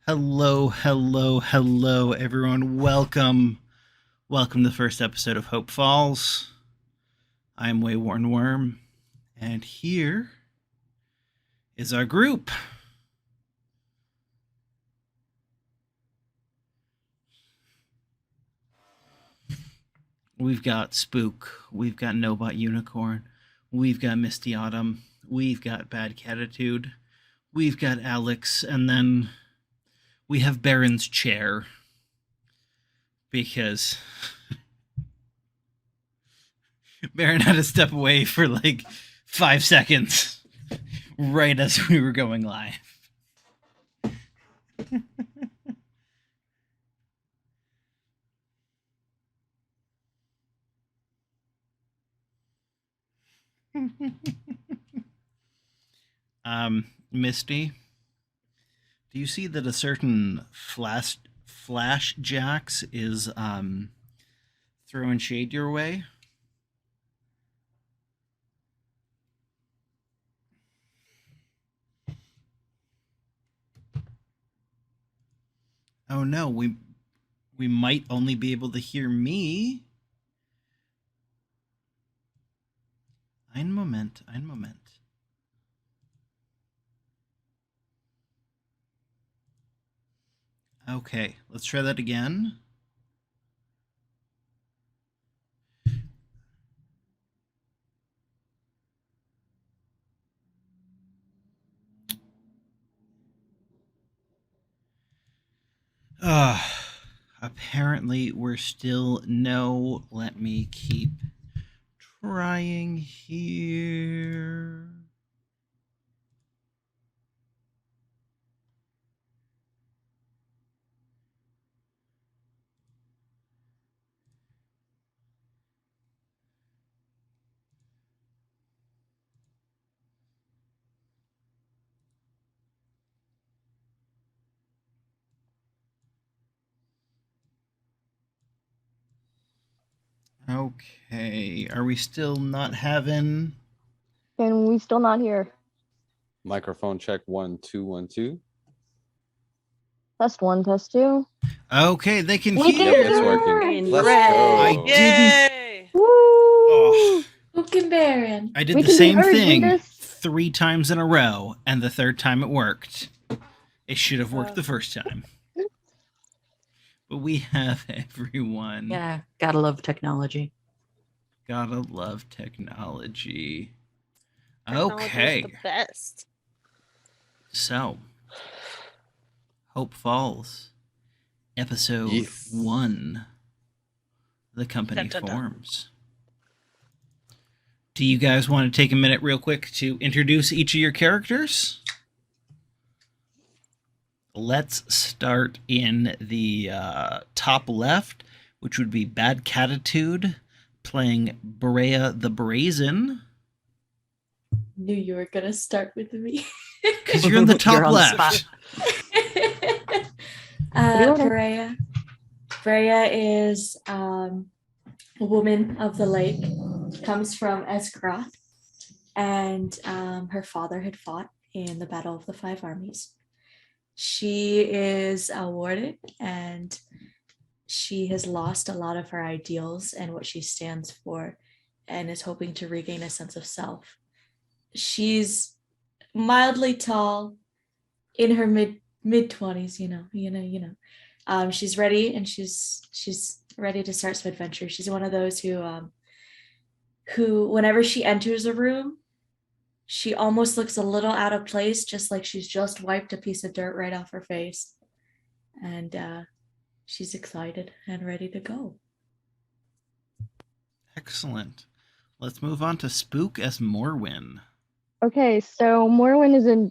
Hello, hello, hello, everyone. Welcome. Welcome to the first episode of Hope Falls. I'm WaywornWyrm, and here is our group. We've got Spook, we've got Nobot Unicorn, we've got Misty Autumn, we've got Bad Catitude, we've got Alex, and then we have Baron's chair. Because Baron had to step away for like 5 seconds right as we were going live. Misty, do you see that a certain Flash Jacks is throwing shade your way? Oh no, we might only be able to hear me. Ein Moment. Okay, let's try that again. Apparently we're still no. Let me keep trying here. Okay, are we still not having? And we still not here. Microphone check 1 2 1 2. Test 1, test 2. Okay, they can We hear. can It's working. Let's go. I Yay! Woo! Oh, Fucking Baron. I did We the can be same heard, thing Venus. 3 times in a row, and the third time it worked. It should have worked the first time. But we have everyone. Yeah, gotta love technology. Gotta love technology. Technology Okay. is the best. So, Hope Falls, episode Yes. 1. The company Dun, dun, dun. forms. Do you guys want to take a minute real quick to introduce each of your characters? Let's start in the top left, which would be Bad Catitude, playing Brea the Brazen. Knew you were gonna start with me. Because you're in the top You're on the left. Brea. Brea is a woman of the lake, comes from Esgroth, and her father had fought in the Battle of the Five Armies. She is a warden, and she has lost a lot of her ideals and what she stands for, and is hoping to regain a sense of self. She's mildly tall, in her mid 20s, you know. She's ready, and she's ready to start some adventure. She's one of those who whenever she enters a room, she almost looks a little out of place, just like she's just wiped a piece of dirt right off her face. And she's excited and ready to go. Excellent. Let's move on to Spook as Morwyn. Okay, so Morwyn is in,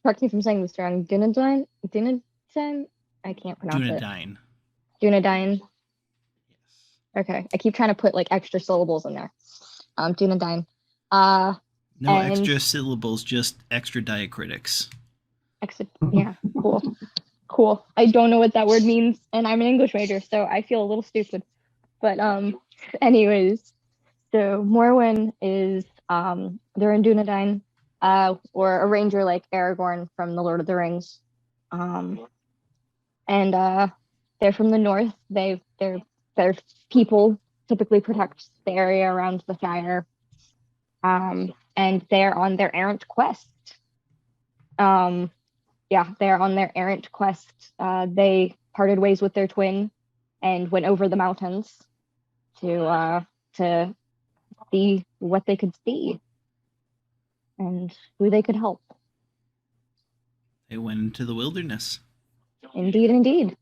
correct me if I'm saying this wrong, Dunedain? I can't pronounce it. Dunedain. Dunedain. Yes. Okay, I keep trying to put like extra syllables in there. Dunedain. No And- extra syllables, just extra diacritics. Yeah, cool. I don't know what that word means, and I'm an English major, so I feel a little stupid. But anyways, so Morwyn is they're in Dunedain, or a ranger like Aragorn from the Lord of the Rings. and they're from the north. Their people typically protect the area around the Shire, and they're on their errant quest. They're on their errant quest. They parted ways with their twin and went over the mountains to see what they could see and who they could help. They went into the wilderness. Indeed, indeed.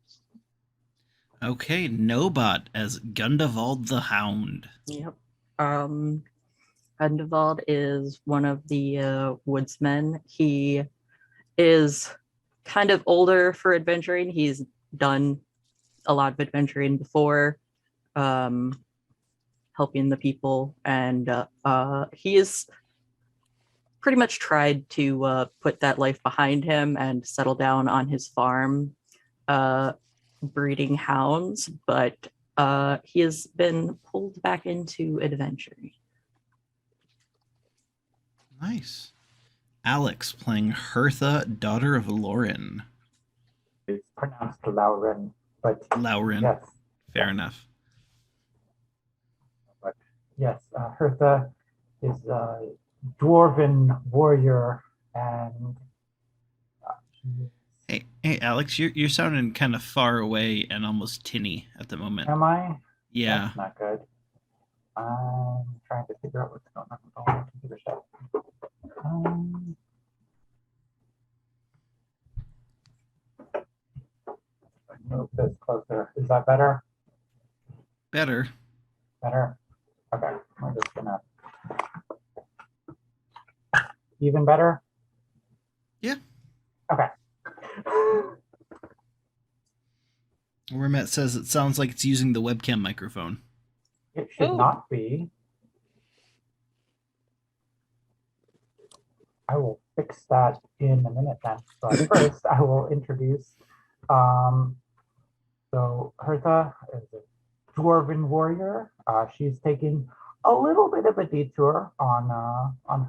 Okay, Nobot as Gundevald the Hound. Yep. Gundevald is one of the woodsmen. He is kind of older for adventuring. He's done a lot of adventuring before, helping the people, and he is pretty much tried to put that life behind him and settle down on his farm, breeding hounds, but he has been pulled back into adventuring. Nice. Alex playing Hertha, daughter of Lauren. It's pronounced Lauren, but Lauren. yes. Fair enough. But yes, Hertha is a dwarven warrior, and Hey, Alex, you're sounding kind of far away and almost tinny at the moment. am I? Yeah. That's not good. I'm trying to figure out what's going on with all my computer stuff. Move this closer. Is that better? Better. Better? Okay, we're just gonna. Even better? Yeah. Okay. Wormet says it sounds like it's using the webcam microphone. It should Ooh. not be. I will fix that in a minute then. But first, I will introduce. So Hertha is a dwarven warrior. She's taking a little bit of a detour on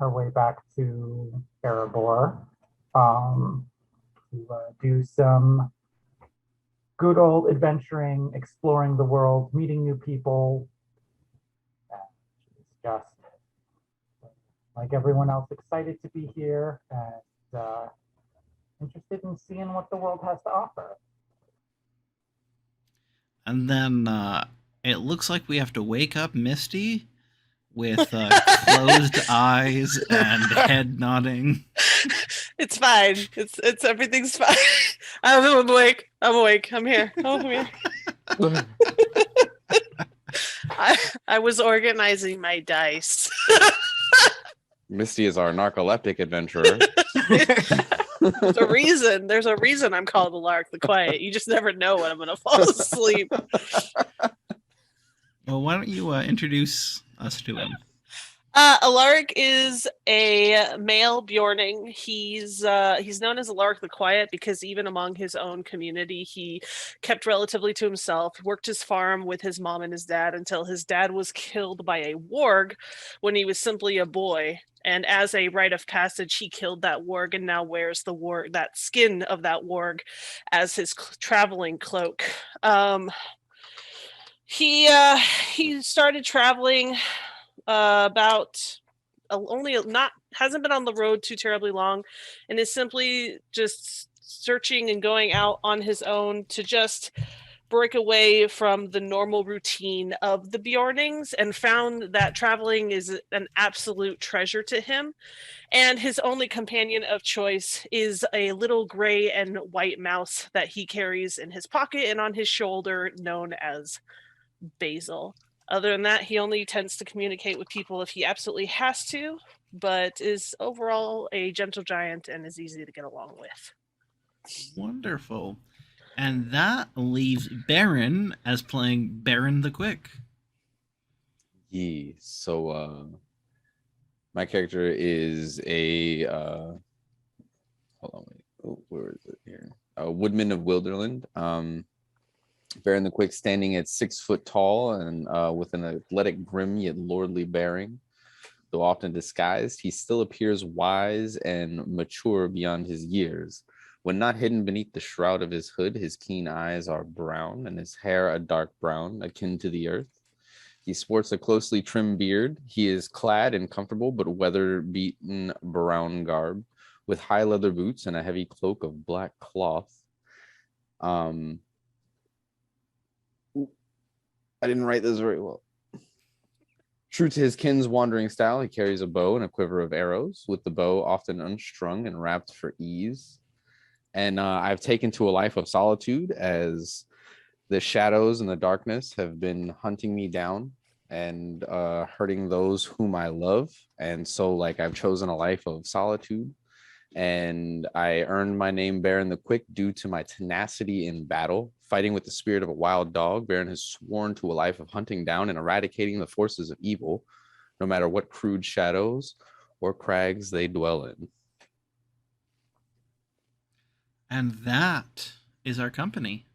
her way back to Erebor to do some good old adventuring, exploring the world, meeting new people. And she's just, like everyone else, excited to be here and interested in seeing what the world has to offer. And then it looks like we have to wake up Misty with closed eyes and head nodding. It's fine. It's everything's fine. I'm awake. I'm here. I was organizing my dice. Misty is our narcoleptic adventurer. There's a reason I'm called the Lark the Quiet. You just never know when I'm gonna fall asleep. Well, why don't you introduce us to him? Alaric is a male Bjorning. He's known as Alaric the Quiet because even among his own community, he kept relatively to himself, worked his farm with his mom and his dad until his dad was killed by a warg when he was simply a boy. And as a rite of passage, he killed that warg and now wears the warg, that skin of that warg, as his traveling cloak. He started traveling about hasn't been on the road too terribly long, and is simply just searching and going out on his own to just break away from the normal routine of the Bjornings, and found that traveling is an absolute treasure to him. And his only companion of choice is a little gray and white mouse that he carries in his pocket and on his shoulder, known as Basil. Other than that, he only tends to communicate with people if he absolutely has to, but is overall a gentle giant and is easy to get along with. Wonderful. And that leaves Baron as playing Baron the Quick. Yeah. So my character is a hold on, wait. Oh, where is it here? A woodman of Wilderland. Baron the Quick, standing at 6 foot tall and with an athletic, grim yet lordly bearing. Though often disguised, he still appears wise and mature beyond his years, When not hidden beneath the shroud of his hood, his keen eyes are brown and his hair a dark brown, akin to the earth. He sports a closely trimmed beard. He is clad in comfortable but weather-beaten brown garb, with high leather boots and a heavy cloak of black cloth. I didn't write this very well. True to his kin's wandering style, he carries a bow and a quiver of arrows, with the bow often unstrung and wrapped for ease. And I've taken to a life of solitude as the shadows and the darkness have been hunting me down and hurting those whom I love. And so like I've chosen a life of solitude, and I earned my name Baron the Quick due to my tenacity in battle. Fighting with the spirit of a wild dog, Baron has sworn to a life of hunting down and eradicating the forces of evil, no matter what crude shadows or crags they dwell in. And that is our company.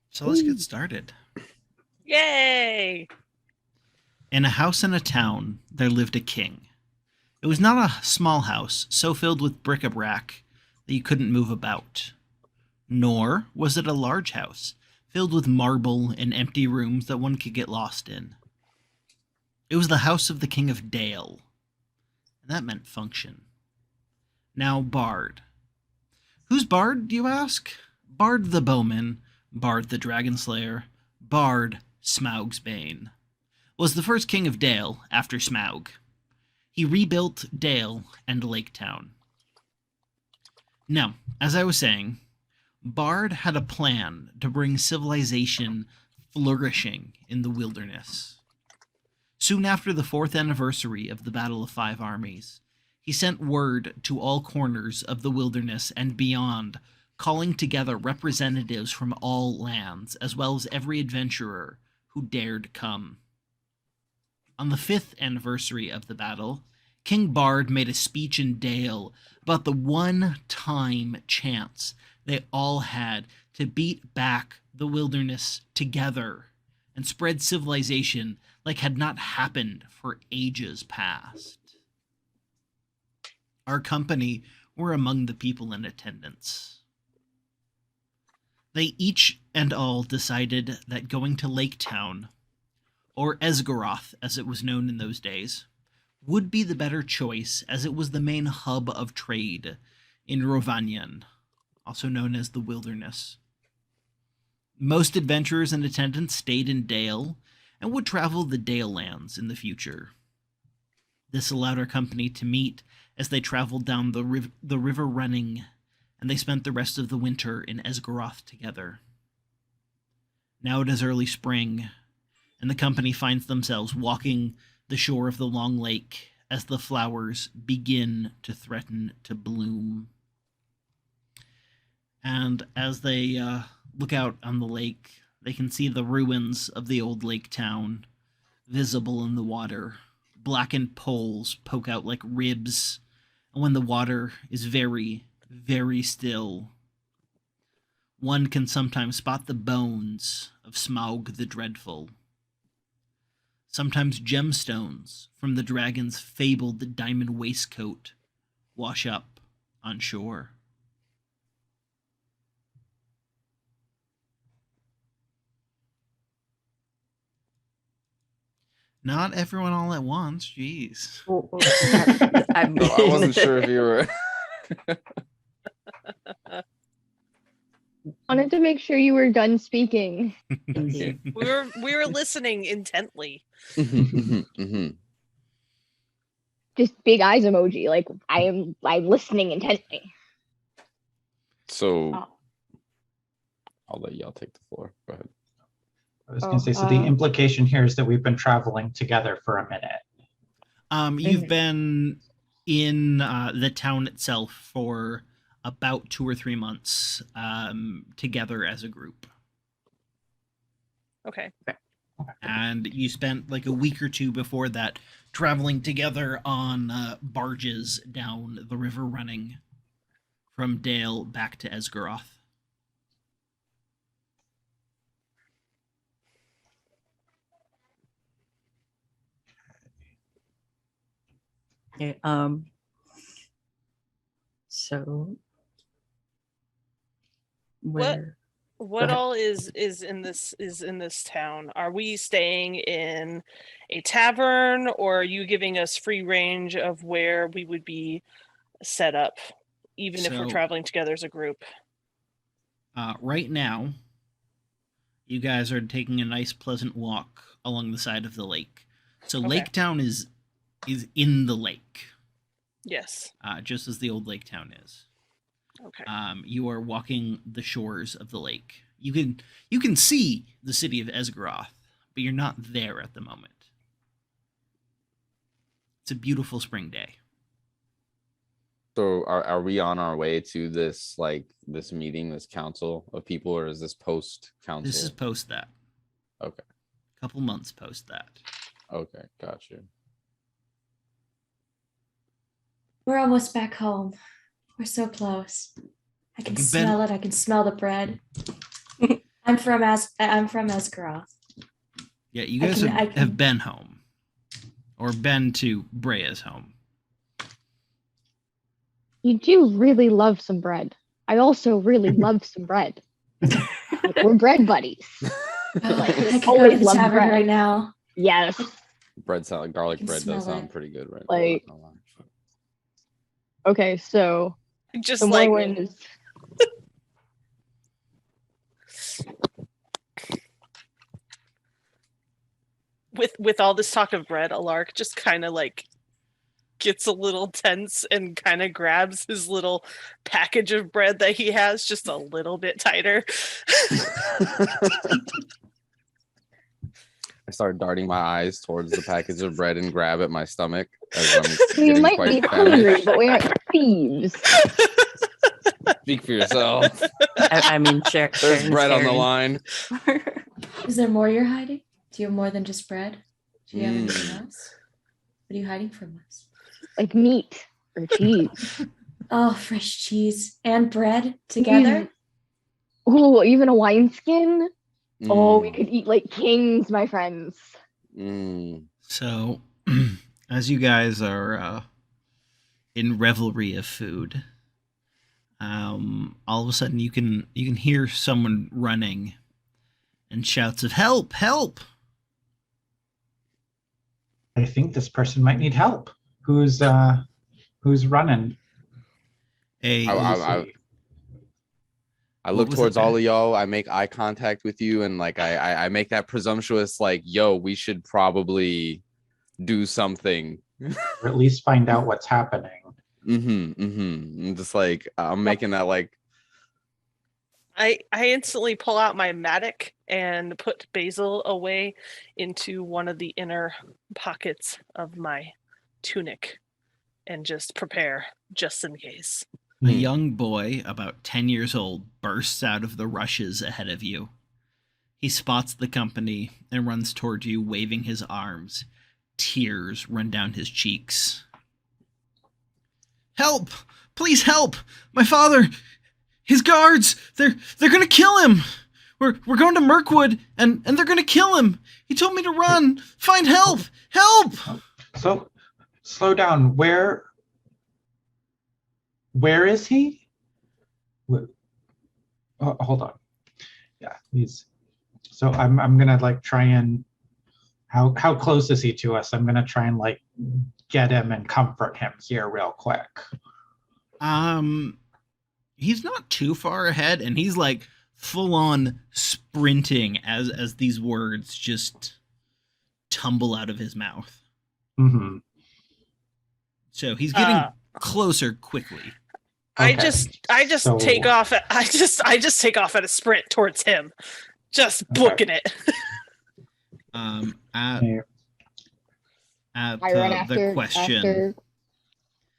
So let's get started. Yay! In a house in a town, there lived a king. It was not a small house, so filled with bric-a-brac that you couldn't move about. Nor was it a large house, filled with marble and empty rooms that one could get lost in. It was the house of the King of Dale, and that meant function. Now, Bard. Who's Bard, do you ask? Bard the Bowman, Bard the Dragon Slayer, Bard Smaug's Bane, was the first king of Dale after Smaug. He rebuilt Dale and Lake Town. Now, as I was saying, Bard had a plan to bring civilization flourishing in the wilderness. Soon after the 4th anniversary of the Battle of Five Armies, he sent word to all corners of the wilderness and beyond, calling together representatives from all lands, as well as every adventurer who dared come. On the 5th anniversary of the battle, King Bard made a speech in Dale about the one-time chance they all had to beat back the wilderness together and spread civilization like had not happened for ages past. Our company were among the people in attendance. They each and all decided that going to Lake Town, or Esgaroth as it was known in those days, would be the better choice, as it was the main hub of trade in Rovanien, also known as the Wilderness. Most adventurers in attendance stayed in Dale and would travel the Dale lands in the future. This allowed our company to meet as they traveled down the river Running, and they spent the rest of the winter in Esgaroth together. Now it is early spring, and the company finds themselves walking the shore of the long lake as the flowers begin to threaten to bloom. And as they look out on the lake, they can see the ruins of the old lake town visible in the water. Blackened poles poke out like ribs, and when the water is very, very still, one can sometimes spot the bones of Smaug the Dreadful. Sometimes gemstones from the dragon's fabled diamond waistcoat wash up on shore. Not everyone all at once, jeez. I wasn't sure if you were. Wanted to make sure you were done speaking. Indeed. We were listening intently. Just big eyes emoji. Like I'm listening intently. So Oh. I'll let y'all take the floor. Go ahead. I was going to say, so the implication here is that we've been traveling together for a minute. You've been in the town itself for about 2 or 3 months together as a group. Okay. And you spent like a week or two before that traveling together on barges down the river Running from Dale back to Esgaroth. Okay, So What- where What ahead. all is in this town? Are we staying in a tavern, or are you giving us free range of where we would be set up, even if we're So- traveling together as a group? Right now, you guys are taking a nice, pleasant walk along the side of the lake. So Okay. Lake Town is in the lake, Yes. just as the old Lake Town is. Okay. You are walking the shores of the lake. You can see the city of Esgaroth, but you're not there at the moment. It's a beautiful spring day. So are we on our way to this meeting, this council of people, or is this post council? This is post that. Okay. A couple months post that. Okay, gotcha. We're almost back home. We're so close. I can You've been- smell it. I can smell the bread. I'm from Esgaroth. Yeah, you I guys can- have, I can- have been home. Or been to Brea's home. You do really love some bread. I also really love some bread. Like, we're bread buddies. I could go always to the loved tavern bread. right now. Yes. Bread sound garlic can bread does smell sound it. pretty good right Like- now. I'm not gonna lie. Okay, so Just the like Morwen is with all this talk of bread, Alark just kind of like gets a little tense and kind of grabs his little package of bread that he has just a little bit tighter. I start darting my eyes towards the package of bread and grab at my stomach as I'm we getting might quite be famished. hungry, but we aren't thieves. Speak for yourself. I mean, There's sharing bread is on the caring. line. Is there more you're hiding? Do you have more than just bread? Do you have anything Mm. else? What are you hiding from us? Like meat or cheese. Oh, fresh cheese and bread together. Ooh, even a wineskin. Oh, we Mm, could eat like kings, my friends. mm. So, as you guys are in revelry of food, all of a sudden you can hear someone running, and shouts of "Help! Help!" I think this person might need help. Who's running? A I What look was it towards all there? of y'all. I make eye contact with you, and like I make that presumptuous yo, we should probably do something. Or at least find out what's happening. I'm just I'm making that I instantly pull out my mattock and put Basil away into one of the inner pockets of my tunic and just prepare just in case. A young boy, about 10 years old, bursts out of the rushes ahead of you. He spots the company and runs toward you, waving his arms. Tears run down his cheeks. "Help! Please help! My father! His guards! They're gonna kill him! We're going to Mirkwood and they're gonna kill him! He told me to run! Find help! Help!" So slow down. Where is he? Hold on. Yeah, he's. So I'm gonna try and how close is he to us? I'm gonna try and get him and comfort him here real quick. He's not too far ahead, and he's full on sprinting as these words just tumble out of his mouth. Mm-hmm. So he's getting closer quickly. I Okay, just so- take off I just take off at a sprint towards him. Just booking it. At Okay. at I run the after question,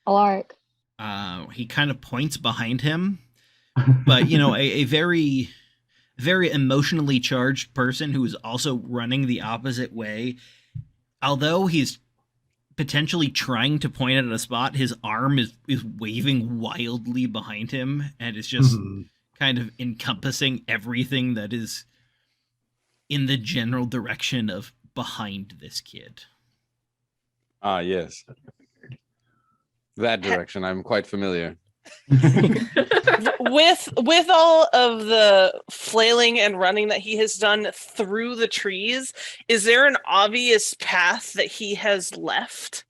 Alark. he kind of points behind him, but a very, very emotionally charged person who is also running the opposite way. Although he's potentially trying to point at a spot, his arm is waving wildly behind him, and it's just Mhm. kind of encompassing everything that is in the general direction of behind this kid. yes. That direction, I'm quite familiar. With all of the flailing and running that he has done through the trees, is there an obvious path that he has left?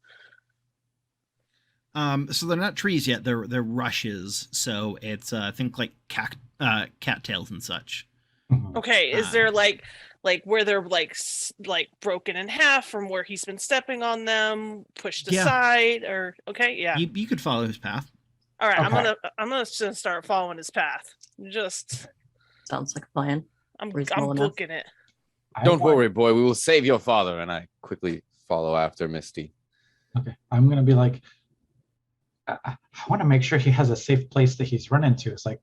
So they're not trees yet. They're rushes. So it's think like cattails and such. Okay, is there like where they're like broken in half from where he's been stepping on them, pushed aside, or okay, yeah. You could follow his path. All right, Okay. I'm gonna just start following his path. Just Sounds like a plan. I'm Reasonable enough. booking it. Don't worry, boy. We will save your father. And I quickly follow after Misty. Okay, I'm gonna be like, I want to make sure he has a safe place that he's running to. It's like,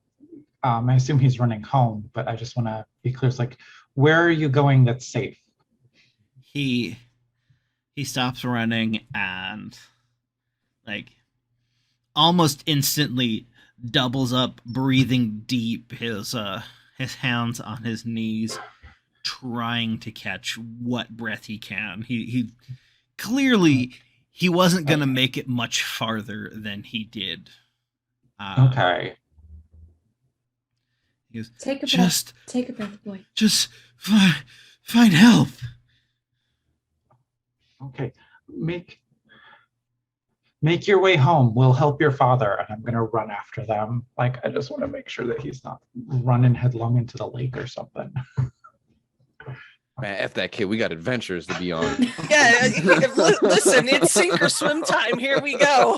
I assume he's running home, but I just want to be clear. It's like, where are you going that's safe? He stops running and like almost instantly doubles up, breathing deep, his hands on his knees, trying to catch what breath he can. He clearly he wasn't gonna make it much farther than he did. Okay. He goes, Take a breath. Take a breath, boy. Just find help. Okay. Make your way home. We'll help your father. And I'm gonna run after them. Like, I just want to make sure that he's not running headlong into the lake or something. Man, F that kid. We got adventures to be on. Yeah, listen, it's sink or swim time. Here we go.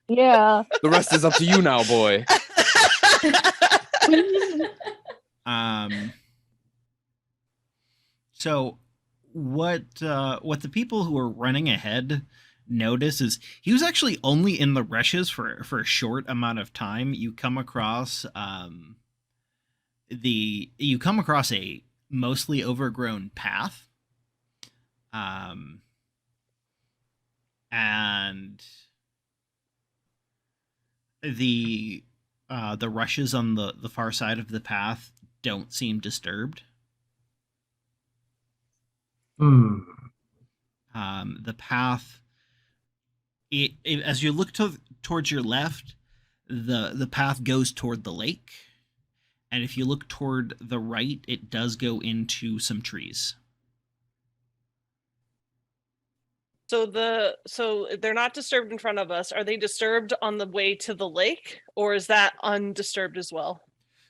Yeah. The rest is up to you now, boy. So what the people who are running ahead notice is he was actually only in the rushes for a short amount of time. You come across a mostly overgrown path, and the rushes on the far side of the path don't seem disturbed. The path, as you look towards your left, the path goes toward the lake, and if you look toward the right, it does go into some trees. So they're not disturbed in front of us. Are they disturbed on the way to the lake, or is that undisturbed as well?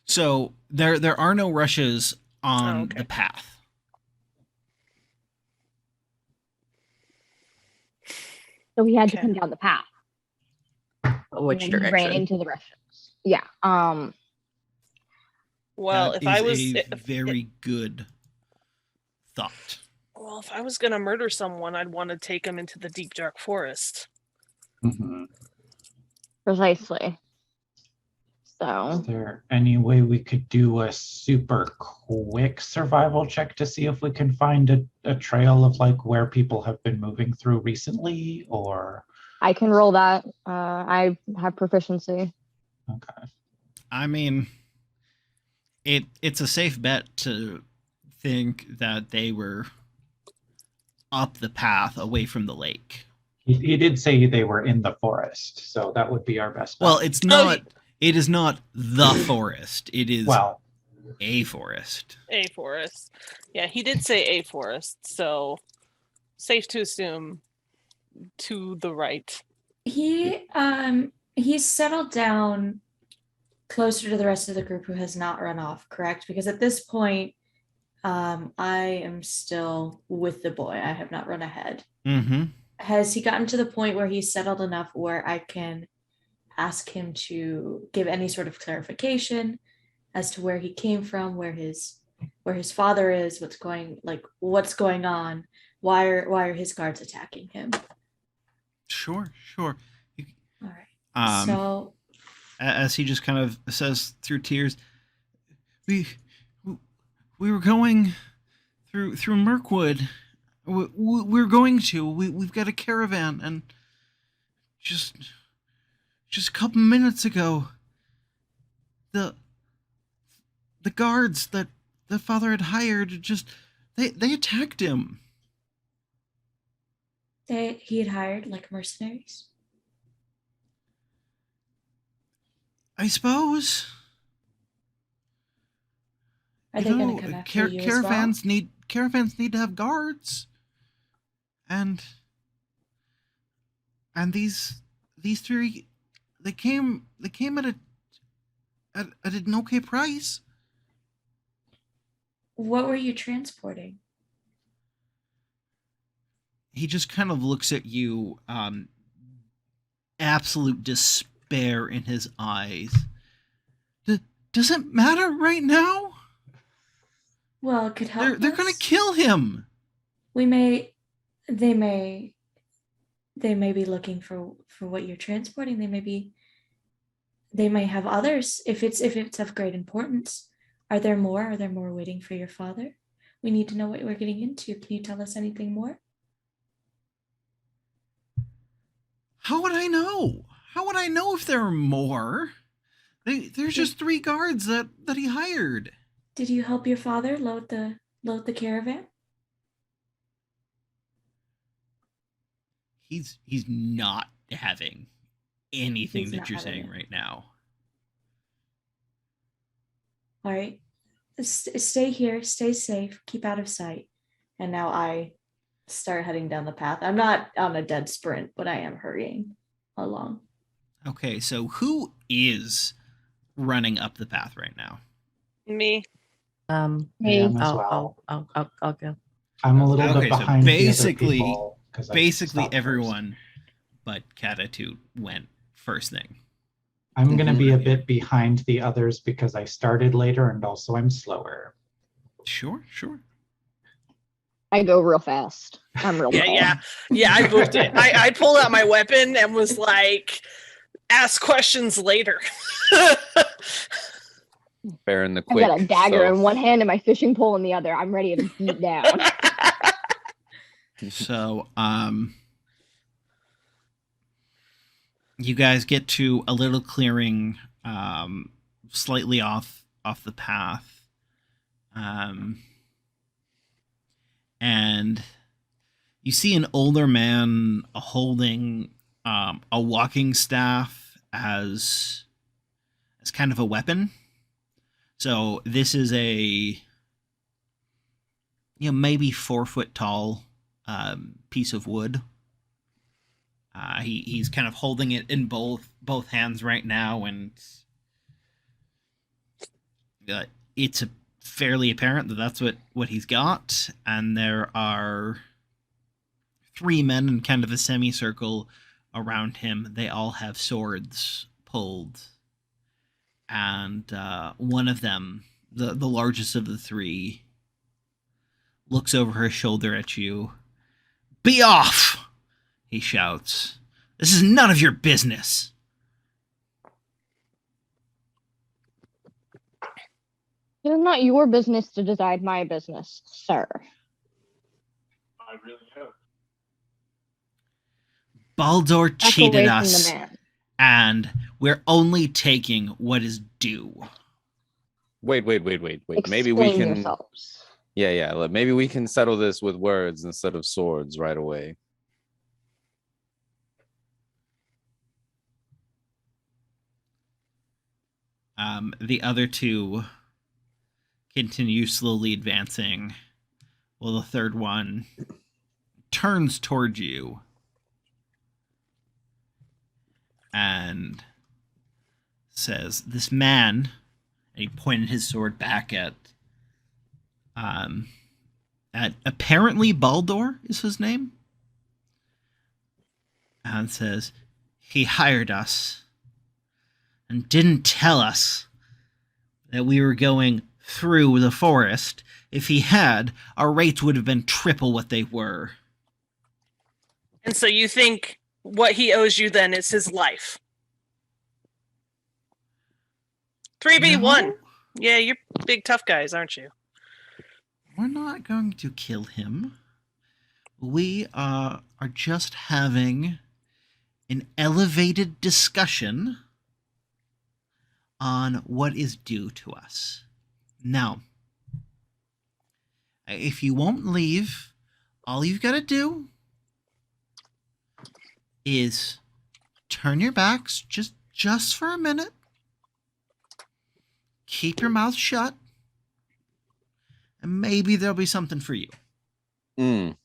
So there are no rushes on the path. So he had to come down the path. Which and direction? He ran into the rushes. Yeah. Well, That if I was is a very good thought. Well, if I was gonna murder someone, I'd want to take him into the deep dark forest. Precisely. So. Is there any way we could do a super quick survival check to see if we can find a trail of like where people have been moving through recently, or? I can roll that. I have proficiency. Okay. I mean, it's a safe bet to think that they were up the path away from the lake. He did say they were in the forest, so that would be our best bet. Well, it's not. It is not the forest. It is a forest. A forest. Yeah, he did say a forest, so safe to assume to the right. He's settled down closer to the rest of the group who has not run off, correct? Because at this point, I am still with the boy. I have not run ahead. Mm-hmm. Has he gotten to the point where he's settled enough where I can ask him to give any sort of clarification as to where he came from, where his father is, what's going on, why are his guards attacking him? Sure. All right. So as he just kind of says through tears, we were going through Mirkwood. We're going to. We've got a caravan, and just a couple minutes ago, the guards that the father had hired they attacked him. he had hired like mercenaries? I suppose. Are You they going know, to come after you as well? caravans need to have guards, and these three, they came at an okay price. What were you transporting? He just kind of looks at you, absolute despair in his eyes. Does it matter right now? Well, it could help. They're gonna us. kill him. They may be looking for what you're transporting. They may have others if it's of great importance. Are there more waiting for your father? We need to know what we're getting into. Can you tell us anything more? How would I know? How would I know if there are more? There's just 3 guards that he hired. Did you help your father load the caravan? He's not having anything He's that not you're having saying it. right now. All right. Stay here, stay safe, keep out of sight. And now I start heading down the path. I'm not on a dead sprint, but I am hurrying along. Okay, so who is running up the path right now? Me. I Me. am as well. I'll go. I'm a little Okay, bit so behind basically- the other people. 'Cause I Basically stopped everyone but Catitude went first thing. first. I'm going to be a Mhm. bit behind the others because I started later and also I'm slower. Sure. I go real fast. I'm real Yeah, tall. yeah. I booked it. I pulled out my weapon and was like, ask questions later. Baron the I've Quick. got a dagger so- in one hand and my fishing pole in the other. I'm ready to beat down. So, you guys get to a little clearing, slightly off the path, and you see an older man holding a walking staff as kind of a weapon. So this is a maybe 4 foot tall piece of wood. He's kind of holding it in both hands right now, and it's fairly apparent that that's what he's got. And there are 3 men in kind of a semicircle around him. They all have swords pulled, and one of them, the largest of the 3, looks over her shoulder at you. "Be off!" he shouts. "This is none of your business." It is not your business to decide my business, sir. Baldur Back cheated away from us, the man. and we're only taking what is due. Wait. Maybe we Explain can. yourselves. Yeah. Maybe we can settle this with words instead of swords right away. The other 2 continue slowly advancing, while the third one turns towards you and says, "This man," and he pointed his sword back at apparently Baldur is his name, and says, "He hired us and didn't tell us that we were going through the forest. If he had, our rates would have been triple what they were." And so you think what he owes you then is his life. 3v1. No, Yeah, you're big tough guys, aren't you? we're not going to kill him. We are just having an elevated discussion on what is due to us. Now, if you won't leave, all you've got to do is turn your backs just for a minute, keep your mouth shut, and maybe there'll be something for you. Mm.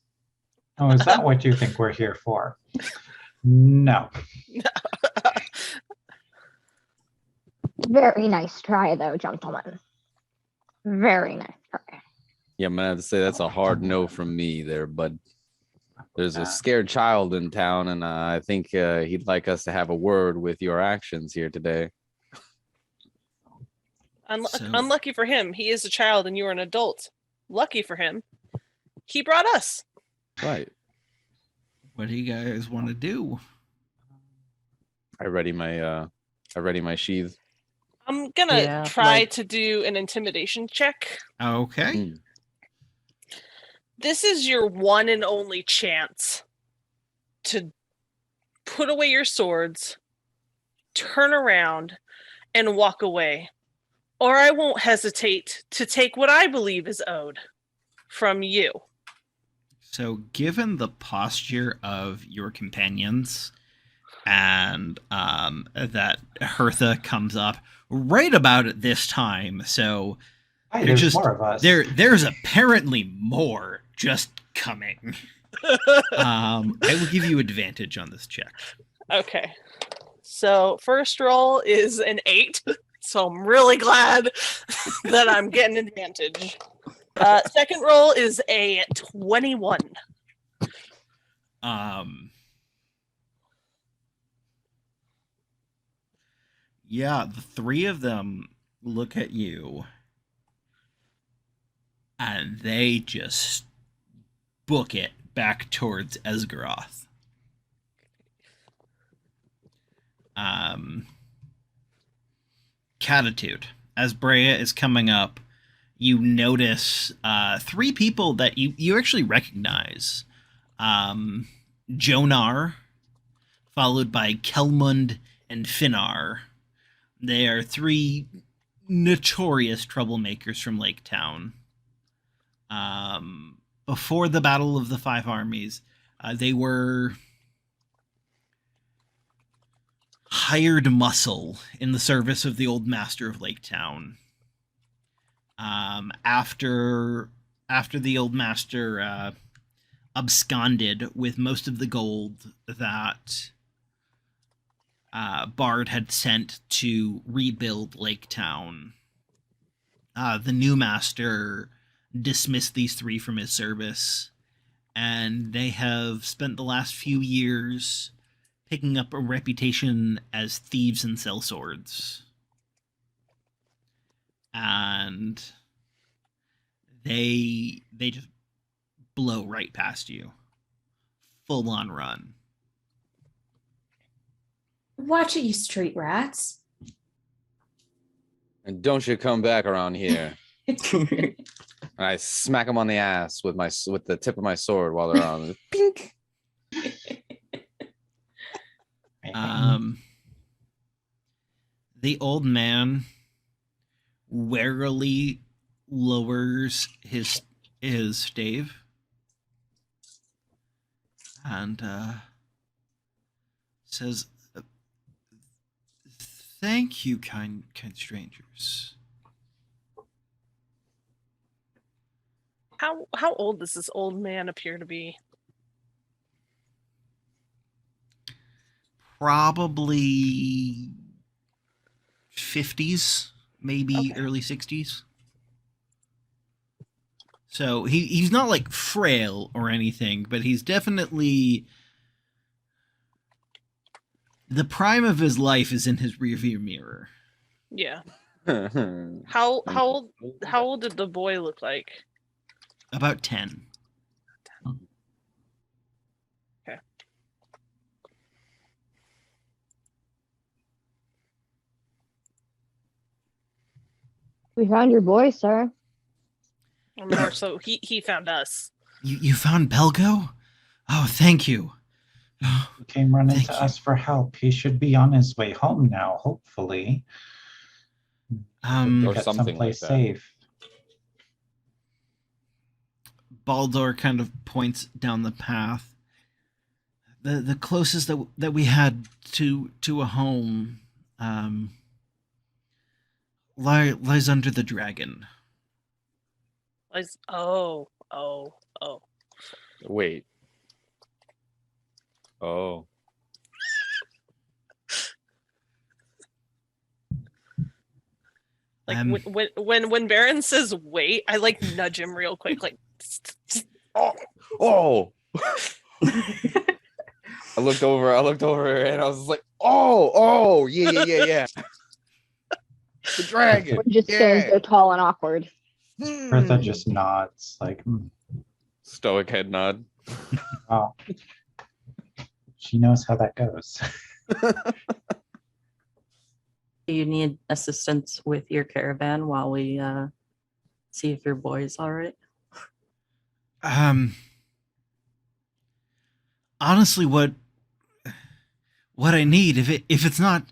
Oh, is that what you think we're here for? No. Very nice try, though, gentlemen. Very nice try. Yeah, I'm gonna have to say that's a hard no from me there, bud. There's a scared child in town, and I think he'd like us to have a word with your actions here today. Unlucky for him, he is a child and you are an adult. Lucky for him, he brought us. Right. What do you guys want to do? I ready my sheath. I'm gonna try to do an intimidation check. Okay. Mm. This is your one and only chance to put away your swords, turn around, and walk away. Or I won't hesitate to take what I believe is owed from you. So, given the posture of your companions, and that Hertha comes up right about at this time, so Hi, there's more of us. There's apparently more just coming. I will give you advantage on this check. Okay. So first roll is an 8. So I'm really glad that I'm getting advantage. Second roll is a 21. Yeah, the three of them look at you and they just book it back towards Esgaroth. Catitude. As Brea is coming up, you notice three people that you actually recognize. Jonar, followed by Kelmund and Finnar. They are three notorious troublemakers from Lake Town. Before the Battle of the Five Armies, they were hired muscle in the service of the old master of Lake Town. After the old master absconded with most of the gold that Bard had sent to rebuild Lake Town, the new master dismissed these three from his service, and they have spent the last few years picking up a reputation as thieves and sellswords. And they just blow right past you. Full on run. Watch it, you street rats. And don't you come back around here. And I smack them on the ass with the tip of my sword while they're on. Pink. The old man warily lowers his stave and says, "Thank you, kind strangers." How old does this old man appear to be? Probably 50s, maybe Okay. early 60s. So he's not like frail or anything, but he's definitely, the prime of his life is in his rearview mirror. Yeah. How old did the boy look like? About 10. Okay. We found your boy, sir. Or more so, he found us. You found Belgo? Oh, thank you. He came running Thank to you. us for help. He should be on his way home now, hopefully. Or Get something like someplace that. safe. Baldur kind of points down the path. The closest that we had to a home lies under the dragon. Oh. Wait. Oh. Like Um, when Baron says wait, I like nudge him real quick, like Oh. I looked over and I was like, oh, yeah. The dragon. Or just stands there tall and awkward. Bertha just nods, like, Stoic head nod. oh. She knows how that goes. Do you need assistance with your caravan while we see if your boy is all right? Honestly, what I need, if it's not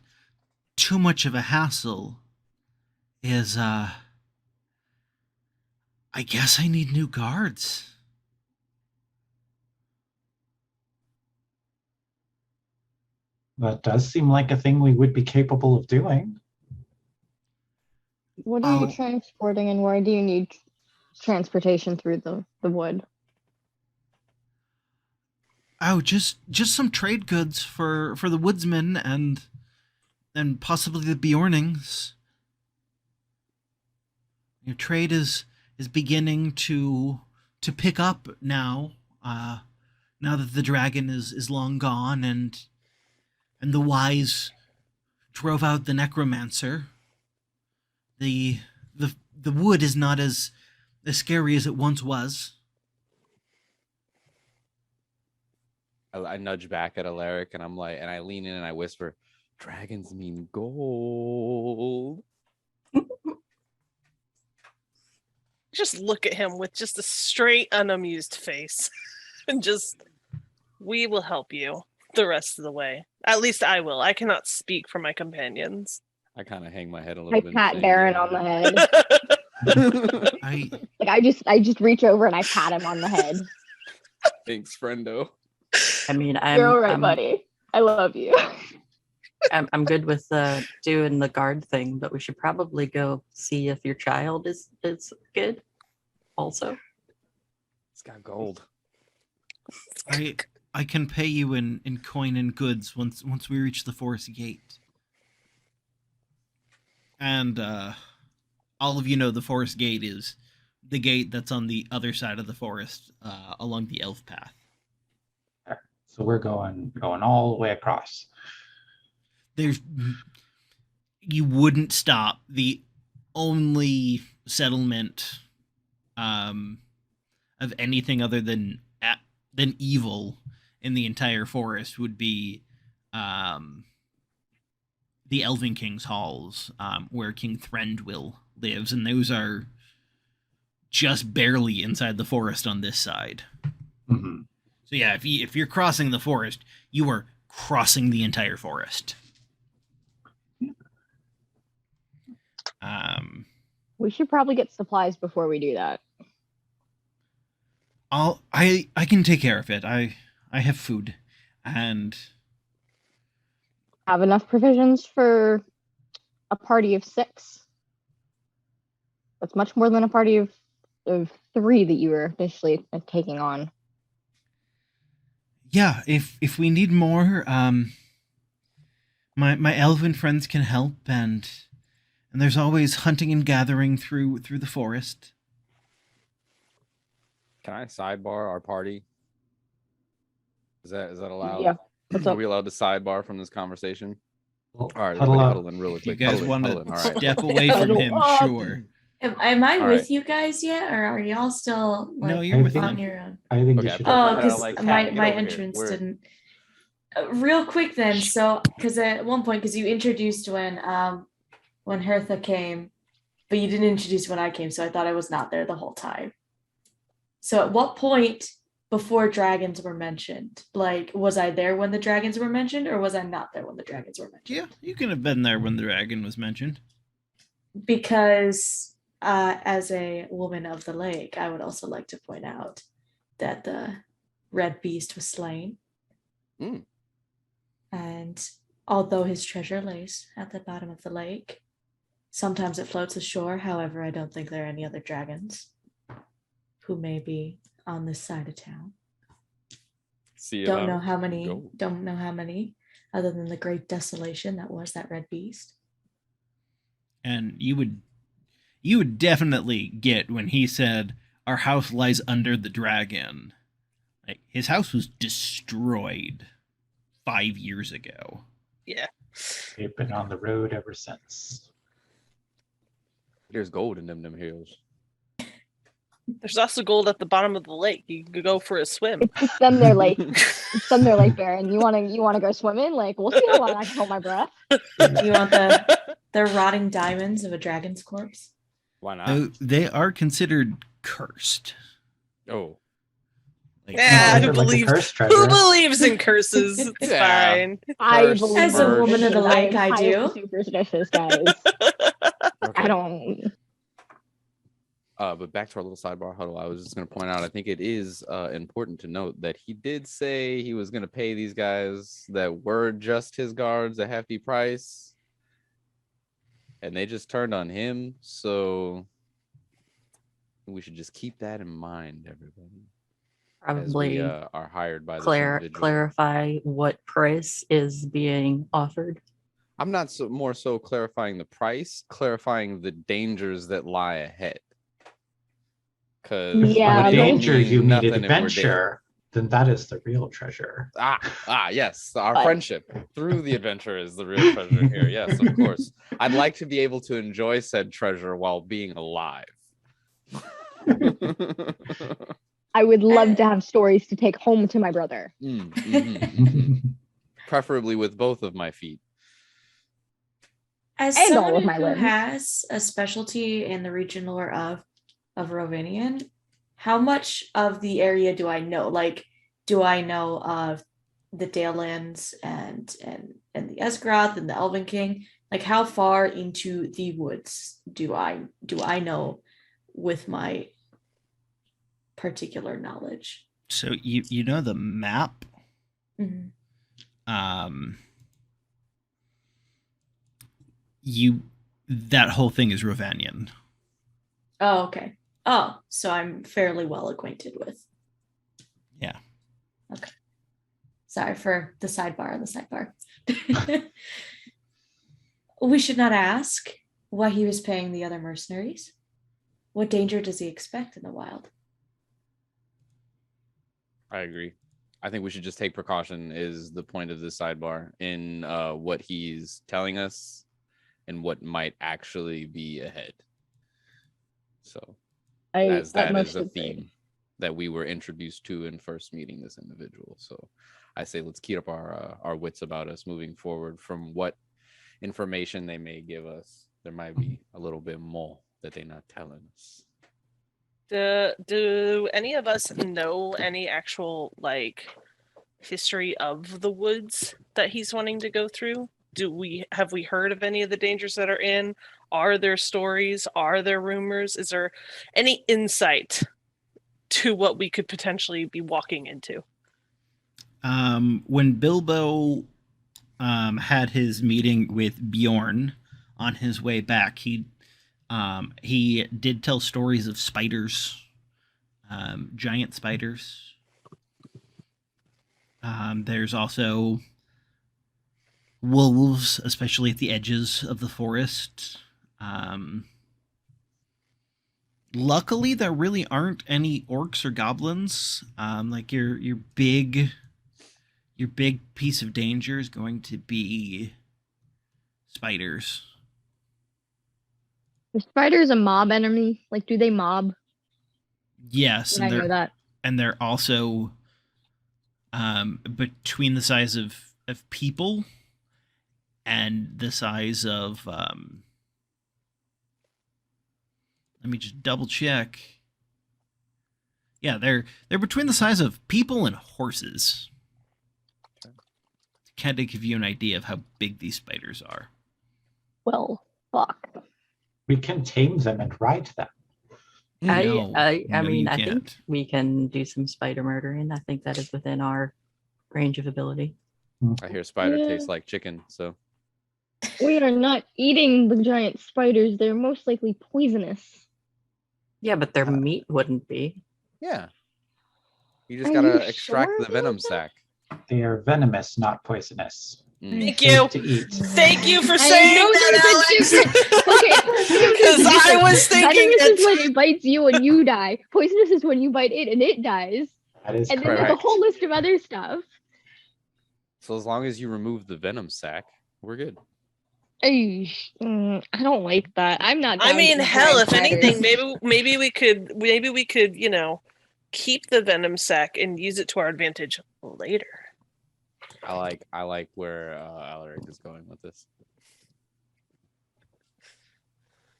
too much of a hassle, is I guess I need new guards. That does seem like a thing we would be capable of doing. What are you Oh. transporting, and why do you need transportation through the wood? Oh, just some trade goods for the woodsmen and possibly the Bjornings. Your trade is beginning to pick up now. Now that the dragon is long gone and the wise drove out the necromancer. The wood is not as scary as it once was. I nudge back at Alaric and I'm like, and I lean in and I whisper, dragons mean gold. just look at him with just a straight unamused face and just, we will help you the rest of the way. At least I will. I cannot speak for my companions. I kind of hang my head a little I bit. pat saying, Baron yeah. on the head. I just reach over and I pat him on the head. Thanks, friendo. I mean, You're all right, buddy. I love you. I'm good with doing the guard thing, but we should probably go see if your child is good. Also, It's got gold. I can pay you in coin and goods once we reach the forest gate. And all of you know the forest gate is the gate that's on the other side of the forest, along the elf path. So we're going all the way across. You wouldn't stop. The only settlement of anything other than evil in the entire forest would be the Elven King's halls, where King Threndwill lives, and those are just barely inside the forest on this side. Mm-hmm. So yeah, if you're crossing the forest, you are crossing the entire forest. We should probably get supplies before we do that. I can take care of it. I have food and Have enough provisions for a party of 6. That's much more than a party of 3 that you were initially taking on. yeah, if we need more, my elven friends can help, and there's always hunting and gathering through the forest. Can I sidebar our party? Is that allowed? Yeah. What's Are up? we allowed to sidebar from this conversation? Well, All right, huddle everybody up. huddle in really If you quick. guys Huddle in, want huddle in. to All right. step away from him, Huddle up. sure. Am I All with right. you guys yet, or are y'all still like No, you're with on him. your own? I think Okay, you should. Oh, No, because like, my Kat, get over here. entrance We're- didn't. Real quick then, so because at one point, because you introduced when Hertha came, but you didn't introduce when I came, so I thought I was not there the whole time. So at what point before dragons were mentioned, like, was I there when the dragons were mentioned, or was I not there when the dragons were mentioned? Yeah, you can have been there when the dragon was mentioned. Because as a woman of the lake, I would also like to point out that the red beast was slain. Mm. And although his treasure lays at the bottom of the lake, Sometimes it floats ashore. However, I don't think there are any other dragons who may be on this side of town. See Don't about know it. how many. Go. Don't know how many, other than the great desolation that was that red beast. And you would definitely get when he said, "Our house lies under the dragon." Like, his house was destroyed 5 years ago. Yeah. They've been on the road ever since. There's gold in them hills. There's also gold at the bottom of the lake. You could go for a swim. It's just them their lake. It's them their lake, Baron. You wanna go swimming? Like, we'll see how long I can hold my breath. You want the rotting diamonds of a dragon's corpse? Why not? They are considered cursed. Oh, Like, Yeah, Like who a believes? cursed Who treasure. believes in curses? It's Yeah. fine. I Curse believe As a in woman of the superstition. lake, am I highly do. superstitious, guys. okay. I don't. But back to our little sidebar huddle, I was just going to point out, I think it is important to note that he did say he was going to pay these guys that were just his guards a hefty price, and they just turned on him. So we should just keep that in mind, everybody. As we Probably are hired by this individual. clarify what price is being offered. I'm not more so clarifying the price, clarifying the dangers that lie ahead. Because Yeah, By there's- danger you mean nothing if we're dead. adventure, then that is the real treasure. Yes, our But- friendship through the adventure is the real treasure here. Yes, of course. I'd like to be able to enjoy said treasure while being alive. I would love to have stories to take home to my brother. Preferably with both of my feet. As And all someone of my who limbs. has a specialty in the region lore of Rovanian, how much of the area do I know? Like, do I know of the Dalelands and the Esgroth and the Elven King? Like, how far into the woods do I know with my particular knowledge? So you know the map. Mhm. That whole thing is Rovanian. Oh, okay. Oh, so I'm fairly well acquainted with. Yeah. Okay. Sorry for the sidebar on the sidebar. We should not ask why he was paying the other mercenaries. What danger does he expect in the wild? I agree. I think we should just take precaution is the point of this sidebar in what he's telling us and what might actually be ahead. So as that is a theme that we were introduced to in first meeting this individual. So I say let's keep up our wits about us moving forward. From what information they may give us, there might be a little bit more that they're not telling us. Do any of us know any actual history of the woods that he's wanting to go through? Have we heard of any of the dangers that are in? Are there stories? Are there rumors? Is there any insight to what we could potentially be walking into? When Bilbo had his meeting with Bjorn on his way back, he did tell stories of spiders, giant spiders. There's also wolves, especially at the edges of the forest. Luckily, there really aren't any orcs or goblins. Like your big piece of danger is going to be spiders. The spider's a mob enemy. Like, do they mob? Yes, Did I know that? and they're also between the size of people and the size of let me just double check. Yeah, they're between the size of people and horses. To kind of give you an idea of how big these spiders are. Well, fuck. We can tame them and ride them. No, I no, mean, you I think can't. we can do some spider murdering. I think that is within our range of ability. I hear spider Yeah. tastes like chicken, so We are not eating the giant spiders. They're most likely poisonous. Yeah, but their meat wouldn't be. Yeah. You just Are gotta you extract sure the venom about that? sac. They are venomous, not poisonous. Thank Safe you. to eat. Thank you for I saying know that, there's a Alex. difference. Okay, you know there's Because a I difference. was thinking Venomous is that. when it bites you and you die. Poisonous is when you bite it and it dies. That is And then there's a correct. whole list of other stuff. So as long as you remove the venom sac, we're good. I don't like that. I'm not. I down mean, with hell, giant if anything, spiders. maybe we could, keep the venom sac and use it to our advantage later. I like where Alaric is going with this.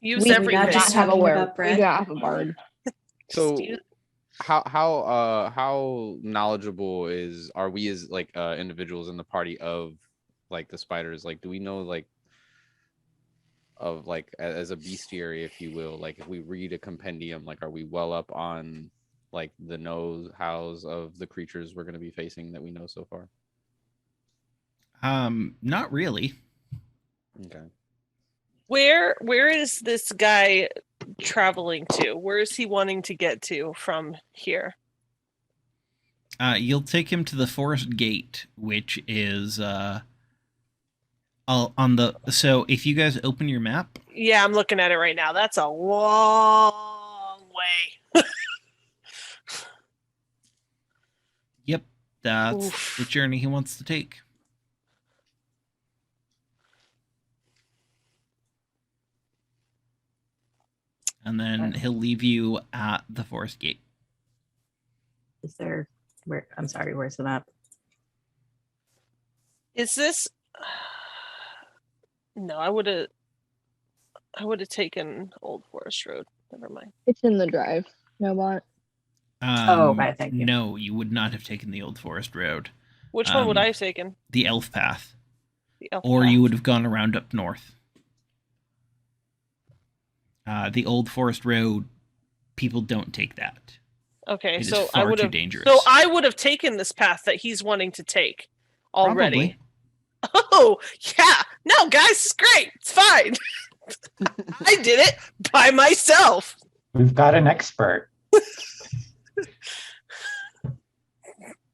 Use We everything. not just have a talking word. about We bread. do not have a bard. So use- how knowledgeable are we as like individuals in the party of like the spiders? Like, do we know like of like as a bestiary, if you will, like if we read a compendium, like are we well up on like the know-hows of the creatures we're going to be facing that we know so far? Not really. Okay. Where is this guy traveling to? Where is he wanting to get to from here? You'll take him to the forest gate, which is on the. So if you guys open your map, Yeah, I'm looking at it right now. That's a long way. yep, that's Oof. the journey he wants to take. And then he'll leave you at the forest gate. Is there I'm sorry, where's the map? Is this? No, I would have taken Old Forest Road. Never mind. It's in the drive. No bot. Okay, thank you. No, you would not have taken the Old Forest Road. Which one would I have taken? The Elf Path. The Elf Or Path. you would have gone around up north. The Old Forest Road, people don't take that. Okay, It is so far I would too have. dangerous. So I would have taken this path that he's wanting to take already. Probably. Oh yeah, no, guys, it's great. It's fine. I did it by myself. We've got an expert.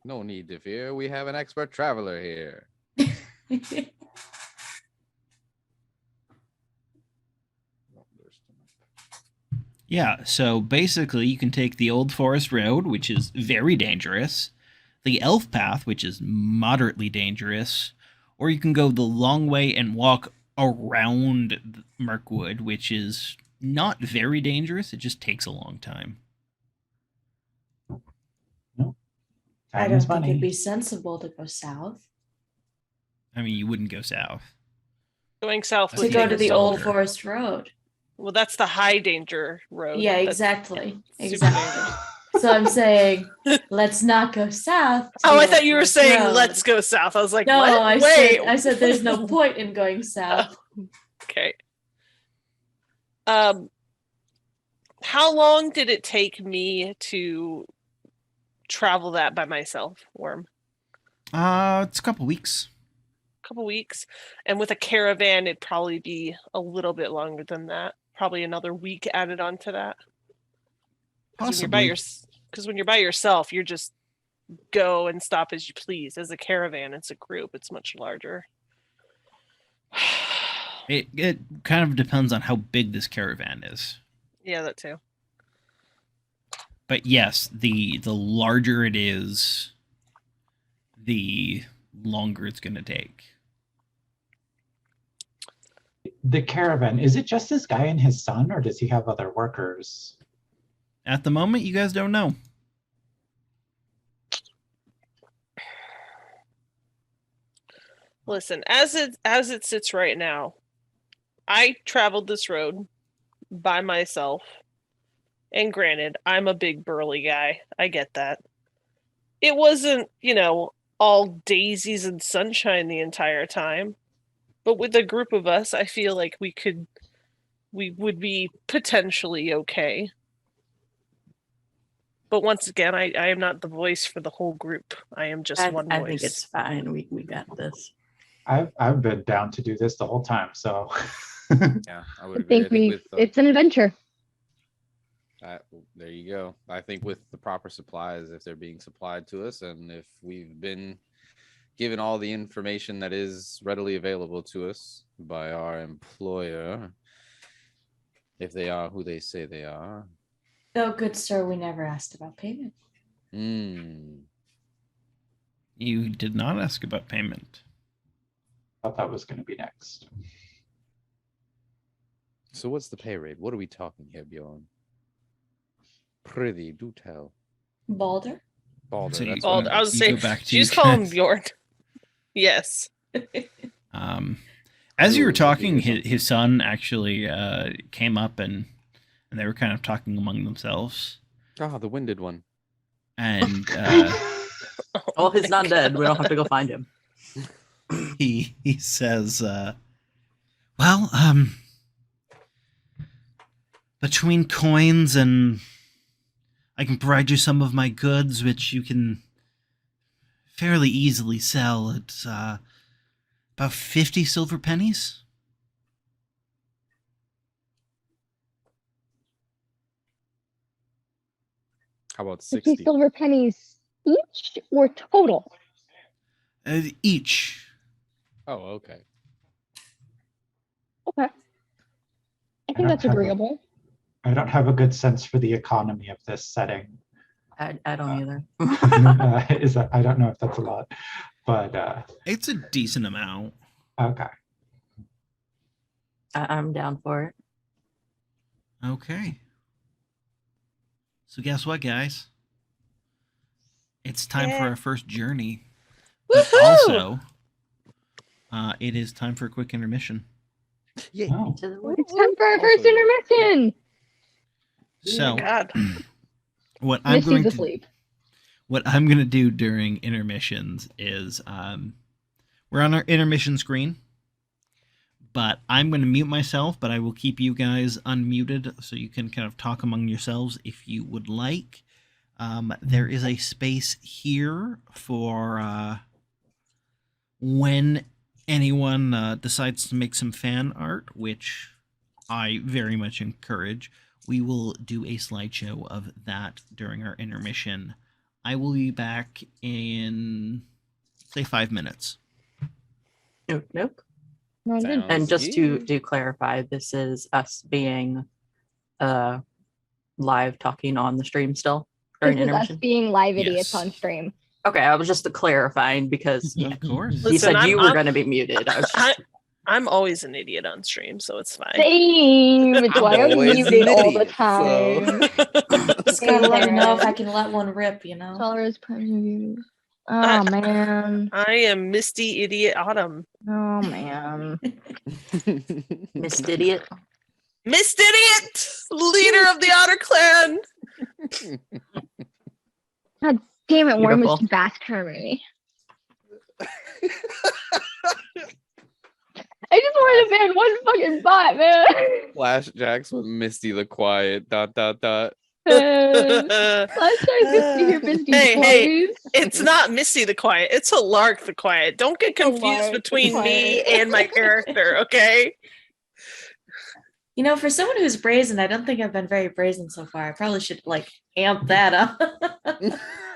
No need to fear. We have an expert traveler here. Yeah, so basically you can take the Old Forest Road, which is very dangerous, the Elf Path, which is moderately dangerous, or you can go the long way and walk around Mirkwood, which is not very dangerous. It just takes a long time. I Time don't is think money. it'd be sensible to go south. I mean, you wouldn't go south. Going south That's To would go take to us the to Old Older. Forest Road. Well, that's the high danger road. Yeah, That's exactly. super Exactly. So I'm saying, let's not go south. to Oh, the I Old thought you were Forest saying Road. let's go south. I was like, No, what? I said there's no point in going south. Okay. How long did it take me to travel that by myself, Worm? It's a couple weeks. A couple weeks. And with a caravan, it'd probably be a little bit longer than that. Probably another week added on to that. Possibly. Because when you're by yourself, you're just go and stop as you please. As a caravan, it's a group. It's much larger. It kind of depends on how big this caravan is. Yeah, that too. But yes, the larger it is, the longer it's going to take. The caravan, is it just this guy and his son, or does he have other workers? At the moment, you guys don't know. Listen, as it sits right now, I traveled this road by myself. And granted, I'm a big burly guy. I get that. It wasn't, all daisies and sunshine the entire time. But with a group of us, I feel like we would be potentially okay. But once again, I am not the voice for the whole group. I am just one voice. I think it's fine. We got this. I've been down to do this the whole time, so Yeah, I I would agree. think with it's an adventure. there you go. I think with the proper supplies, if they're being supplied to us, and if we've been given all the information that is readily available to us by our employer, if they are who they say they are. Oh, good sir, we never asked about payment. You did not ask about payment. I thought that was going to be next. So what's the pay rate? What are we talking here, Bjorn? Prithee, do tell. Balder? Balder, So you- that's Bald. what I was You saying, go back to she just your call him guys. Bjorn. Yes. As you were Ooh, talking, maybe his son actually came up and they were kind of talking among themselves. Ah, the winded one. And Well, he's my not dead. We don't have God. to go find him. he says, well, between coins and I can provide you some of my goods, which you can fairly easily sell at about 50 silver pennies. How about 50 60? silver pennies each or total? Each. Oh, okay. Okay. I think don't that's have a- agreeable. I don't have a good sense for the economy of this setting. I don't either. I don't know if that's a lot, but It's a decent amount. okay. I'm down for it. Okay. So guess what, guys? It's time for Yeah. our first journey. But Woohoo! also, it is time for a quick intermission. Yeah. Oh, To the woods. It's time for our Also, first intermission. So, God. what I'm Misty's going to asleep. what I'm going to do during intermissions is we're on our intermission screen, but I'm going to mute myself, but I will keep you guys unmuted so you can kind of talk among yourselves if you would like. There is a space here for when anyone decides to make some fan art, which I very much encourage. We will do a slideshow of that during our intermission. I will be back in, say, 5 minutes. Nope. No, good. Sounds And just good. to clarify, this is us being live talking on the stream still during This is us intermission. being live idiots Yes. on stream. Okay, I was just clarifying because Of course. you Listen, said you were I'm- going to be muted. I was just, I'm always an idiot on stream, so it's fine. Same. It's why I'm always muted an all the idiot, so- time. Just gotta let me know if I can let one rip, you know? Followers, reviews. Oh man. I am Misty Idiot Autumn. Oh man. Missed idiot. Mist Idiot! Leader of the Otter Clan! God damn it, Worm was Beautiful. too fast for me. I just wanted to ban one fucking bot, man. Flashjacks with Misty the Quiet. ... Last time Misty here, Misty Hey, twice. it's not Misty the Quiet, it's Alark the Quiet. Don't get confused Alark the between me Quiet. and my character, okay? You know, for someone who's brazen, I don't think I've been very brazen so far. I probably should like amp that up.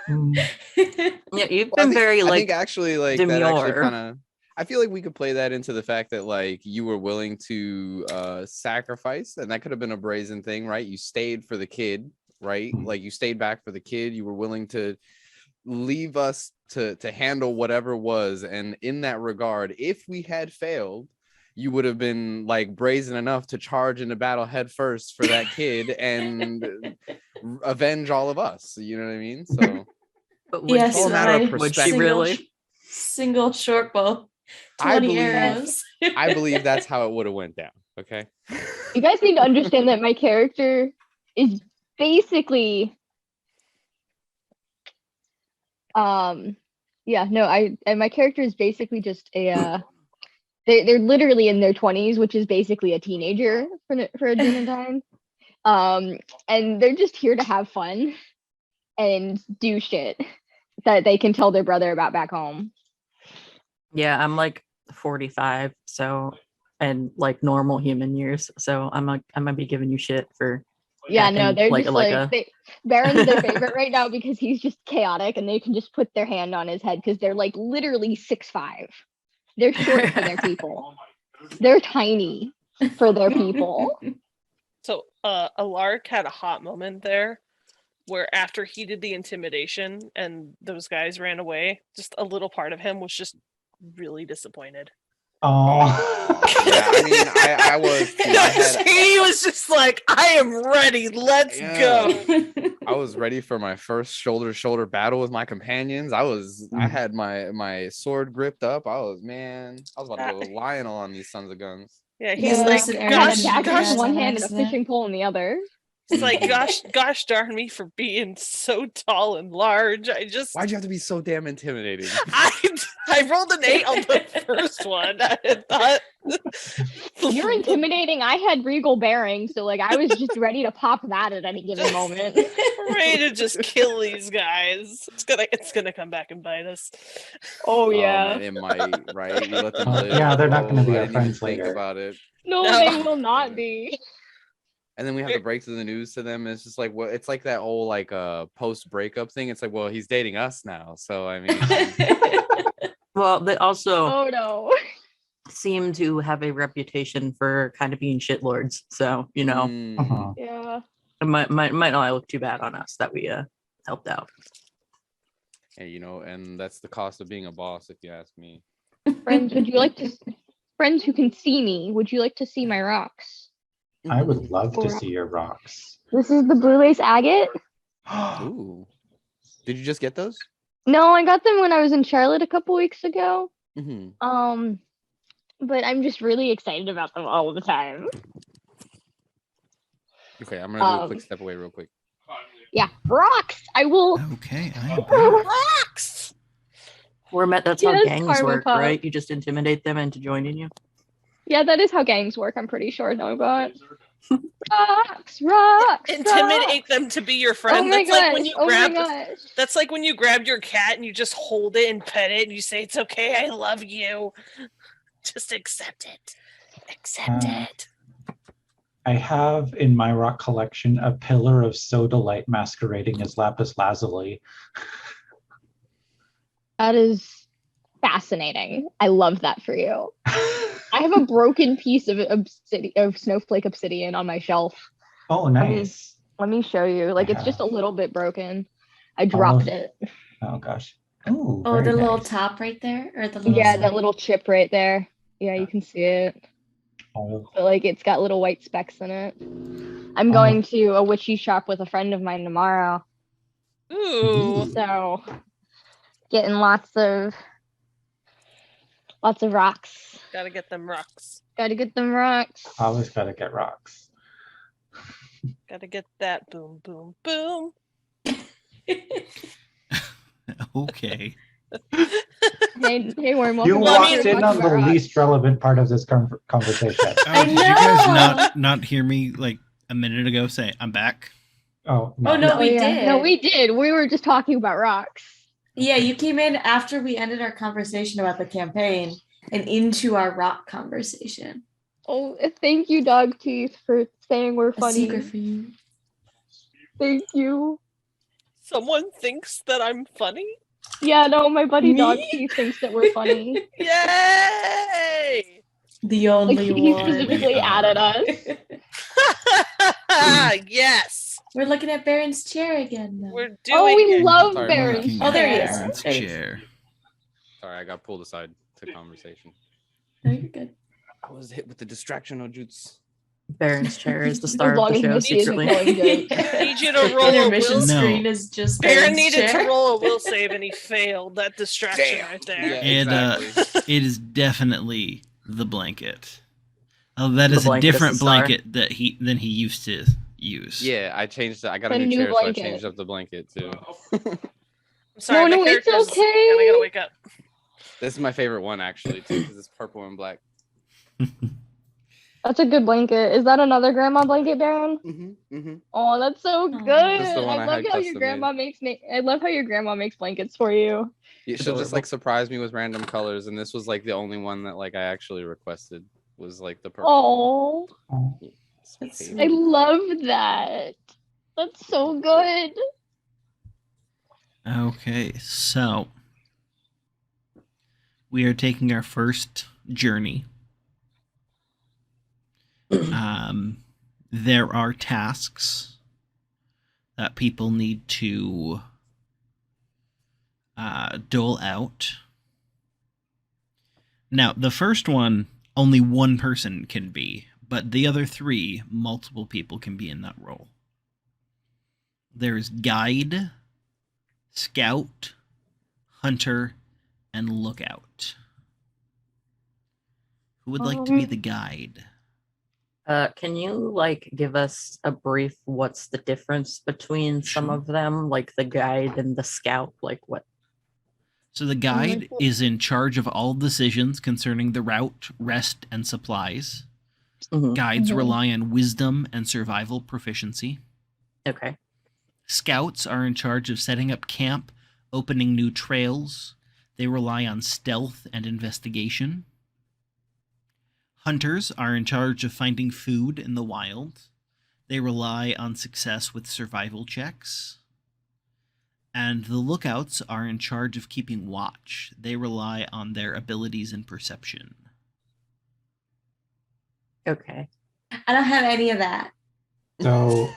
Yeah, you've Well, been very I like think actually like that actually demure. kind of. I feel like we could play that into the fact that like you were willing to sacrifice, and that could have been a brazen thing, right? You stayed for the kid, right? Like you stayed back for the kid. You were willing to leave us to handle whatever was, and in that regard, if we had failed, you would have been like brazen enough to charge into battle head first for that kid and avenge all of us. You know what I mean? So. But would Yes, she, all a matter of my would she perspective. really? single short bow, I 20 believe- arrows. I believe that's how it would have went down. Okay. You guys need to understand that my character is basically my character is basically just a they're literally in their 20s, which is basically a teenager for a dinner time. And they're just here to have fun and do shit that they can tell their brother about back home. Yeah, I'm like 45, so and like normal human years. So I'm gonna be giving you shit for Yeah, no, acting they're like just Baron's their favorite right now because he's just chaotic and they can just put their hand on his head because they're like literally 6'5". They're short for their people. They're tiny for their people. So Alark had a hot moment there where after he did the intimidation and those guys ran away, just a little part of him was just really disappointed. Oh. Yeah, I mean, I was. He was just like, I am ready. Let's go. I was ready for my first shoulder-to-shoulder battle with my companions. I had my sword gripped up. I was about to go Lionel on these sons of guns. Yeah, Yeah, he's like, listen, I had a Gosh, dagger gosh, in one on hand and a accident. fishing pole in the other. it's like, gosh darn me for being so tall and large. Why'd you have to be so damn intimidating? I rolled an 8 on the first one. I thought You're intimidating. I had regal bearing, so like I was just ready to pop that at any given moment. ready to just kill these guys. It's gonna come back and bite us. Oh yeah. Man, it might, right? You let them Oh, live. yeah, they're not gonna be I our didn't even friends think later. about it. No, No. they will not be. And then we have to break to the news to them. And it's just like, well, it's like that whole like post breakup thing. It's like, well, he's dating us now, so I mean, well, they also Oh no. seem to have a reputation for kind of being shitlords. So Uh-huh. Yeah. it might not look too bad on us that we helped out. and and that's the cost of being a boss, if you ask me. Friends, friends who can see me, would you like to see my rocks? I would love to see your rocks. This is the blue lace agate. Ooh, did you just get those? No, I got them when I was in Charlotte a couple weeks ago. Mm-hmm. But I'm just really excited about them all the time. Okay, I'm gonna do a quick step away real quick. Yeah, rocks. I will. Okay, I am back. Rocks. That's how Yes, gangs Karma work, Puff. right? You just intimidate them into joining you. Yeah, that is how gangs work. I'm pretty sure. No, but rocks. Intimidate them to be your friend. Oh my That's like gosh. when you Oh my grab. gosh. That's like when you grabbed your cat and you just hold it and pet it and you say, "It's okay, I love you." Just accept it. Accept it. I have in my rock collection a pillar of sodalite masquerading as lapis lazuli. That is fascinating. I love that for you. I have a broken piece of snowflake obsidian on my shelf. Oh, nice. Let me show you. Like it's just a little bit broken. I dropped it. Oh gosh. Ooh, Oh, the very little nice. top right there, or the little Yeah, side? that little chip right there. Yeah, you can see it. Oh, But like it's got little white specks in it. I'm going to a witchy shop with a friend of mine tomorrow. Ooh. So getting lots of rocks. Gotta get them rocks. Gotta get them rocks. always gotta get rocks. Gotta get that boom, boom, boom. Okay. Hey, Worm, You welcome walked to in Talking on the About Rocks. least relevant part of this conversation. Oh, did you know. guys not hear me like a minute ago say I'm back? Oh, no. Oh, no. Oh, We yeah. did. No, we did. We were just talking about rocks. Yeah, you came in after we ended our conversation about the campaign and into our rock conversation. Oh, thank you, Dog Teeth, for saying we're A funny. secret for you. Thank you. Someone thinks that I'm funny? Yeah, no, my buddy Me? Dog Teeth thinks that we're funny. Yay! The Like only he one. specifically added us. Yes! We're looking at Baron's chair again, though. We're doing Oh, we it. love Sorry, Baron's Looking Oh, there he at is. Baron's There he is. chair. Sorry, I got pulled aside to conversation. No, you're good. I was hit with the distraction of jutsu. Baron's chair is the As star of long the as show Missy isn't secretly. telling jokes. I need you to roll a Intermission will. No. screen is just Baron Baron's needed chair. to roll a will save and he failed. That distraction right there. Yeah, It, exactly. It is definitely the blanket. Oh, that The is a blanket is different the star. blanket than he used to use. Yeah, I changed it. I got The a new new chair, so I blanket. changed up the blanket too. I'm sorry, No, my it's character's. okay. And I gotta wake up. This is my favorite one actually too, because it's purple and black. That's a good blanket. Is that another grandma blanket, Baron? Oh, that's so Aw. good. This is the one I I love had how your custom grandma makes I love how your grandma makes blankets for you. She'll just like surprise me with random colors, and this was like the only one that like I actually requested was like the purple. Oh, It's my I favorite. love that. That's so good. Okay, so we are taking our first journey. There are tasks that people need to dole out. Now, the first one, only one person can be, but the other three, multiple people can be in that role. There's guide, scout, hunter, and lookout. Who would like to be the guide? Can you like give us a brief what's the difference between some Sure. of them, like the guide and the scout? Like what? So the guide is in charge of all decisions concerning the route, rest, and supplies. Mhm. Guides rely on wisdom and survival proficiency. Okay. Scouts are in charge of setting up camp, opening new trails. They rely on stealth and investigation. Hunters are in charge of finding food in the wild. They rely on success with survival checks. And the lookouts are in charge of keeping watch. They rely on their abilities and perception. Okay. I don't have any of that. So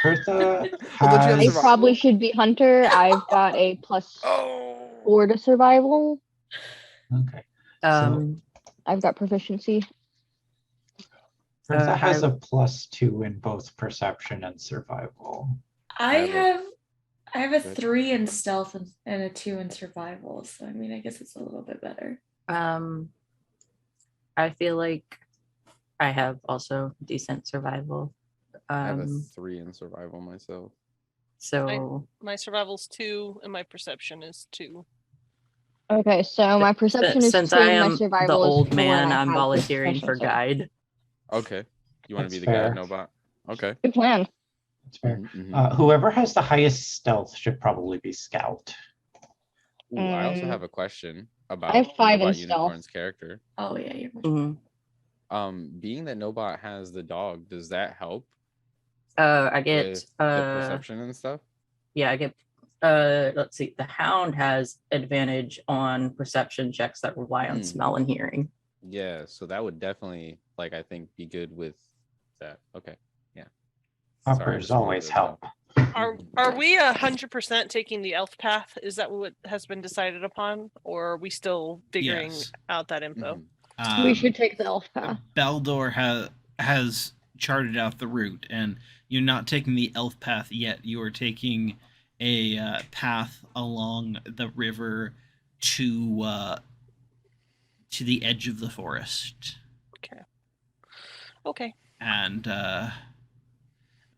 Hertha Well, don't you have I has survival? probably should be hunter. I've got a +4 to survival. okay. I've got proficiency. Hertha has I- a +2 in both perception and survival. I have have a Good. 3 in stealth and a 2 in survival. So I mean, I guess it's a little bit better. I feel like I have also decent survival. I have a 3 in survival myself. So My survival's 2 and my perception is 2. Okay, so my perception is since 2 I and my am the survival is old 4, man, and I I'm have volunteering for proficiency. guide. Okay. You want to be That's the guide, fair. Nobot? Okay. Good plan. That's fair. Mhm. Whoever has the highest stealth should probably be scout. Ooh, I also Mm. have a question about have 5 in Nobot stealth. Unicorn's character. Oh yeah, you're Mhm. Being that Nobot has the dog, does that help I get with the perception and stuff? yeah, I get let's see, the hound has advantage on perception checks that rely on smell and hearing. Yeah, so that would definitely, like, I think, be good with that. Okay, yeah. Sorry, I Uppers just wanted always to know. help. Are we 100% taking the elf path? Is that what has been decided upon, or are we still figuring Yes. out that info? Mhm. We should take the elf path. Baldor has charted out the route, and you're not taking the elf path yet. You are taking a path along the river to the edge of the forest, Okay. and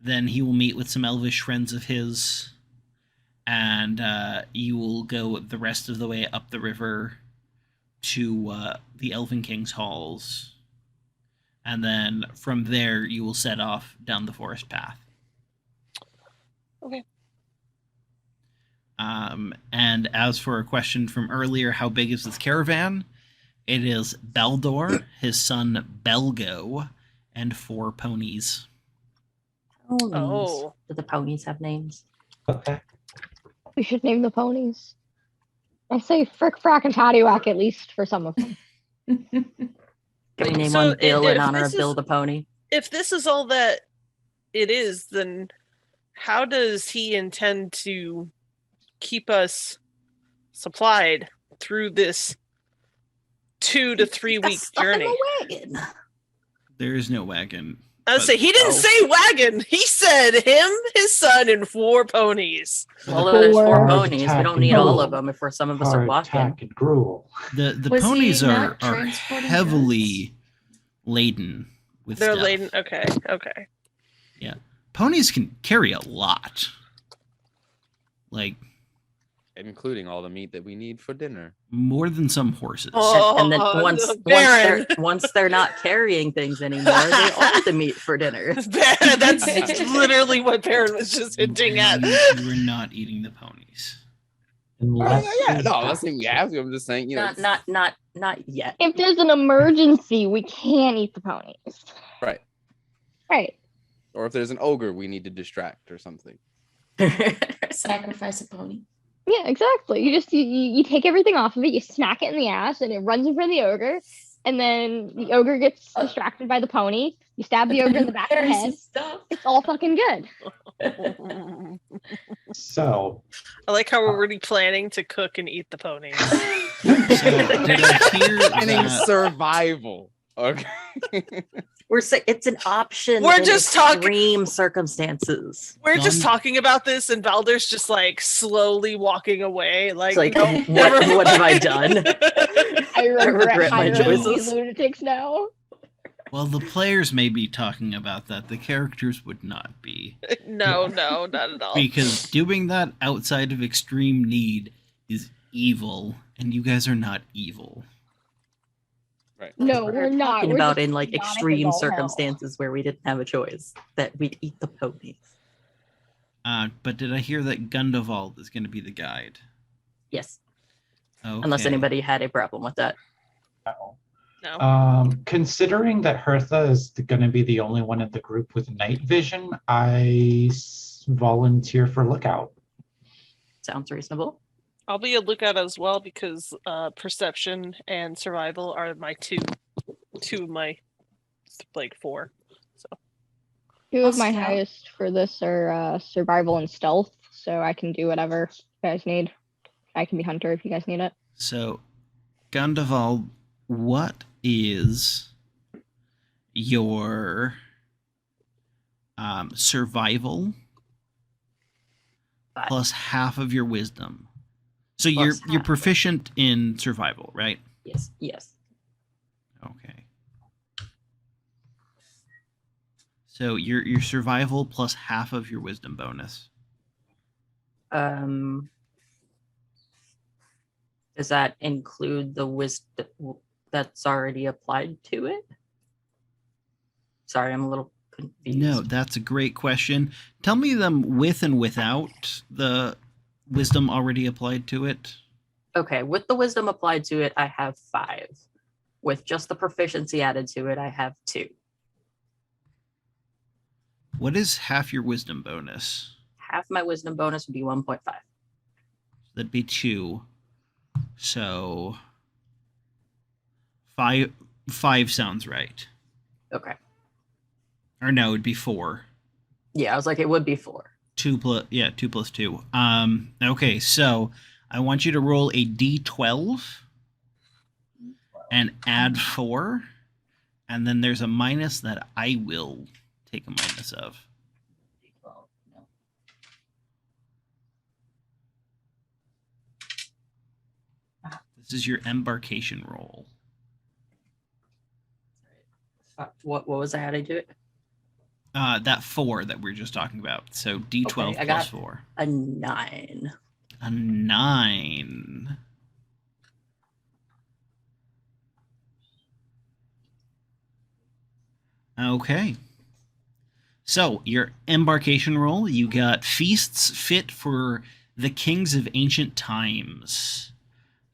then he will meet with some elvish friends of his, and you will go the rest of the way up the river to the Elven King's halls, and then from there you will set off down the forest path. Okay. And as for a question from earlier, how big is this caravan? It is Baldor, his son Belgo, and 4 ponies. Ponies. Oh. Do the ponies have names? Okay. We should name the ponies. I say frick, frack, and paddywhack at least for some of them. Can we name So one Bill in if honor this of Bill is- the pony? If this is all that it is, then how does he intend to keep us supplied through this 2 to 3 Got week stuck in journey? the wagon. There is no wagon. I would say he didn't Oh. say wagon. He said him, his son, and 4 ponies. Well, there's 4 Hard ponies. We tack don't and need all gruel. of them if some of us are Hard walking. tack and gruel. The Was he ponies are not transporting heavily laden with They're stuff. laden. Okay. Ponies can carry a lot. Like, Including all the meat that we need for dinner. more than some horses. And then Oh, once Baron. they're not carrying things anymore, they are the meat for dinner. That's literally what Baron was just hinting at. You were not eating the ponies. Unless Yeah, we no, I'm have not saying we have to. I'm just saying, Not yet. If there's an emergency, we can't eat the ponies. right. Right. Or if there's an ogre, we need to distract or something. Sacrifice a pony. Yeah, exactly. You take everything off of it, you smack it in the ass, and it runs in front of the ogre. And then the ogre gets distracted by the pony. You stab the ogre in the back of the There's head. stuff. It's all fucking good. so. I like how we're already planning to cook and eat the ponies. So did I hear Planning that? survival. Okay. We're saying it's an option. We're in just talking- extreme circumstances. We're just Gun- talking about this, and Balder's just like slowly walking away. Like, It's like, no, what, never what have I done? I regret my hiring choices. these lunatics now. Well, the players may be talking about that. The characters would not be. no, not at all. Because doing that outside of extreme need is evil, and you guys are not evil. Right. No, we're not. Talking We're about just in like chaotic as extreme all hell. circumstances where we didn't have a choice, that we'd eat the ponies. But did I hear that Gundevald is going to be the guide? Yes, Okay. unless anybody had a problem with that. No. Considering that Hertha is going to be the only one in the group with night vision, I volunteer for lookout. Sounds reasonable. I'll be a lookout as well because perception and survival are my two of my like 4. So Two of my Scout. highest for this are survival and stealth, so I can do whatever you guys need. I can be hunter if you guys need it. So, Gundevald, what is your survival plus half of your wisdom? So you're Plus half. proficient in survival, right? Yes. Okay. So your survival plus half of your wisdom bonus. Does that include the wisdom that's already applied to it? Sorry, I'm a little confused. No, that's a great question. Tell me them with and without the wisdom already applied to it. Okay, with the wisdom applied to it, I have 5. With just the proficiency added to it, I have 2. What is half your wisdom bonus? Half my wisdom bonus would be 1.5. That'd be 2. So 5 sounds right. Okay. Or no, it'd be 4. Yeah, I was like, it would be 4. 2 plus 2. Okay, so I want you to roll a d12 and add 4, and then there's a minus that I will take a minus of. This is your embarkation roll. What was I adding to it? That 4 that we were just talking about. So d12 Okay, I plus got- 4. A 9. A 9. Okay. So, your embarkation roll, you got feasts fit for the kings of ancient times.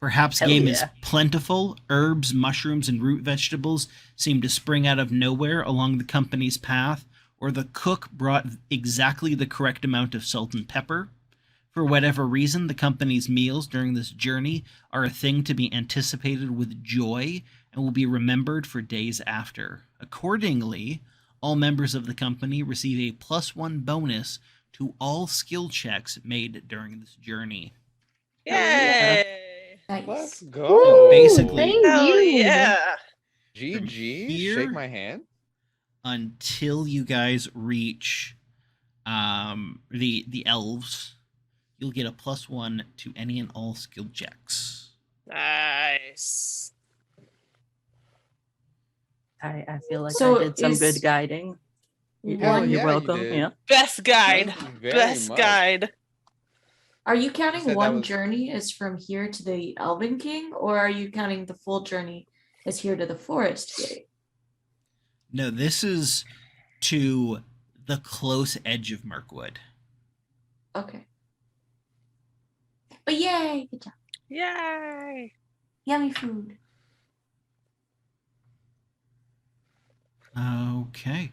Perhaps Hell game yeah. is plentiful. Herbs, mushrooms, and root vegetables seem to spring out of nowhere along the company's path, or the cook brought exactly the correct amount of salt and pepper. For whatever reason, the company's meals during this journey are a thing to be anticipated with joy and will be remembered for days after. Accordingly, all members of the company receive a +1 bonus to all skill checks made during this journey. Yay! Nice. Let's So go. basically, Thank Hell you. yeah! GG. here- Shake my hand. until you guys reach the elves, you'll get a +1 to any and all skill checks. Nice. I feel like So I did some is- good guiding. Hell You're yeah, you welcome. did. Yeah. Best guide. Thank you very Best much. guide. Are you said counting that one was- journey as from here to the Elven King, or are you counting the full journey as here to the Forest Gate? No, this is to the close edge of Mirkwood. Okay. But yay! Good job. Yay! Yummy food. Okay.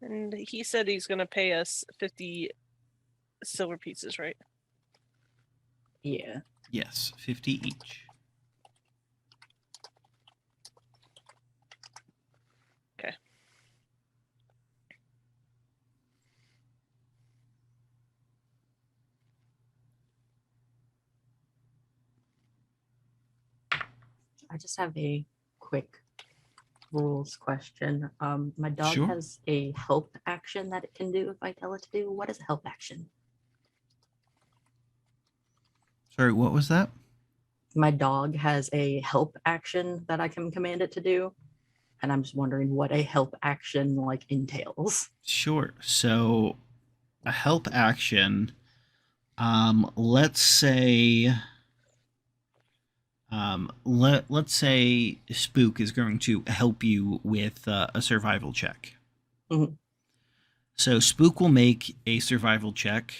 And he said he's going to pay us 50 silver pieces, right? Yeah. Yes, 50 each. Okay. I just have a quick rules question. My dog Sure. has a help action that it can do if I tell it to do. What is a help action? Sorry, what was that? My dog has a help action that I can command it to do, and I'm just wondering what a help action like entails. Sure. So, a help action. Let's say. Let's say Spook is going to help you with a survival check. Mhm. So Spook will make a survival check,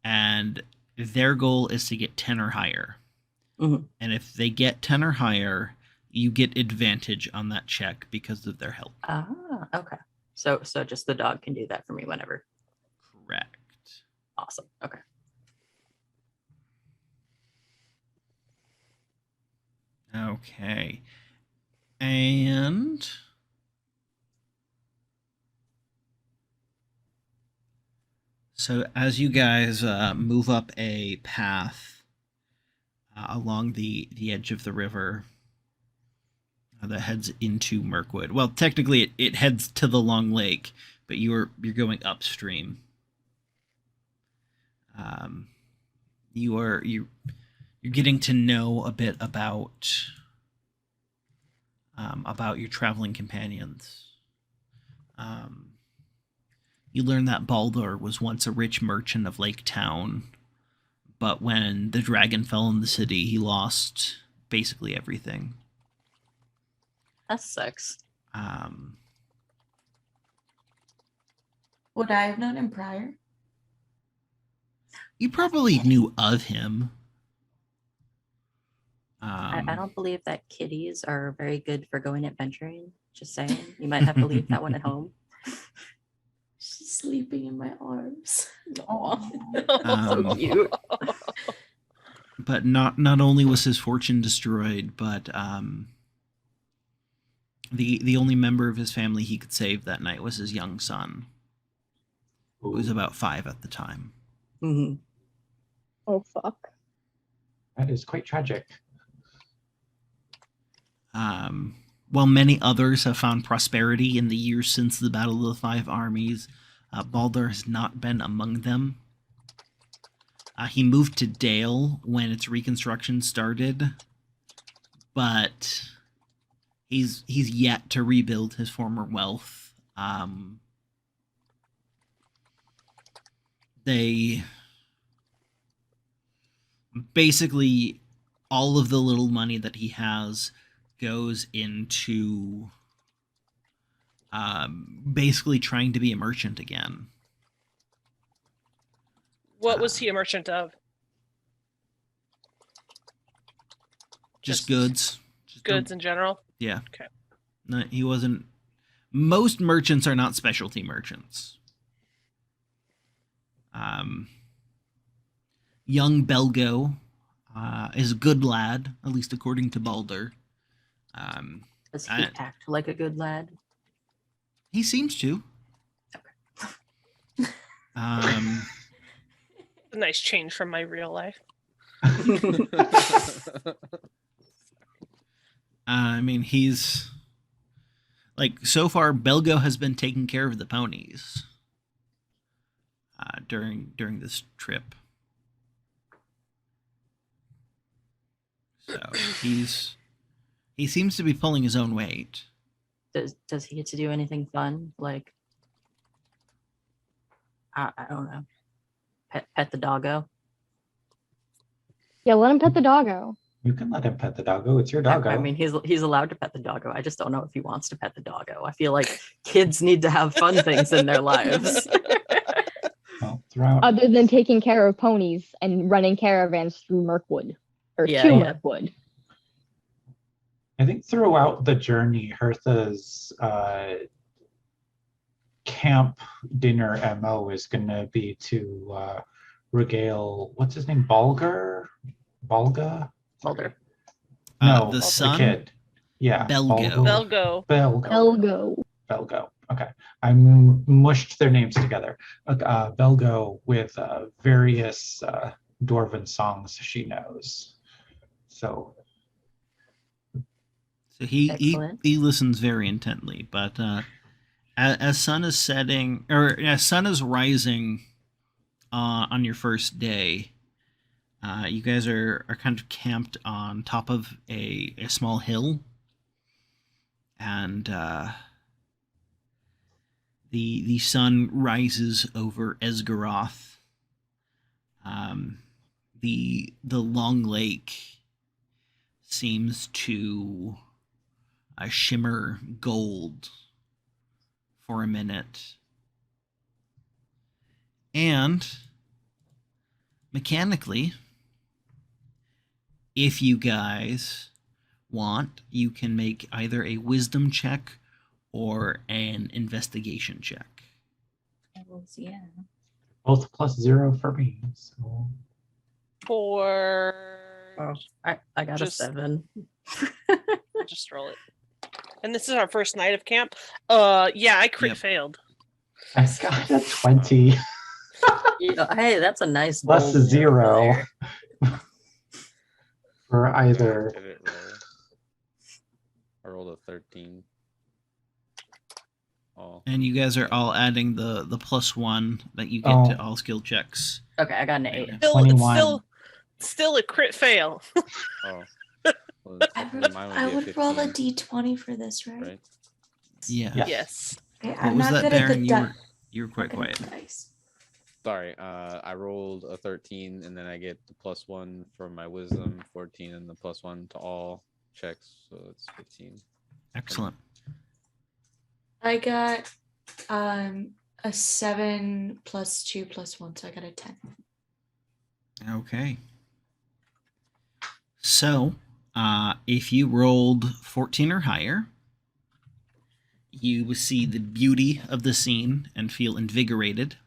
and their goal is to get 10 or higher. Mhm. And if they get 10 or higher, you get advantage on that check because of their help. Ah, okay. So just the dog can do that for me whenever. Correct. Awesome. Okay. Okay. And so as you guys move up a path along the edge of the river that heads into Mirkwood. Well, technically it heads to the Long Lake, but you're going upstream. You're getting to know a bit about your traveling companions. You learn that Baldur was once a rich merchant of Lake Town, but when the dragon fell in the city, he lost basically everything. That sucks. Would I have known him prior? You probably knew of him. I don't believe that kitties are very good for going adventuring. Just saying. You might have to leave that one at home. She's sleeping in my arms. So cute. But not only was his fortune destroyed, but the only member of his family he could save that night was his young son, who was about 5 at the time. Mm-hmm. Oh fuck. That is quite tragic. While many others have found prosperity in the years since the Battle of the Five Armies, Baldur has not been among them. He moved to Dale when its reconstruction started, but he's yet to rebuild his former wealth. They basically, all of the little money that he has goes into basically trying to be a merchant again. What was he a merchant of? Just goods. Goods in general? Yeah. Okay. No, he wasn't. Most merchants are not specialty merchants. Young Belgo is a good lad, at least according to Baldur. Does he act like a good lad? He seems to. A nice change from my real life. I mean, he's like, so far Belgo has been taking care of the ponies during this trip. So he seems to be pulling his own weight. Does he get to do anything fun? Like, I don't know. Pet the doggo? Yeah, let him pet the doggo. You can let him pet the doggo. It's your doggo. I mean, he's allowed to pet the doggo. I just don't know if he wants to pet the doggo. I feel like kids need to have fun things in their lives. throughout. Other than taking care of ponies and running caravans through Mirkwood or Yeah, to yeah. Mirkwood. I think throughout the journey, Hertha's camp dinner MO is going to be to regale, what's his name, Balga? Balder. No, the the son? kid. Yeah. Belgo. Belgo. Belgo. Belgo. Okay. I mushed their names together. Belgo with various Dwarven songs she knows. So he Excellent. listens very intently, but as sun is setting, or as sun is rising on your first day, you guys are kind of camped on top of a small hill, and the sun rises over Esgaroth. The long lake seems to shimmer gold for a minute, and mechanically, if you guys want, you can make either a wisdom check or an investigation check. Yeah. both +0 for me. So For Oh, I got Just- a 7. just roll it. And this is our first night of camp. Yeah, I crit Yep. failed. I got a 20 Yeah, hey, that's a nice plus bold 0 there. for Yeah, either. did it roll? I rolled a 13. Oh, And you guys are all adding the +1 that you get to Oh. all skill checks. Okay, I got an 8. Still, 21. still a crit fail. oh. Well, I then would, mine I be a would roll a 15, d20 for this, right? right? Yeah. Yes. Yes. Okay, What I'm was not that, good at Baron? the You were quite quiet. Dice. Sorry, I rolled a 13, and then I get the +1 from my wisdom, 14, and the +1 to all checks, so it's 15. Excellent. I got a 7 + 2 + 1, so I got a 10. Okay. So, if you rolled 14 or higher, you will see the beauty of the scene and feel invigorated.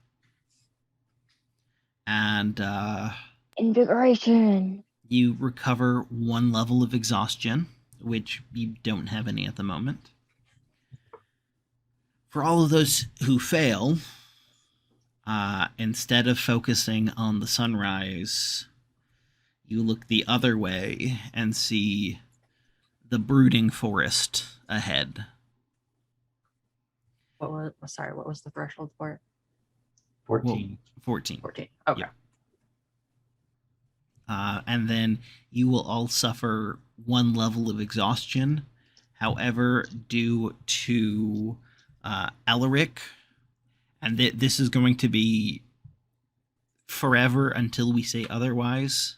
And Invigoration. you recover 1 level of exhaustion, which you don't have any at the moment. For all of those who fail, instead of focusing on the sunrise, you look the other way and see the brooding forest ahead. What was the threshold for it? 14. 14. 14. Okay. Yeah. And then you will all suffer 1 level of exhaustion. However, due to Alaric, and this is going to be forever until we say otherwise,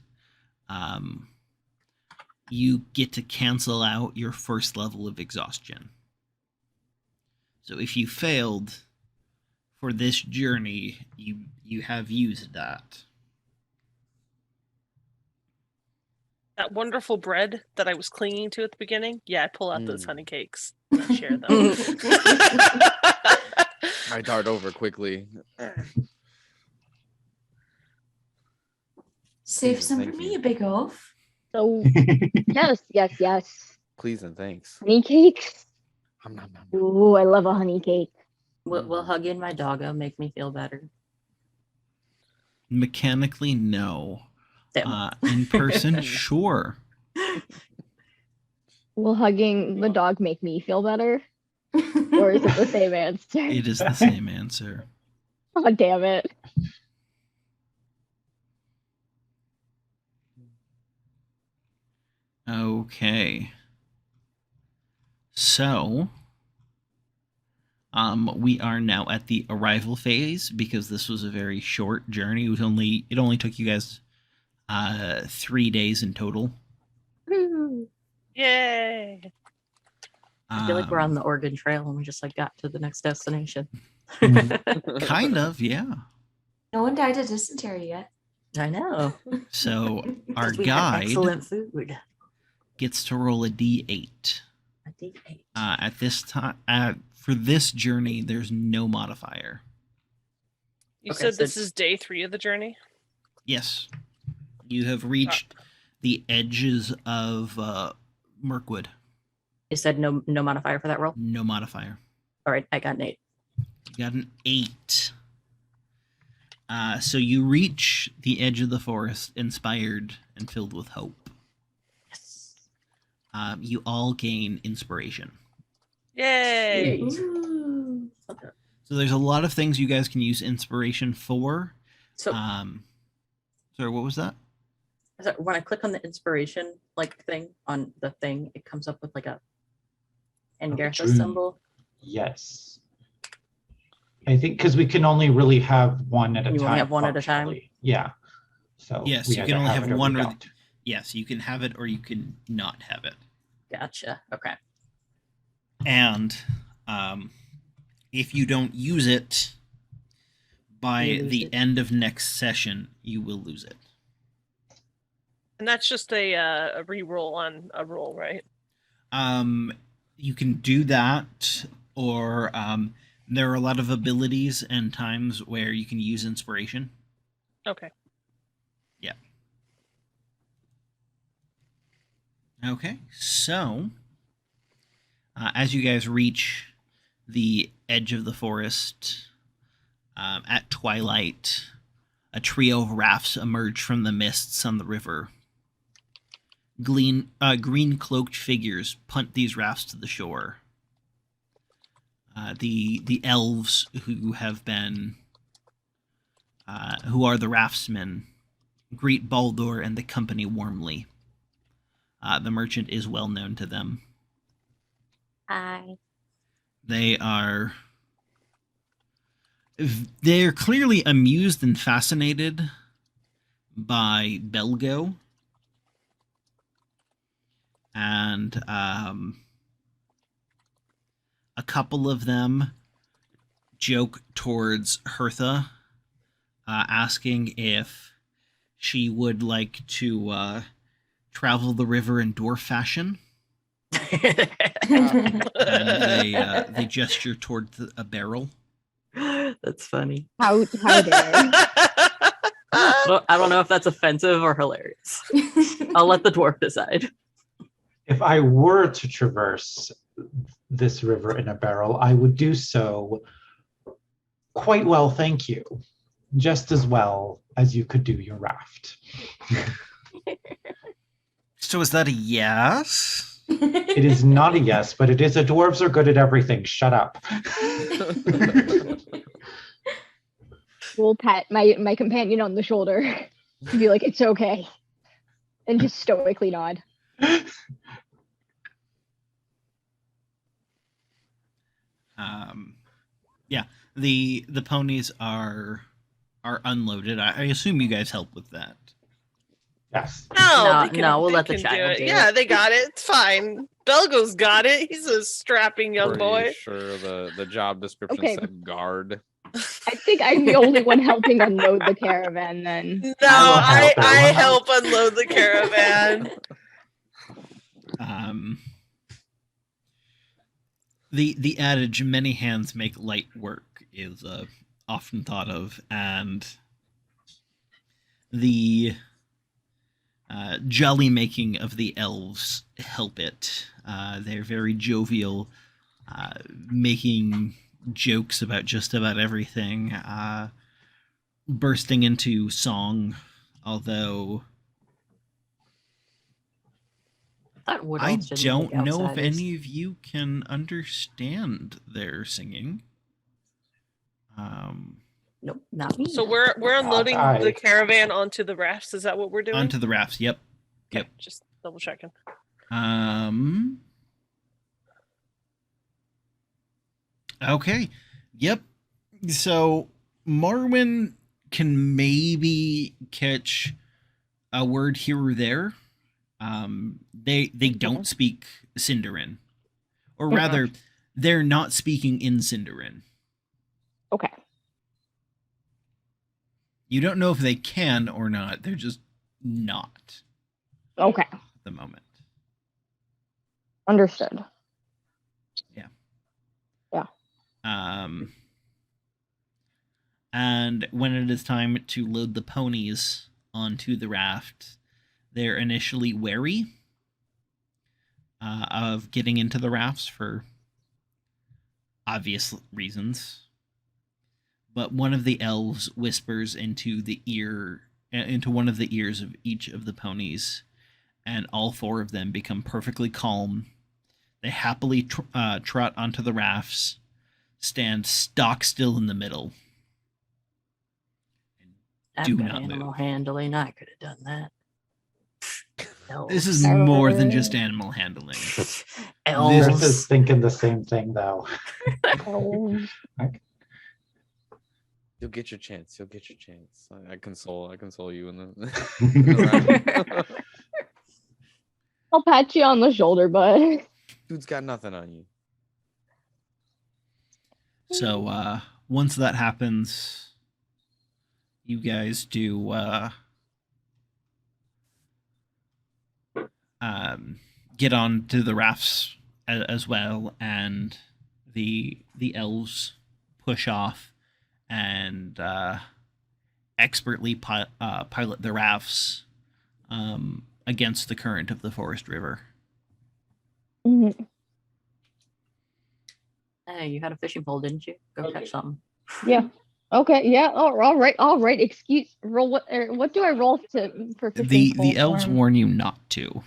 you get to cancel out your first level of exhaustion. So if you failed for this journey, you have used that. That wonderful bread that I was clinging to at the beginning. Yeah, I pull out those honey cakes. And I share them. I dart over quickly. Save Jesus, some for thank me, you. you big oaf. So yes. Please and thanks. Honey cakes. Nom, nom, nom. Ooh, I love a honey cake. Will hugging my doggo make me feel better? Mechanically, no. Damn. In person, sure. Will hugging the dog make me feel better? Or is it the same answer? It is the same answer. Oh, damn it. Okay. So, we are now at the arrival phase because this was a very short journey. It only took you guys 3 days in total. Yay! I feel like we're on the Oregon Trail and we just got to the next destination. Kind of, yeah. No one died of dysentery yet. I know. So our 'Cause we had guide excellent food. gets to roll a d8. A D8. At this time, for this journey, there's no modifier. You Okay, said so this is day 3 of the journey? Yes, you have reached the edges of Mirkwood. You said no modifier for that roll? No modifier. All right, I got an 8. You got an 8. So you reach the edge of the forest, inspired and filled with hope. Yes. You all gain inspiration. Yay! Ooh. So there's a lot of things you guys can use inspiration for. So, Sorry, what was that? so when I click on the inspiration thing on the thing, it comes up with like a Engartha true. symbol. Yes. I think because we can only really have one at a You time. only have one at a time? functionally. Yeah. So Yes, we you either can only have it or we one or don't. Yes, you can have it or you can not have it. Gotcha. Okay. And if you don't use it by You lose the it. end of next session, you will lose it. And that's just a re-roll on a roll, right? You can do that, or there are a lot of abilities and times where you can use inspiration. Okay. Yeah. Okay, so as you guys reach the edge of the forest at twilight, a trio of rafts emerge from the mists on the river. Green-cloaked figures punt these rafts to the shore. The elves who have been, who are the raftsmen, greet Baldur and the company warmly. The merchant is well known to them. Hi. They're clearly amused and fascinated by Belgo. And a couple of them joke towards Hertha, asking if she would like to travel the river in dwarf fashion. And they gesture towards a barrel. That's funny. How dare. Well, I don't know if that's offensive or hilarious. I'll let the dwarf decide. If I were to traverse this river in a barrel, I would do so quite well, thank you. Just as well as you could do your raft. So is that a yes? It is not a yes, but it is a dwarves are good at everything. Shut up. We'll pat my companion on the shoulder to be like, it's okay. And just stoically nod. Yeah, the ponies are unloaded. I assume you guys help with that. Yes. No, they we'll they let the can child do Yeah, it. they got it. It's fine. Belgo's got it. He's a strapping young Pretty boy. sure the job description Okay. said guard. I think I'm the only one helping unload the caravan then. No, I will help I everyone help unload the caravan. The adage "many hands make light work" is often thought of, and the jolly making of the elves help it. They're very jovial, making jokes about just about everything, bursting into song, although That wood I elves didn't don't make know if outsiders. any of you can understand their singing. Nope, not me. So we're unloading I- the caravan onto the rafts. Is that what we're doing? Onto the rafts, yep. Okay, Yep. just double checking. Okay. Yep. So Marwyn can maybe catch a word here or there. They don't speak Sindarin. Or rather, they're not speaking in Sindarin. Okay. You don't know if they can or not. They're just not Okay, at the moment. understood. And when it is time to load the ponies onto the raft, they're initially wary of getting into the rafts for obvious reasons. But one of the elves whispers into one of the ears of each of the ponies, and all four of them become perfectly calm. They happily trot onto the rafts, stand stock still in the middle. I've Do got not animal move. handling. I could have done that. This is Elves. more than just animal handling. Chris is Elves. thinking the same thing, though. Elves. You'll get your chance. You'll get your chance. I console you in the round. I'll pat you on the shoulder, bud. Dude's got nothing on you. So once that happens, you guys do get on to the rafts as well, and the elves push off and expertly pilot the rafts against the current of the forest river. Mhm. Hey, you had a fishing pole, didn't you? Go catch something. Yeah. Okay. Yeah. Oh, all right. All right. Excuse. Roll. What do I roll for fishing The pole? elves warn you not to.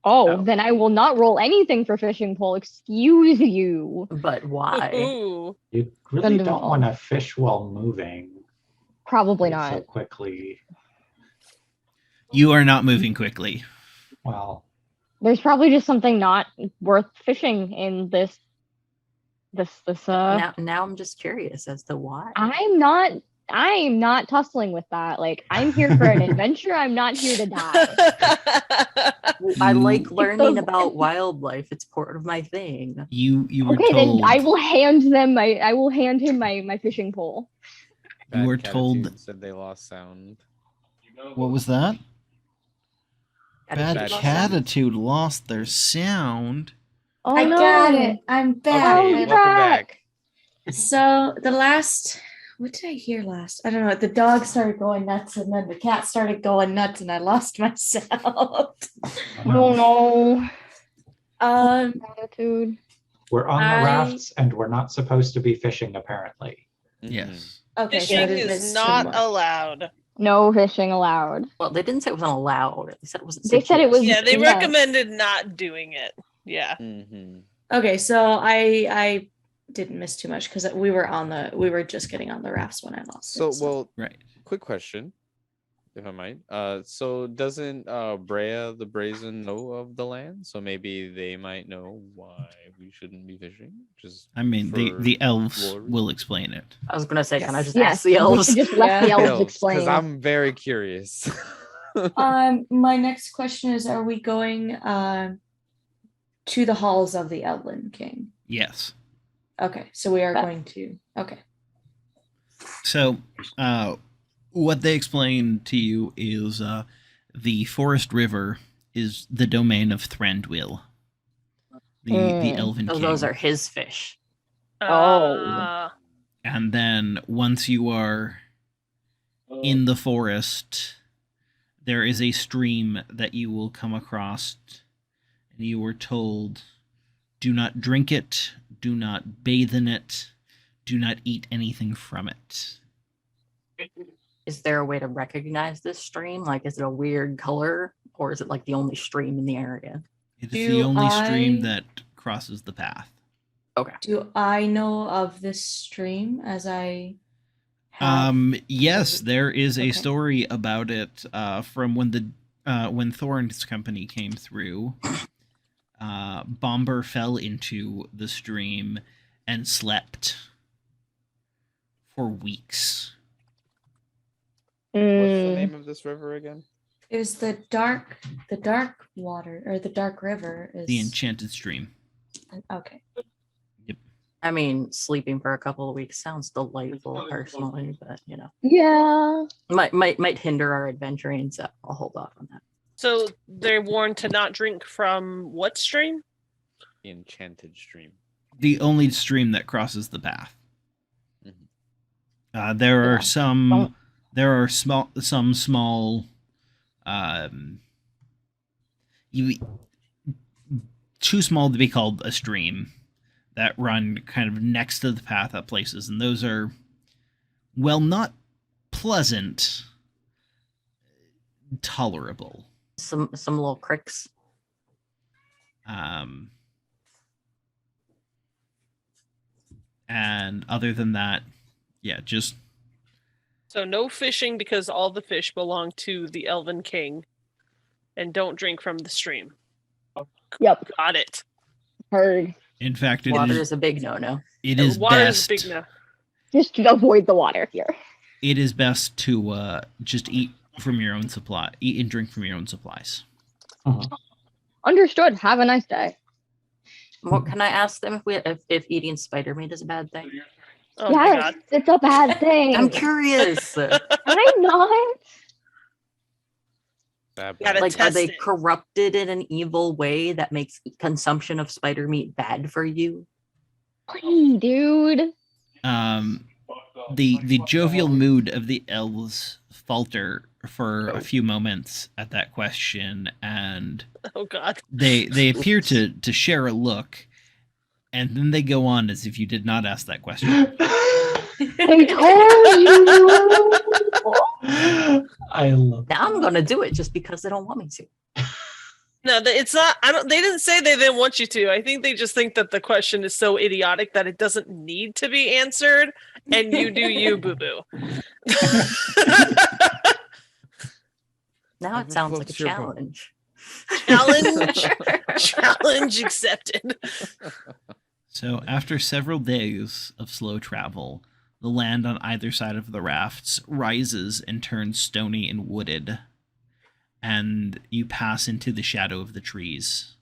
Oh, then I will not roll anything for fishing pole. Excuse you. But why? Ooh. You really Thunder don't ball. want to fish while moving Probably so not. quickly. You are not moving quickly. Well, There's probably just something not worth fishing in this. Now I'm just curious as to why. I'm not tussling with that. Like, I'm here for an adventure. I'm not here to die. I like You- learning those- about wildlife. It's part of my thing. You were Okay, told. then I will hand him my fishing pole. You were Bad told- Catatune said they lost sound. What was that? Bad Bad Catitude lost their sound. Oh I no! got it. I'm back. Okay, I- welcome back. So what did I hear last? I don't know. The dog started going nuts, and then the cat started going nuts, and I lost my sound. Oh no! Attitude. we're on the I- rafts and we're not supposed to be fishing, apparently. Mhm. Yes. Okay, so I Fishing didn't is miss not too much. allowed. No fishing allowed. Well, they didn't say it wasn't allowed. They said it wasn't. They said it was- Yeah, they Yeah. recommended not doing it. Yeah. Mhm. Okay, so I didn't miss too much because we were just getting on the rafts when I lost So, it. well, Right. quick question, if I might. So doesn't Brea the Brazen know of the land? So maybe they might know why we shouldn't be fishing. Just I mean, for the elves lore will explain it. I was gonna say, can I just Yes, ask the we elves? should just let the Yeah. elves explain. because I'm very curious. My next question is: are we going to the halls of the Elven King? Yes. Okay, so we are But- going to. Okay. So, what they explain to you is the forest river is the domain of Thranduil, the elven Oh, king. those are his fish. Oh. And then once you are in the forest, there is a stream that you will come across, and you were told, do not drink it, do not bathe in it, do not eat anything from it. Is there a way to recognize this stream? Like, is it a weird color, or is it like the only stream in the area? It is the Do only stream I- that crosses the path. Okay. Do I know of this stream as I have? Yes, there is a Okay. story about it from when Thorn's company came through. Bomber fell into the stream and slept for weeks. What's the Mm. name of this river again? It was the dark water or the dark river is The enchanted stream. okay. Yep. I mean, sleeping for a couple of weeks sounds delightful personally, but Yeah. might hinder our adventuring, so I'll hold off on that. So they're warned to not drink from what stream? The enchanted stream. The only stream that crosses the path. Mhm. There are Yeah. some. Don't- There are some small. Too small to be called a stream that run kind of next to the path at places, and those are, well, not pleasant, tolerable. Some little cricks. And other than that, yeah, just So no fishing because all the fish belong to the Elven King. And don't drink from the stream. Yep. Got it. Heard. in fact Water is a big no-no. it is Water best is big no. Just avoid the water here. it is best to just eat from your own supply, eat and drink from your own supplies. Understood. Have a nice day. Well, can I ask them if eating spider meat is a bad thing? Oh my Yes, god. it's a bad thing. I'm curious. Am I not? Gotta Like, are test they it. corrupted in an evil way that makes consumption of spider meat bad for you? Hey, dude. The jovial mood of the elves falter for a few moments at that question, and Oh god. they appear to share a look, and then they go on as if you did not ask that question. I told you. I love Now I'm gonna do it just because they don't want me to. No, it's not. I don't. They didn't say they didn't want you to. I think they just think that the question is so idiotic that it doesn't need to be answered, and you do you, boo boo. Now it sounds like a challenge. Challenge accepted. So, after several days of slow travel, the land on either side of the rafts rises and turns stony and wooded, and you pass into the shadow of the trees.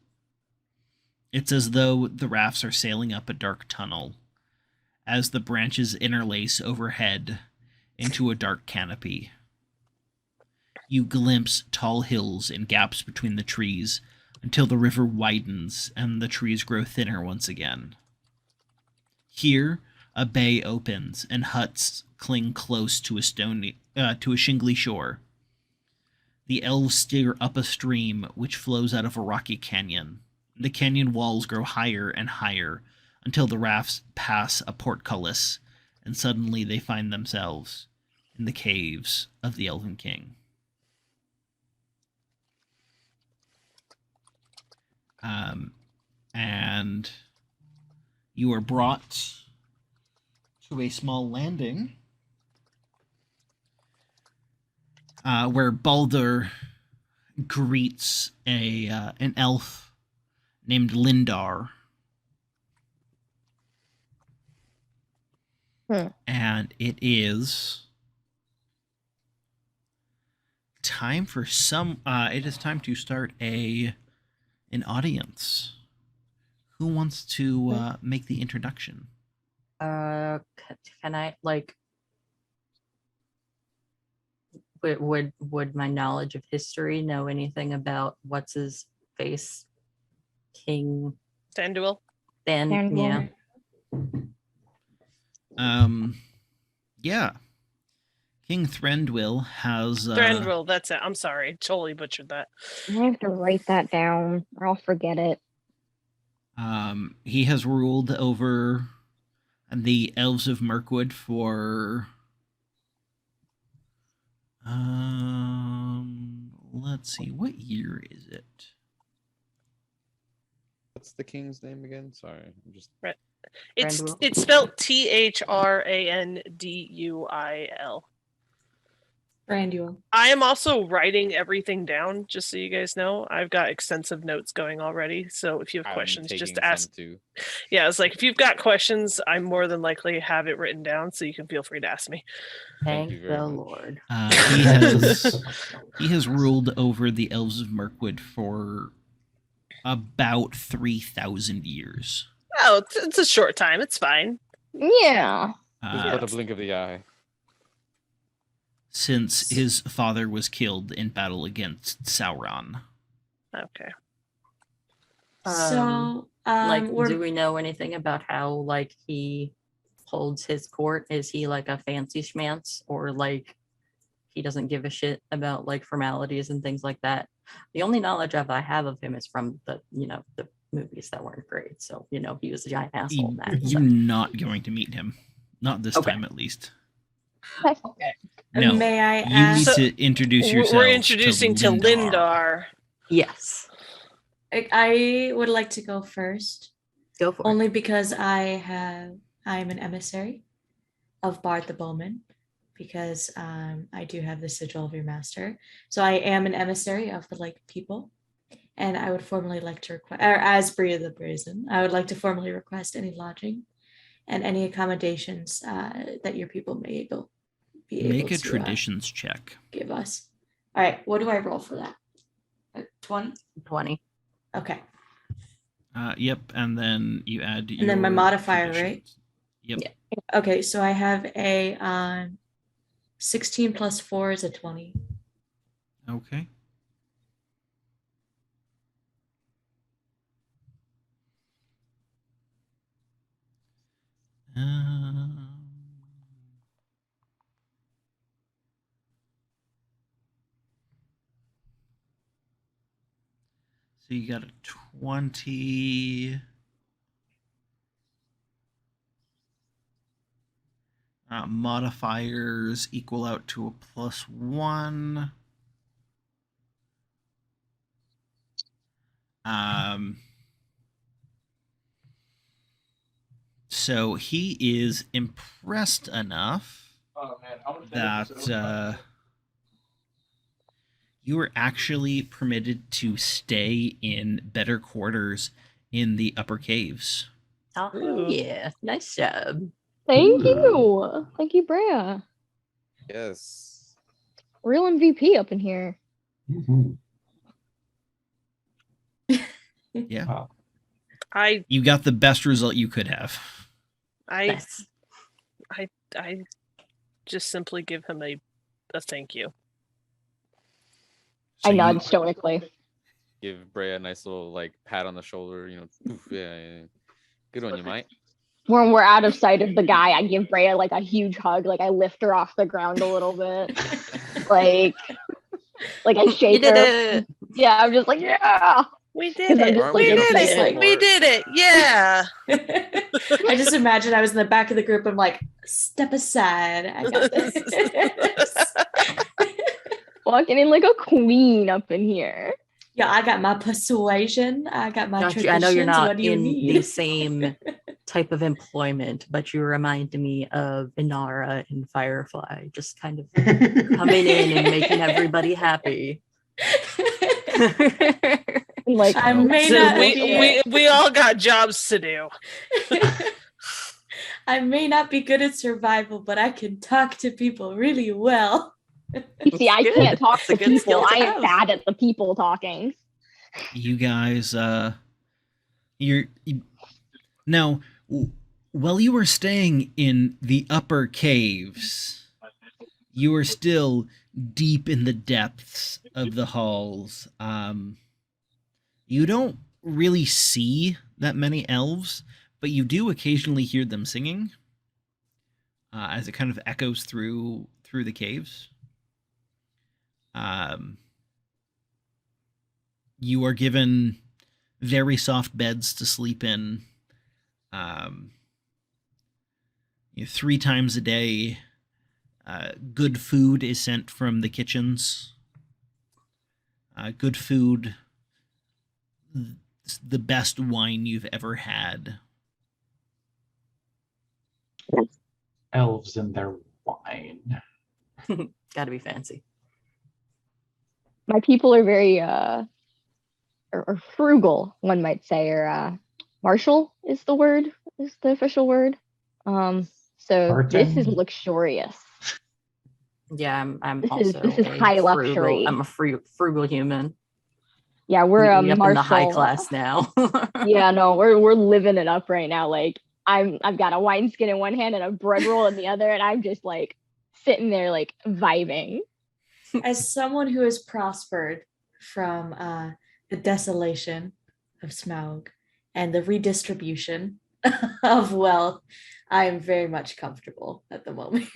It's as though the rafts are sailing up a dark tunnel, as the branches interlace overhead into a dark canopy. You glimpse tall hills and gaps between the trees until the river widens and the trees grow thinner once again. Here, a bay opens and huts cling close to a shingly shore. The elves steer up a stream which flows out of a rocky canyon. The canyon walls grow higher and higher until the rafts pass a portcullis, and suddenly they find themselves in the caves of the Elven King. And you are brought to a small landing where Baldur greets an elf named Lindar. And it is time for it is time to start an audience. Who wants to make the introduction? Can I would my knowledge of history know anything about what's his face? King Sanduel. Sanduel. Yeah. King Threndwill has Thranduil, that's it. I'm sorry. Totally butchered that. I have to write that down or I'll forget it. He has ruled over the Elves of Mirkwood for let's see, what year is it? What's the king's name again? Sorry, I'm just. It's Thranduil? spelled Thrandul. Randuel. I am also writing everything down, just so you guys know. I've got extensive notes going already. So if you have questions, just ask. Too. Yeah, it's like if you've got questions, I more than likely have it written down, so you can feel free to ask me. Thank you very the much. Lord. He has ruled over the Elves of Mirkwood for about 3,000 years. Oh, it's a short time. It's fine. Yeah. Just but the blink of the eye. Since his father was killed in battle against Sauron. Okay. So, Like, we're do we know anything about how like he holds his court? Is he like a fancy schmance, or like he doesn't give a shit about like formalities and things like that? The only knowledge I have of him is from the the movies that weren't great. So he was a giant asshole in that. You're not going to meet him. Not this Okay. time, at least. okay. No. May I You ask? need to introduce yourself. We're introducing to Lindar. Lindar. Yes. I would like to go first, Go for it. only because I'm an emissary of Bard the Bowman, because I do have the sigil of your master. So I am an emissary of the Lake people, and I would formally like to request, or as Bria the Brazen, I would like to formally request any lodging and any accommodations that your people may be able Make a to traditions check. give us. All right, what do I roll for that? 20? 20. Okay. Yep, and then you add And then my your modifier, traditions. Yep. Yeah. Okay, so I have a 16 plus 4 is a 20. Okay. So you got a 20. Modifiers equal out to a +1. So he is impressed enough that you were actually permitted to stay in better quarters in the upper caves. Oh Ooh. yeah, nice job. Thank you. Thank you, Brea. Yes. Real MVP up in here. Yeah. Wow. I You got the best result you could have. Nice. I just simply give him a thank you. So I you- nod stoically. Give Brea a nice little like pat on the shoulder. Poof, yeah. Good on you, mate. When we're out of sight of the guy, I give Brea like a huge hug. Like I lift her off the ground a little bit. like I shake You did her. it. Yeah, I'm just like, yeah. We 'Cause did I'm it. just, Aren't like, We gonna did pay it. for We did it. Yeah. I just imagine I was in the back of the group. I'm like, step aside. I got this. Walking in like a queen up in here. Yeah, I got my persuasion. I got my Got you. traditions. I know you're not what do you in need? the same type of employment, but you remind me of Inara in Firefly, just kind of coming in and making everybody happy. And like I may So not we, be. we all got jobs to do. I may not be good at survival, but I can talk to people really well. you see, I Good. can't talk It's a to good skill people. to I am have. bad at the people talking. You guys, now, while you were staying in the upper caves, you were still deep in the depths of the halls. You don't really see that many elves, but you do occasionally hear them singing as it kind of echoes through the caves. You are given very soft beds to sleep in. 3 times a day, good food is sent from the kitchens. Good food, the best wine you've ever had. Elves and their wine. Gotta be fancy. My people are very or frugal, one might say, or martial is the word, is the official word. So this is Martin. luxurious. Yeah, I'm This also is a high frugal, luxury. I'm a frugal human. Yeah, we're We up in the high Marshall. class now. Yeah, no, we're living it up right now. Like I've got a wineskin in one hand and a bread roll in the other, and I'm just like sitting there like vibing. As someone who has prospered from the desolation of Smaug and the redistribution of wealth, I'm very much comfortable at the moment.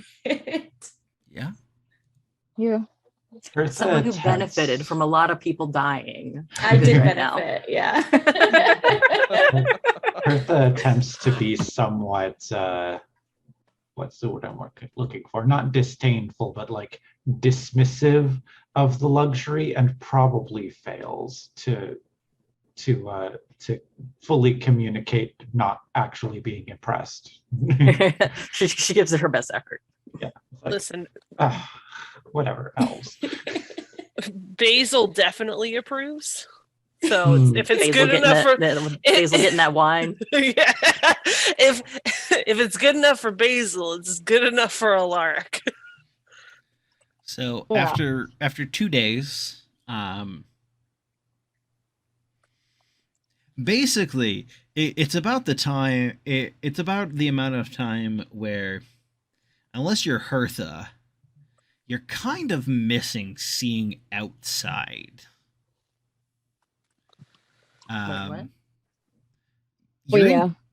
Yeah. Yeah. Someone who benefited from a lot of people dying. I did right now. benefit, yeah. Bertha attempts to be somewhat, what's the word I'm looking for? Not disdainful, but like dismissive of the luxury, and probably fails to fully communicate not actually being impressed. she gives it her best effort. Yeah. Like, Listen, whatever, elves. Basil definitely approves. So if it's Basil good enough for Basil getting that wine. yeah, if it's good enough for Basil, it's good enough for Alaric. So Yeah. after 2 days, basically it's about the time. It's about the amount of time where, unless you're Hertha, you're kind of missing seeing outside. what?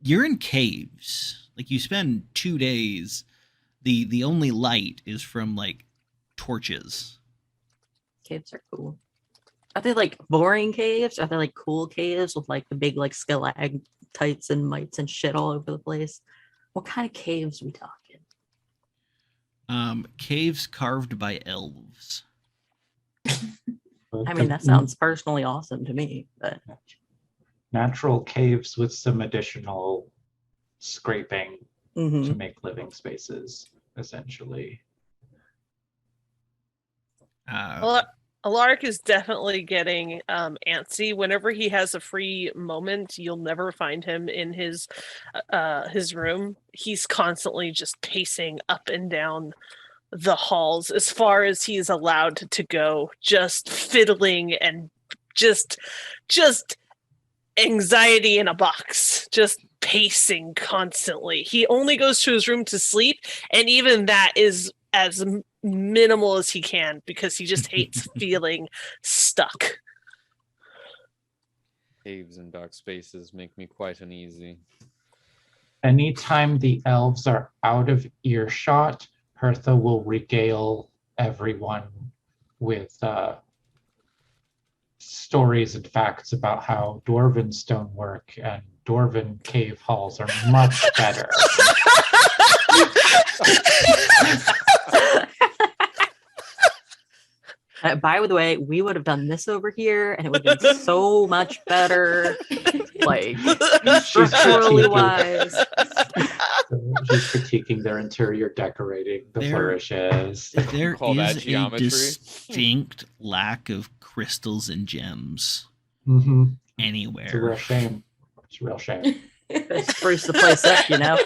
You're in caves. Like, you spend 2 days. The only light is from like torches. Caves are cool. Are they like boring caves? Are they like cool caves with like the big like stalactites and mites and shit all over the place? What kind of caves we talking? Caves carved by elves. I mean, that sounds personally awesome to me, but Natural caves with some additional scraping to make living spaces, essentially. Alaric is definitely getting antsy. Whenever he has a free moment, you'll never find him in his room. He's constantly just pacing up and down the halls as far as he's allowed to go, just fiddling and just anxiety in a box, just pacing constantly. He only goes to his room to sleep, and even that is as minimal as he can because he just hates feeling stuck. Caves and dark spaces make me quite uneasy. Anytime the elves are out of earshot, Hertha will regale everyone with stories and facts about how dwarven stonework and dwarven cave halls are much better. by the way, we would have done this over here, and it would have been so much better. Like, structurally wise. She's critiquing their interior decorating, the flourishes. There Call that is a geometry. distinct lack of crystals and gems anywhere. It's a real shame. It's a real shame. Spruce the place up, you know?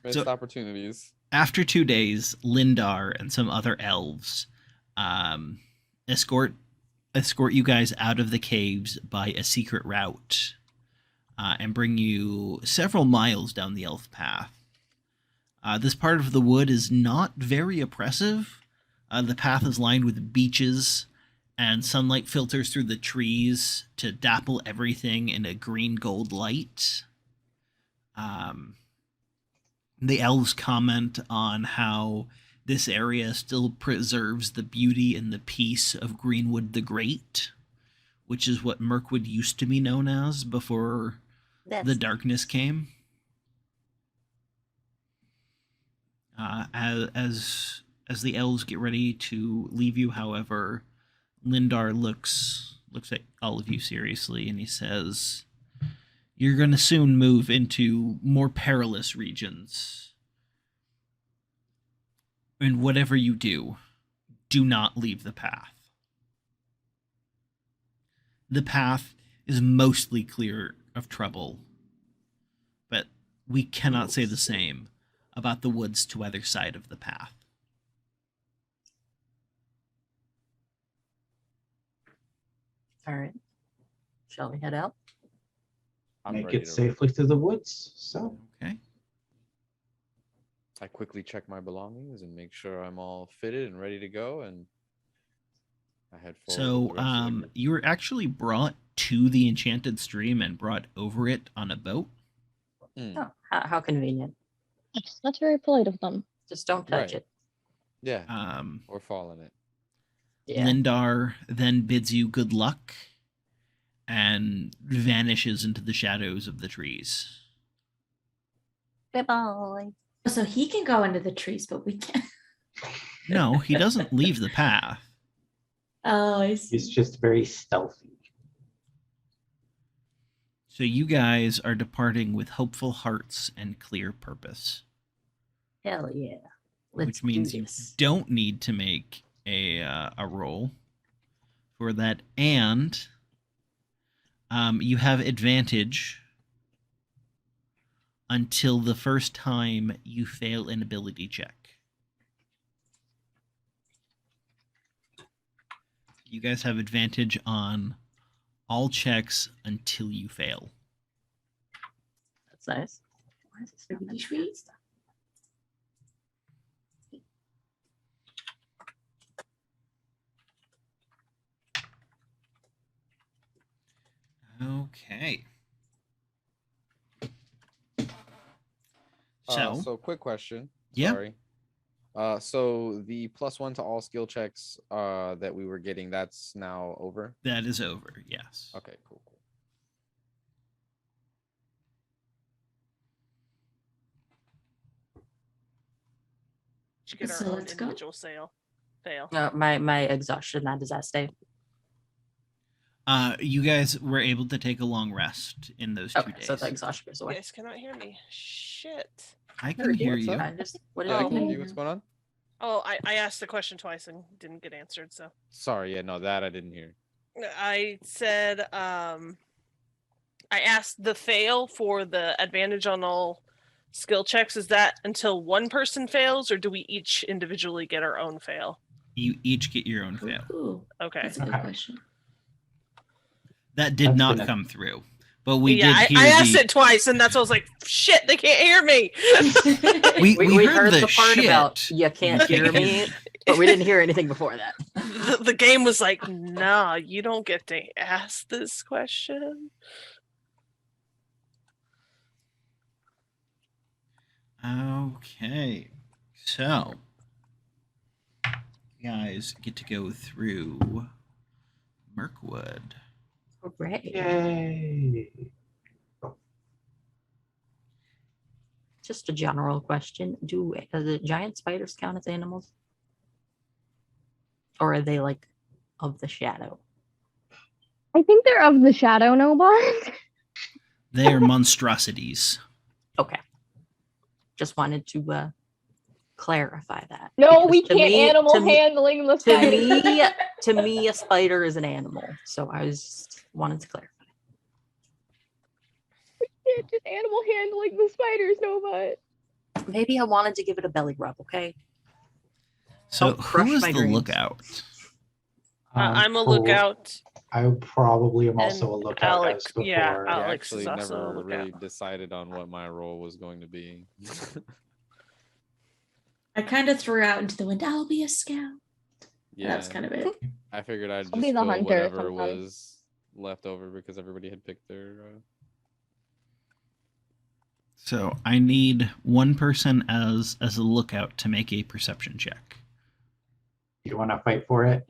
Missed opportunities. After 2 days, Lindar and some other elves escort you guys out of the caves by a secret route and bring you several miles down the elf path. This part of the wood is not very oppressive. The path is lined with beeches, and sunlight filters through the trees to dapple everything in a green-gold light. The elves comment on how this area still preserves the beauty and the peace of Greenwood the Great, which is what Mirkwood used to be known as before the darkness came. As the elves get ready to leave you, however, Lindar looks at all of you seriously, and he says, "You're going to soon move into more perilous regions. And whatever you do, do not leave the path. The path is mostly clear of trouble, but we cannot say the same about the woods to either side of the path." All right. Shall we head out? I'm Make ready it to- safely through the woods. So Okay. I quickly check my belongings and make sure I'm all fitted and ready to go, and I head forward. So, with the rest of the group. you were actually brought to the enchanted stream and brought over it on a boat. Oh, how convenient. That's very polite of them. Just don't touch Right. it. Yeah, Um, or fall in it. Yeah. Lindar then bids you good luck and vanishes into the shadows of the trees. Goodbye. So he can go into the trees, but we can't. No, he doesn't leave the path. Oh, I see. he's just very stealthy. So you guys are departing with hopeful hearts and clear purpose, Hell yeah. Let's which means do you this. don't need to make a roll for that, and you have advantage until the first time you fail an ability check. You guys have advantage on all checks until you fail. That's nice. Why is this not Pretty mentioned? sweet. Okay. So quick question. Yeah. Sorry. So the +1 to all skill checks that we were getting, that's now over. That is over, yes. Okay, cool. Should get our So own let's go. individual fail. My exhaustion, that disaster. You guys were able to take a long rest in those 2 Okay, days. so the exhaustion goes You away. guys cannot hear me. Shit. I can hear What's you. up? I just, what did Yeah, I I can hear do? you. What's going on? Oh, I asked the question twice and didn't get answered, so Sorry, yeah, no, that I didn't hear. I said I asked the fail for the advantage on all skill checks. Is that until one person fails, or do we each individually get our own fail? You each get your own fail. Ooh, Okay. that's a good Okay. question. That did That's not good. come through. But we yeah, did hear I asked the... it twice, and that's why I was like, "Shit, they can't hear me." We heard the part about shit. you can't hear me, but we didn't hear anything before that. The game was like, "Nah, you don't get to ask this question." Okay. So, you guys get to go through Mirkwood. Hooray. Yay! Just a general question. Do the giant spiders count as animals? Or are they like of the shadow? I think they're of the shadow, no bot. They are monstrosities. Okay. Just wanted to clarify that. No, because we to can't me- animal to me- handling the To spider. me, to me, a spider is an animal. So I just wanted to clarify. Can't just animal handling the spiders, no bot. Maybe I wanted to give it a belly rub, okay? So, Don't crush who is my the dreams. lookout? I'm a lookout. I probably am also a And lookout Alex- as before. yeah, I Alex is actually also a never lookout. really decided on what my role was going to be. I kind of threw out into the wind, I'll be a scout. Yeah, That's kind of it. I figured I'd I'll just be the fill hunter whatever sometimes. was left over because everybody had picked their. So, I need one person as a lookout to make a perception check. You want to fight for it?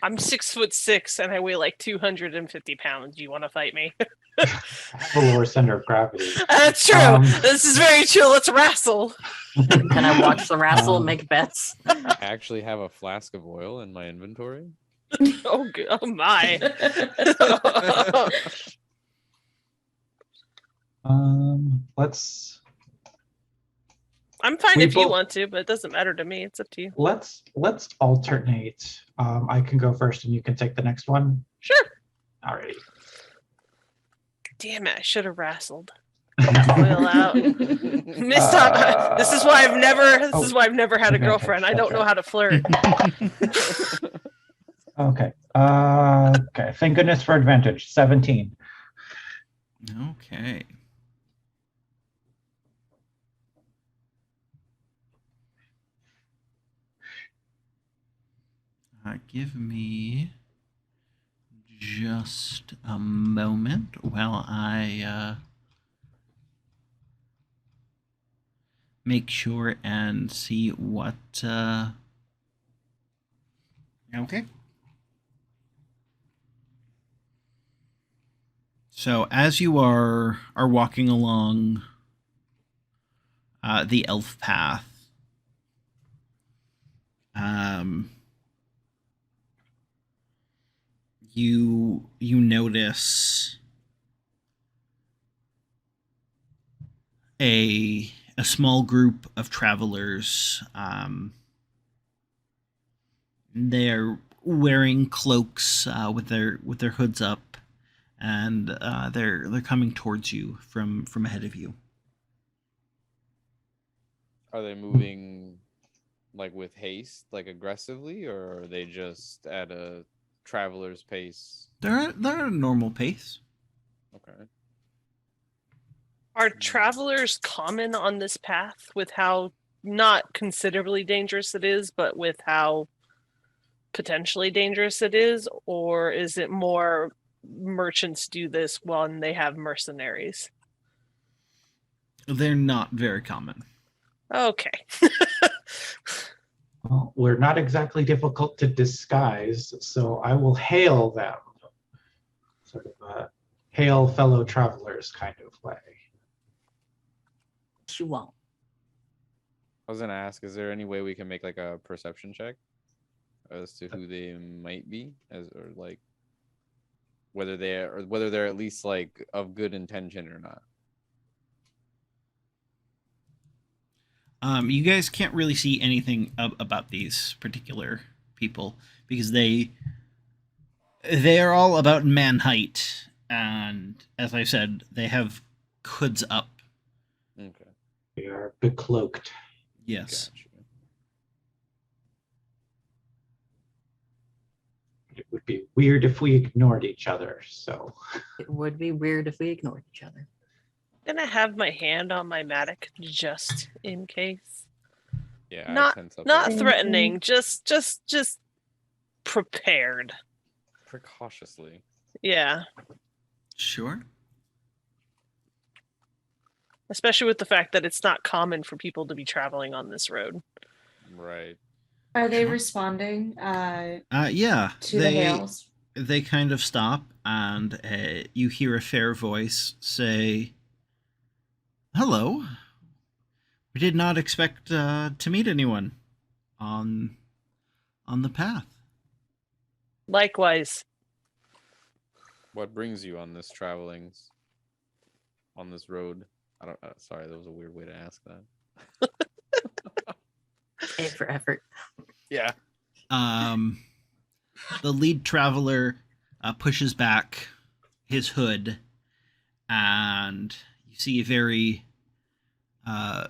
I'm 6'6" and I weigh like 250 pounds. Do you want to fight me? I have a lower center of gravity. That's true. This is very true. Let's wrestle. Can I watch the wrestle and Um, make bets? I actually have a flask of oil in my inventory. Oh my. Let's I'm fine We if you both- want to, but it doesn't matter to me. It's up to you. let's alternate. I can go first, and you can take the next one. Sure. Alrighty. Damn it! I should have wrestled. Oil out. Missed out. This is why I've never. This is why I've never had a Okay, girlfriend. I don't know how to flirt. Okay. Okay, thank goodness for advantage. 17. Okay. Give me just a moment while I make sure and see what. Okay. So as you are walking along the elf path, you notice a small group of travelers. They're wearing cloaks with their hoods up, and they're coming towards you from ahead of you. Are they moving like with haste, like aggressively, or are they just at a traveler's pace? They're at a normal pace. Okay. Are travelers common on this path with how not considerably dangerous it is, but with how potentially dangerous it is? Or is it more merchants do this when they have mercenaries? They're not very common. Okay. Well, we're not exactly difficult to disguise, so I will hail them. Sort of a hail fellow travelers kind of way. You won't. I was gonna ask, is there any way we can make like a perception check as to who they might be, or like whether they're at least like of good intention or not? You guys can't really see anything about these particular people because they are all about man height, and as I said, they have hoods up. Okay. We are becloaked. Yes. Gotcha. It would be weird if we ignored each other, so. It would be weird if we ignored each other. I'm gonna have my hand on my mattock just in case. Yeah. I Not tense up not a- threatening, just prepared. precautiously. Yeah. Sure. Especially with the fact that it's not common for people to be traveling on this road. Right. Are they Sure. responding Yeah. to the hails? They kind of stop, and you hear a fair voice say, "Hello. We did not expect to meet anyone on the path." Likewise. What brings you on this travelings? On this road? I don't. Sorry, that was a weird way to ask that. A for effort. Yeah. The lead traveler pushes back his hood, and you see a very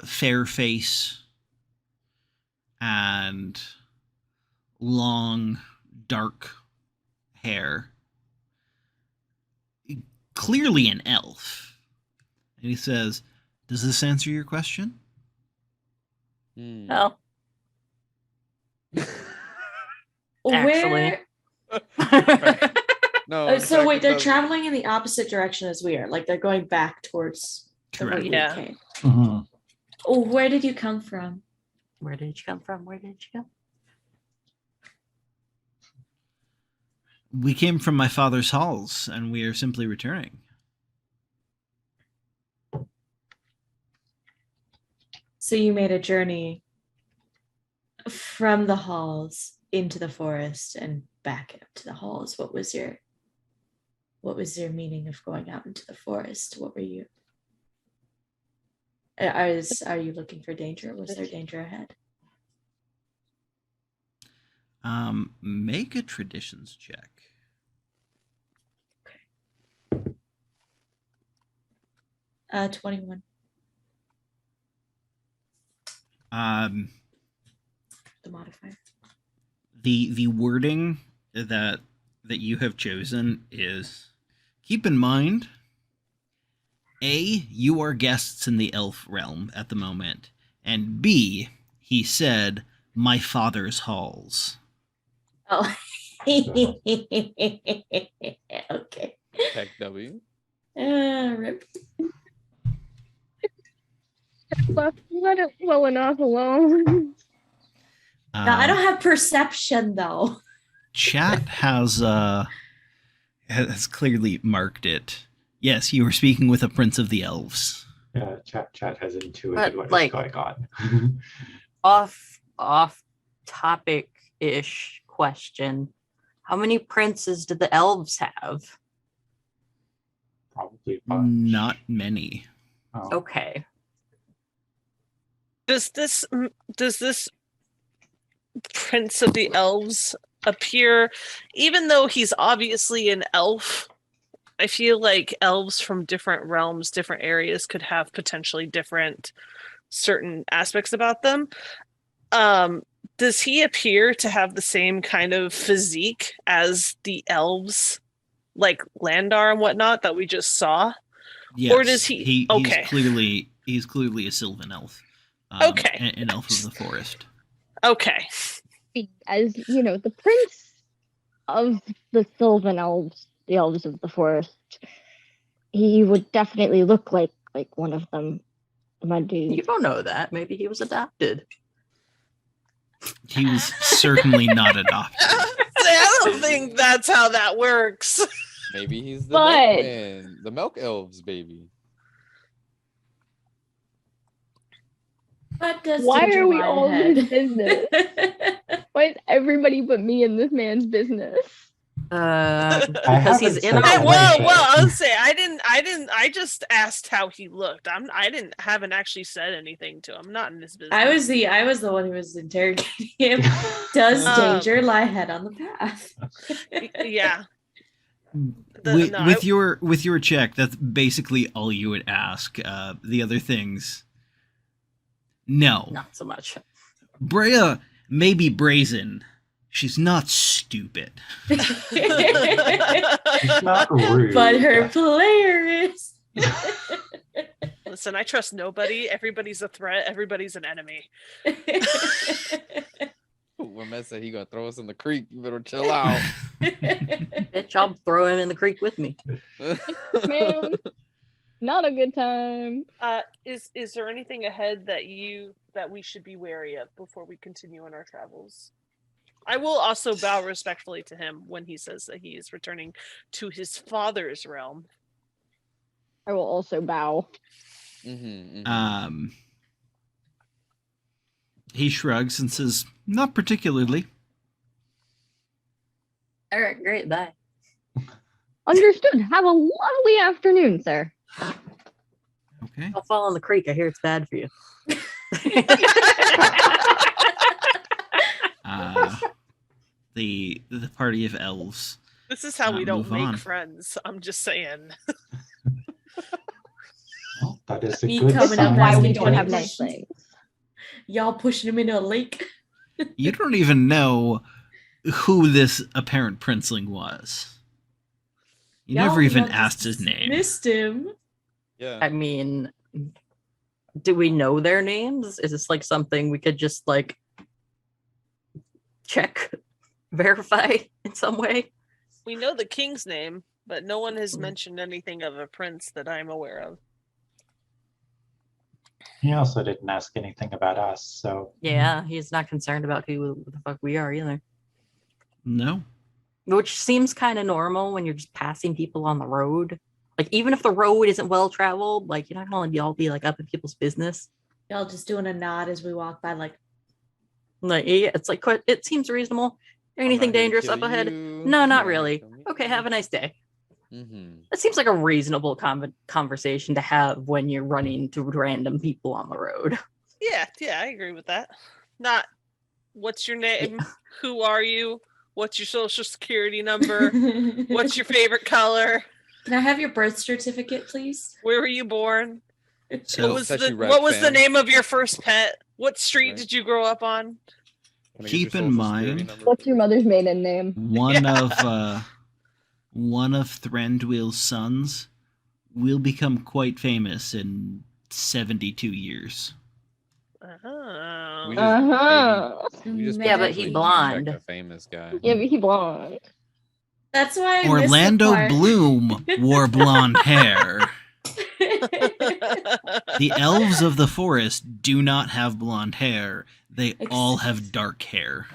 fair face and long, dark hair. Clearly an elf. And he says, "Does this answer your question?" Well, Where? No. So wait, they're doesn't. traveling in the opposite direction as we are. Like they're going back towards the Correct. route we Yeah. came. Mhm. Oh, where did you come from? where did you come from? Where did you go? We came from my father's halls, and we are simply returning. So you made a journey from the halls into the forest and back up to the halls. What was your meaning of going out into the forest? What were you? Are you looking for danger? Was there danger ahead? Make a traditions check. 21. The modifier. The wording that that you have chosen is, keep in mind, A, you are guests in the elf realm at the moment, and B, he said, my father's halls. Oh. Okay. Tech W. Rip. Let it well enough alone. No, I don't have perception though. Chat has clearly marked it. Yes, you were speaking with a prince of the elves. Yeah, chat has intuited But, what is like- going on. Off topic ish question. How many princes did the elves have? Probably a bunch. Not many. Oh. Okay. Does this Prince of the Elves appear, even though he's obviously an elf? I feel like elves from different realms, different areas could have potentially different certain aspects about them. Does he appear to have the same kind of physique as the elves, like Landar and whatnot, that we just saw? Yes, Or does he- okay. He's clearly a Sylvan elf. Okay. An elf of the forest. Okay. As you know, the prince of the Sylvan elves, the elves of the forest, he would definitely look like one of them. My dude. You don't know that. Maybe he was adopted. He was certainly not adopted. I don't think that's how that works. Maybe he's the But- milkman, the milk elves baby. What does Why Ginger are we lie all in ahead? his business? Why is everybody but me in this man's business? Because he's haven't in said our a Well, word. way. I'll say I just asked how he looked. I haven't actually said anything to him. I'm not in his business. I was the one who was interrogating him. Does Danger lie ahead on the path? Yeah. with, no, with your check, that's basically all you would ask. The other things, no. Not so much. Brea may be brazen. She's not stupid. It's not rude. But her player is. Listen, I trust nobody. Everybody's a threat. Everybody's an enemy. When Matt said he gonna throw us in the creek, you better chill out. Bitch, I'll throw him in the creek with me. Man, not a good time. Is there anything ahead that we should be wary of before we continue on our travels? I will also bow respectfully to him when he says that he is returning to his father's realm. I will also bow. He shrugs and says, not particularly. All right, great. Bye. Understood. Have a lovely afternoon, sir. Okay. I'll fall in the creek. I hear it's bad for you. The party of elves. This is how we don't move make on. friends. I'm just saying. Well, that is a Me good coming This is up sign. why we asking don't 20 have nice questions. things. Y'all pushing him into a lake. You don't even know who this apparent princeling was. You never Y'all even must asked his name. Missed him. Yeah. I mean, do we know their names? Is this like something we could just like check, verify in some way? We know the king's name, but no one has mentioned anything of a prince that I'm aware of. He also didn't ask anything about us, so Yeah, he's not concerned about who the fuck we are either. No. Which seems kind of normal when you're just passing people on the road. Like, even if the road isn't well traveled, like, you're not gonna all be like up in people's business. Y'all just doing a nod as we walk by, like, Like, yeah, it's like, it seems reasonable. Anything dangerous up ahead? No, not really. Okay, have a nice day. It seems like a reasonable conversation to have when you're running to random people on the road. Yeah, I agree with that. Not what's your name? Who are you? What's your social security number? What's your favorite color? Can I have your birth certificate, please? Where were you born? So What was Set you the right, what was the fam. name of your first pet? What street Right. did you grow up on? Can I get Keep your in social security mind- number, What's your please? mother's maiden name? one of Thranduil's sons will become quite famous in 72 years. Oh. We just we just Yeah, but he potentially blonde. checked a famous guy. Yeah, but he blonde. That's why I Orlando missed the part. Bloom wore blonde hair. The elves of the forest do not have blonde hair. They all have dark hair.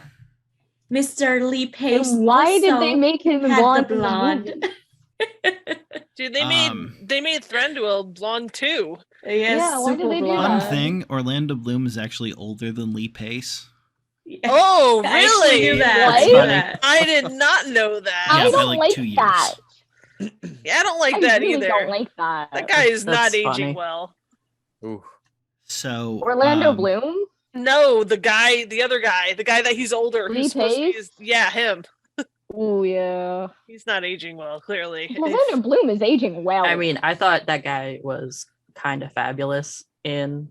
Mr. Lee Pace. And why did they also make him had blonde? the in the blonde? movie? Dude, they made Thranduil blonde too. Yes, Yeah, why did super they do Fun that? thing, Orlando Bloom is actually older than Lee Pace. Yeah. Oh, I actually really? knew that. What? I knew that. I did not know Yeah, that. I by don't like like 2 years. that. Yeah, I don't like I that really either. don't like that. That guy is not That's aging funny. well. Ooh. So Orlando Bloom? No, the other guy, the guy that he's older. Lee who's supposed to be Pace? yeah, him. Oh yeah. He's not aging well, clearly. Orlando Bloom is aging well. I mean, I thought that guy was kind of fabulous in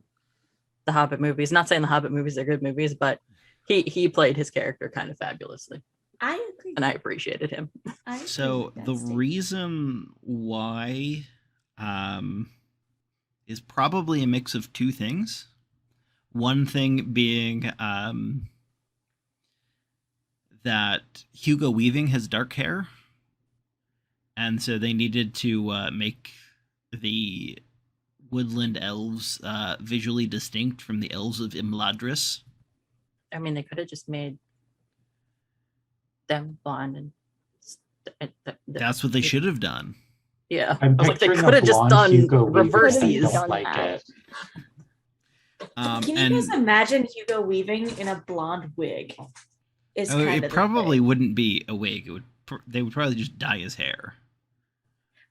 the Hobbit movies. Not saying the Hobbit movies are good movies, but he played his character kind of fabulously, I agree. and I appreciated him. I agree So with that the statement. reason why is probably a mix of two things. One thing being that Hugo Weaving has dark hair, and so they needed to make the woodland elves visually distinct from the elves of Imladris. I mean, they could have just made them blonde and That's what they should have done. yeah. I'm I was like, they picturing could a have just blonde done Hugo Weaving, and I reversies. don't like it. Can you and guys imagine Hugo Weaving in a blonde wig? Is kind of it the probably thing. wouldn't be a wig. It would. They would probably just dye his hair.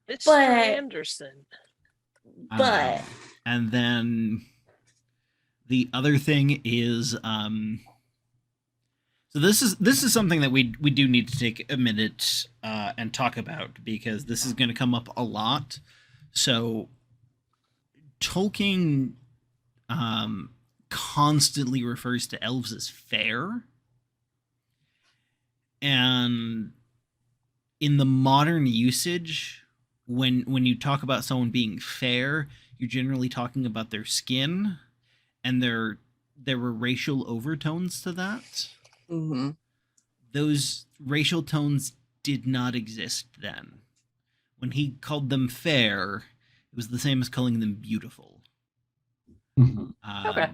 It's But- Anderson. But And then the other thing is so this is something that we do need to take a minute and talk about, because this is going to come up a lot. So Tolkien constantly refers to elves as fair, and in the modern usage, when you talk about someone being fair, you're generally talking about their skin, and there were racial overtones to that. Mhm. Those racial tones did not exist then. When he called them fair, it was the same as calling them beautiful. Mhm. Okay.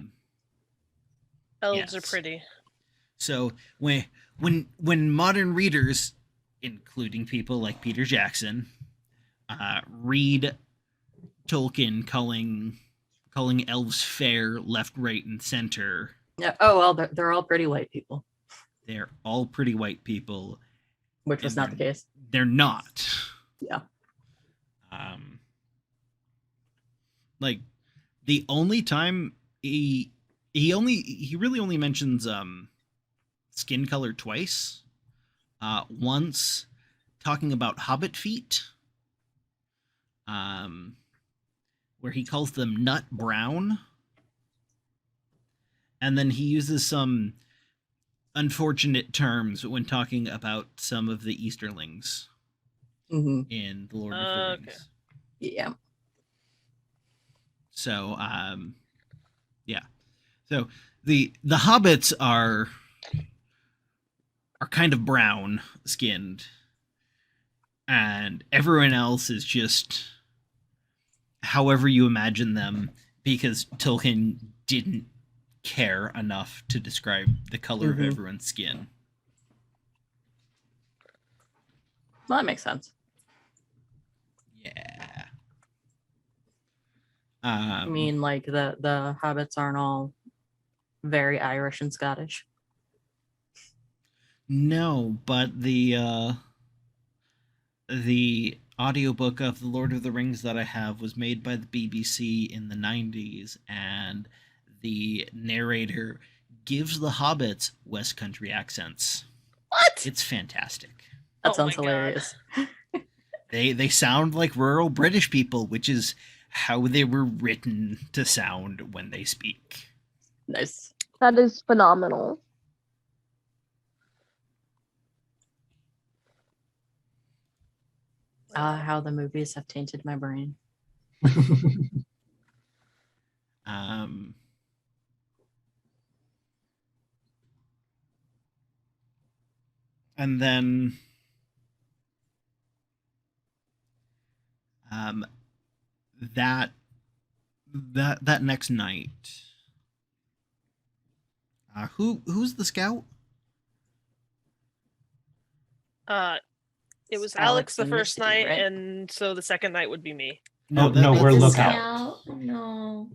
Elves are Yes. pretty. So when modern readers, including people like Peter Jackson, read Tolkien calling elves fair left, right, and center, Yeah. Oh well, they're all pretty white people, they're all pretty white people. which was And not the case. They're not. Yeah. Like the only time he really only mentions skin color twice. Once talking about hobbit feet, where he calls them nut brown, and then he uses some unfortunate terms when talking about some of the Easterlings Hmm. in The Lord of the Okay. Rings. Yeah. So, yeah. So the hobbits are kind of brown skinned, and everyone else is just however you imagine them, because Tolkien didn't care enough to describe the color Mhm. of everyone's skin. Well, that makes sense. Yeah. I mean, like the hobbits aren't all very Irish and Scottish. No, but the audiobook of The Lord of the Rings that I have was made by the BBC in the 90s, and the narrator gives the hobbits West Country accents. What? It's fantastic. That Oh sounds my God. hilarious. They sound like rural British people, which is how they were written to sound when they speak. Nice. That is phenomenal. How the movies have tainted my brain. And then that next night, who's the scout? It was Alex Alex the and first Misty, night, right? and so the second night would be me. No, that we're makes- lookout. Scout? No,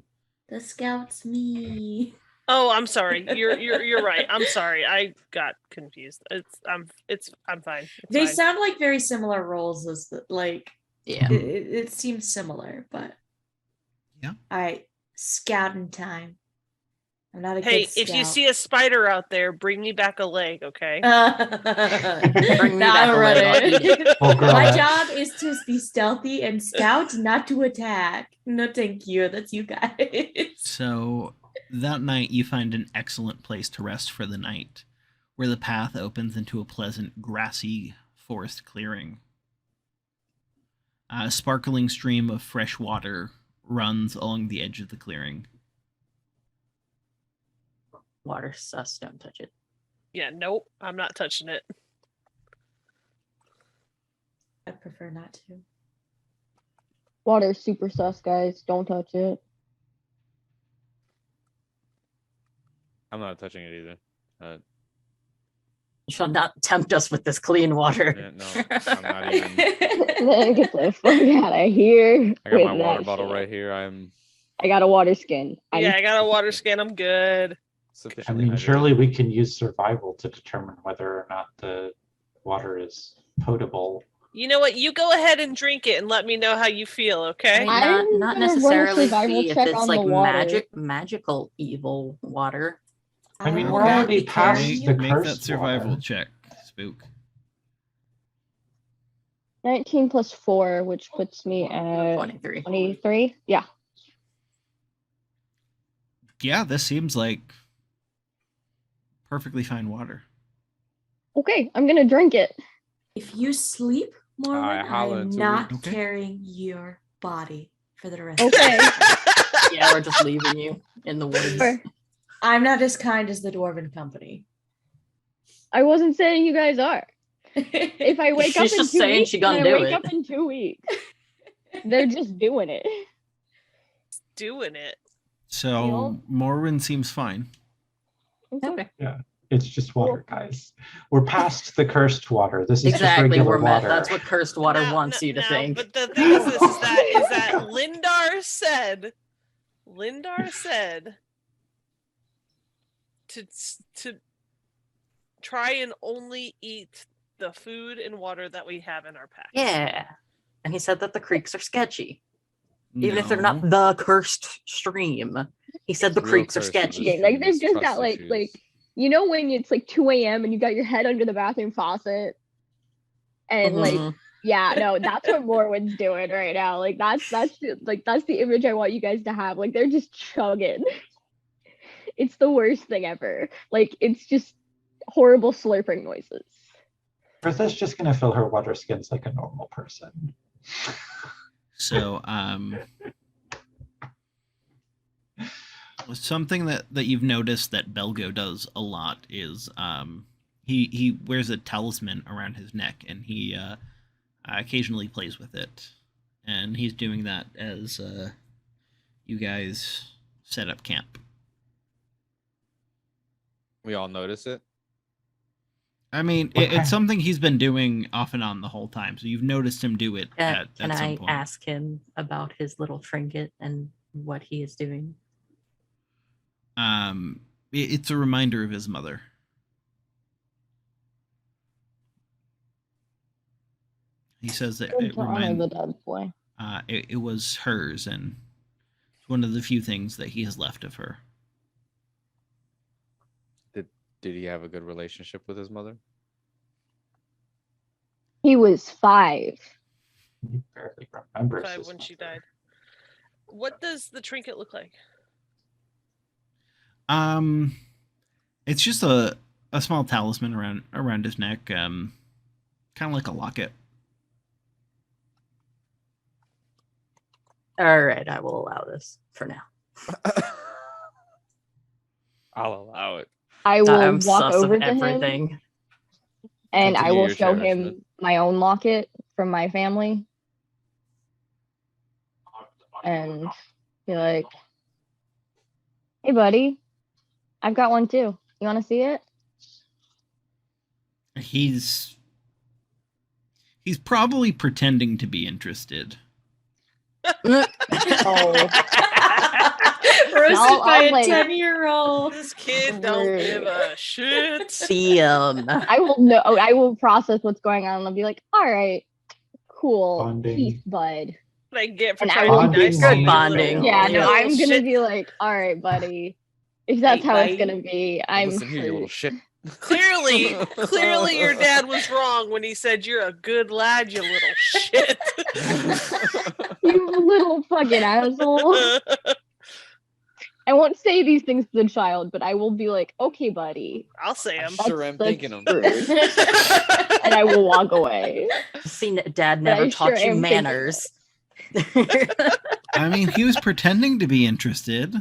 the scout's me. Oh, I'm sorry. You're right. I'm sorry. I got confused. I'm fine. It's They fine. sound like very similar roles as Yeah. it seems similar, but Yeah. All right, scouting time. I'm not a Hey, good scout. if you see a spider out there, bring me back a leg, okay? Bring me Now back I'm a leg, I'll running. eat it. Oh, girl. My job is to be stealthy and scout, not to attack. No, thank you. That's you guys. So that night, you find an excellent place to rest for the night, where the path opens into a pleasant, grassy forest clearing. A sparkling stream of fresh water runs along the edge of the clearing. Water sus, don't touch it. Yeah, nope. I'm not touching it. I prefer not to. Water's super sus, guys. Don't touch it. I'm not touching it either. You shall not tempt us with this clean water. Yeah, no, I'm not even. Get the fuck out of here. I got with my water that bottle shit. right here. I'm I got a water skin. Yeah, I got a water skin. I'm good. I sufficiently mean, hydrated. surely we can use survival to determine whether or not the water is potable. You know what? You go ahead and drink it and let me know how you feel, I okay? mean, I'm not gonna run a necessarily survival see if check it's on like the water. magical evil water. I mean, will we're not already be past carrying Make, the you. make that cursed survival water. check, Spook. 19 plus 4, which puts me at 23. 23. Yeah. Yeah, this seems like perfectly fine water. Okay, I'm gonna drink it. If you sleep, Morwen, I holla am until not we- Okay. carrying your body for the rest Okay. of the day. Yeah, we're just leaving you in the woods. Sure. I'm not as kind as the Dwarven Company. I wasn't saying you guys are. If I wake up She's in just 2 saying weeks, she then gonna I do wake it. up in 2 weeks. They're just doing it. Doing it. So Deal? Morwen seems fine. Okay. It's just water, guys. We're past the cursed water. This is just Exactly, regular we're met. water. That's what cursed water wants you to think. But the thing is, this is that Lindar said to try and only eat the food and water that we have in our pack. Yeah. And he said that the creeks are sketchy. Even if they're No. not the cursed stream. He said the Real creeks are curse of sketchy. this Okay, like stream they've is just trust got like issues. you know when it's like 2 a.m. and you got your head under the bathroom faucet and like Mhm. yeah, no, that's what Morwen's doing right now. Like that's the image I want you guys to have. Like they're just chugging. It's the worst thing ever. Like it's just horrible slurping noises. Bertha's just gonna fill her water skins like a normal person. So, something that you've noticed that Belgo does a lot is he wears a talisman around his neck, and he occasionally plays with it, and he's doing that as you guys set up camp. We all notice it. I mean, Okay. it's something he's been doing off and on the whole time, so you've noticed him do it Can at some I point. ask him about his little trinket and what he is doing? It's a reminder of his mother. He says that Good it to honor reminds the dead boy. it was hers, and it's one of the few things that he has left of her. Did he have a good relationship with his mother? He was 5. He barely remembers 5 his when she mother. died. What does the trinket look like? It's just a small talisman around his neck, kind of like a locket. All right, I will allow this for now. I'll allow it. I will I'm walk sus over of to him everything. and I Continue will your show cherishment. him my own locket from my family and be like, "Hey, buddy, I've got one too. You want to see it?" He's probably pretending to be interested. Oh. Roasted I'll by a like- 10-year-old. This kid don't give a shit. I will know. I will process what's going on and I'll be like, "All right, cool, Bonding. peace, bud." What I get for And I trying will to be nice. Good to you, bonding. little- Yeah, you no, little I'm gonna shit. be like, "All right, buddy. If that's Hey, how it's buddy. gonna be, I'm Listen here, you little hurt." shit. Clearly, your dad was wrong when he said you're a good lad, you little shit. You little fucking asshole. I won't say these things to the child, but I will be like, "Okay, buddy," I'll say him. I sure am that's thinking them. true. And I will walk away. See, Dad But never I taught sure you am thinking manners. I mean, he was pretending to be interested.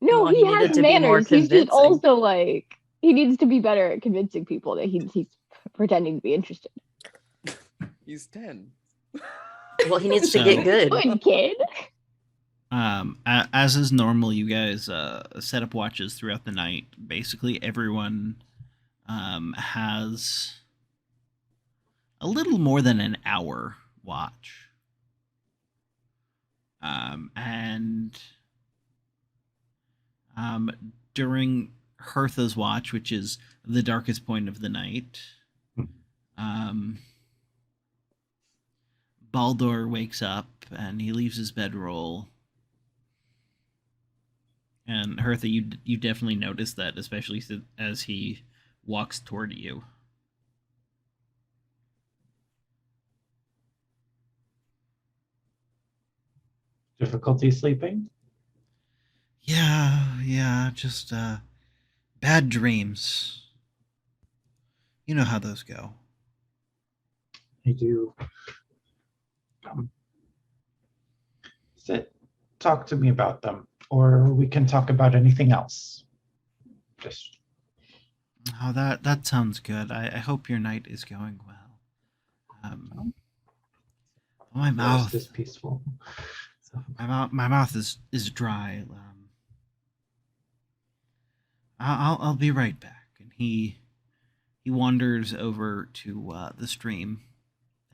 No, Well, he he needed has to be more manners. He's just convincing. also like he needs to be better at convincing people that he's pretending to be interested. He's 10. Well, he needs So- to get good. Good kid. As is normal, you guys set up watches throughout the night. Basically, everyone has a little more than an hour watch. And during Hertha's watch, which is the darkest point of the night, Baldur wakes up and he leaves his bedroll. And Hertha, you definitely notice that, especially as he walks toward you. Difficulty sleeping? Yeah, just bad dreams. You know how those go. I do. Sit, talk to me about them, or we can talk about anything else. Just Oh, that sounds good. I hope your night is going well. My mouth is peaceful. So, my mouth is dry. I'll be right back. And he wanders over to the stream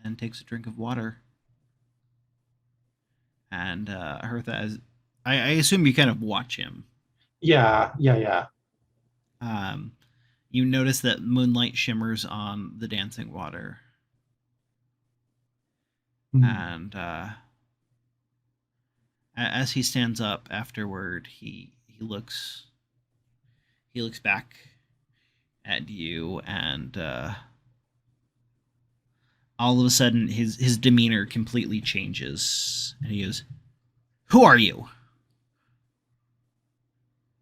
and takes a drink of water. And Hertha, as I assume you kind of watch him. yeah. You notice that moonlight shimmers on the dancing water, and as he stands up afterward, he looks back at you, and all of a sudden his demeanor completely changes, and he goes, "Who are you?"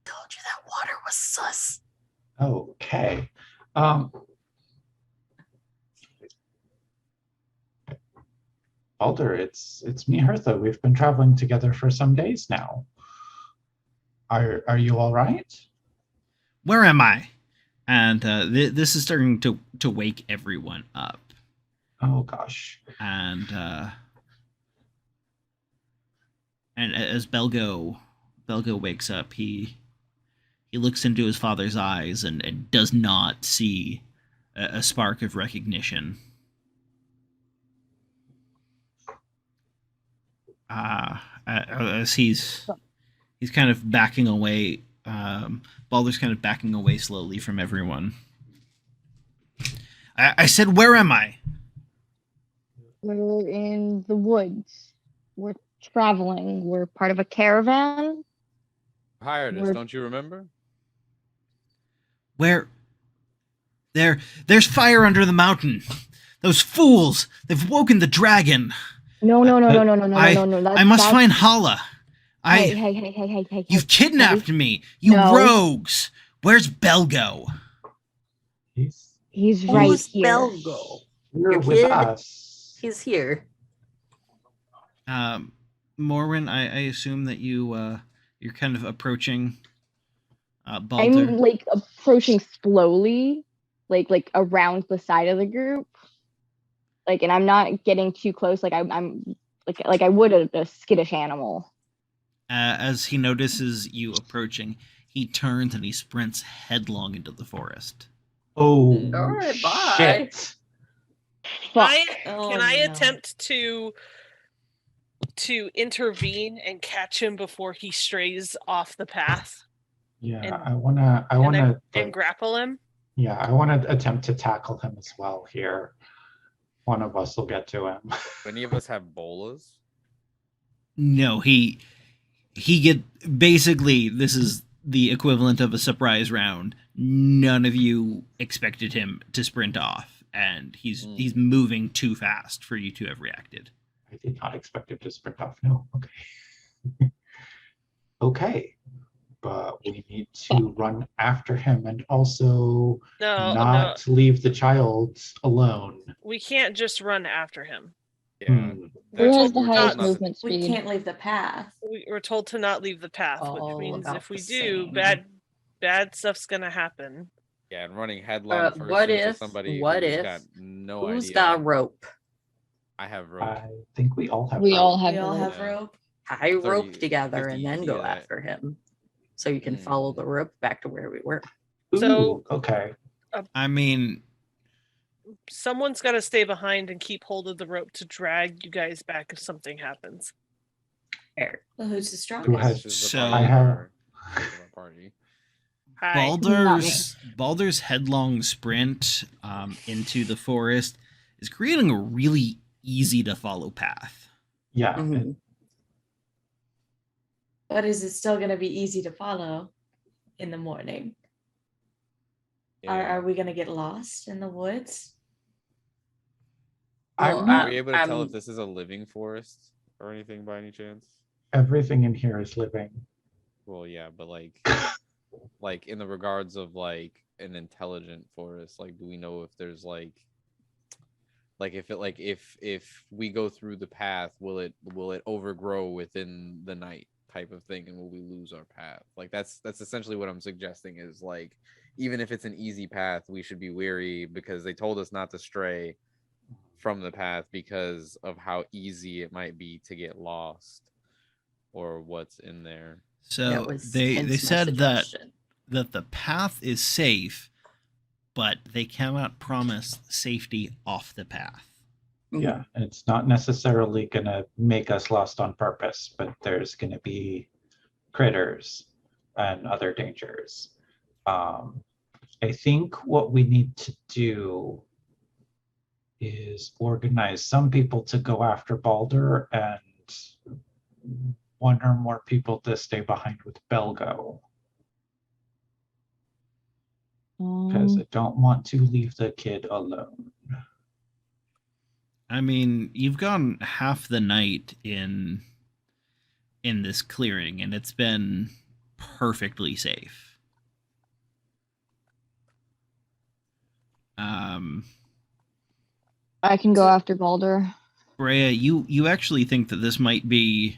Told you that water was sus. Okay. Baldur, it's me, Hertha. We've been traveling together for some days now. Are you all right? Where am I? And this is starting to wake everyone up. Oh gosh. And as Belgo wakes up, he looks into his father's eyes and does not see a spark of recognition. As he's kind of backing away, Baldur's kind of backing away slowly from everyone. I said, where am I? We're in the woods. We're traveling. We're part of a caravan. Hired us, We're- don't you remember? Where? There's fire under the mountain. Those fools! They've woken the dragon. No. I must find Hala. Hey. You've kidnapped me. You No. rogues. Where's Belgo? He's right Who's here. Belgo? You're Your with kid? us. He's here. Morwen, I assume that you're kind of approaching Balder. I'm like approaching slowly, like around the side of the group. Like, and I'm not getting too close. Like I'm like I would a skittish animal. As he notices you approaching, he turns and he sprints headlong into the forest. Oh, All right, bye. shit. Fuck. Can I attempt to intervene and catch him before he strays off the path Yeah, And- I wanna and grapple him? yeah, I wanna attempt to tackle him as well here. One of us will get to him. Do any of us have bolas? No, he basically, this is the equivalent of a surprise round. None of you expected him to sprint off, and he's moving too fast for you to have reacted. I did not expect him to sprint off. No, okay. Okay. But we need to run after him and also not leave the child alone. We can't just run after him. Yeah. Hmm. Who has the We're highest told not to- movement We speed? can't leave the path. We're told to not leave the path, All which means about if we the do, same. bad stuff's gonna happen. Yeah, and running headlong first what into if- somebody what who's if- got no Who's idea. got rope? I have rope. I think we all have. We all rope. have We all rope. have Yeah. rope. Tie 30, rope together 50 and then feet go of that. after him. So you can follow the rope back to where we were. So- Ooh, okay. I mean, Someone's got to stay behind and keep hold of the rope to drag you guys back if something happens. Fair. Well, who's the Who strongest? has- This is the So- party I have- member of our party. Hi. Balder's headlong sprint into the forest is creating a really easy to follow path. Yeah. Mhm. But is it still going to be easy to follow in the morning? Are we going to get lost in the woods? Well, Are we able to tell I'm- if this is a living forest or anything by any chance? Everything in here is living. Well, yeah, but like in the regards of like an intelligent forest, like do we know if there's like if we go through the path, will it overgrow within the night type of thing, and will we lose our path? Like that's essentially what I'm suggesting is like even if it's an easy path, we should be wary because they told us not to stray from the path because of how easy it might be to get lost or what's in there. So That was they hence my said that suggestion. the path is safe, but they cannot promise safety off the path. Mhm. Yeah, it's not necessarily going to make us lost on purpose, but there's going to be critters and other dangers. I think what we need to do is organize some people to go after Balder and one or more people to stay behind with Belgo, because I don't want to leave the kid alone. I mean, you've gone half the night in this clearing, and it's been perfectly safe. I can go after Balder. Brea, you actually think that this might be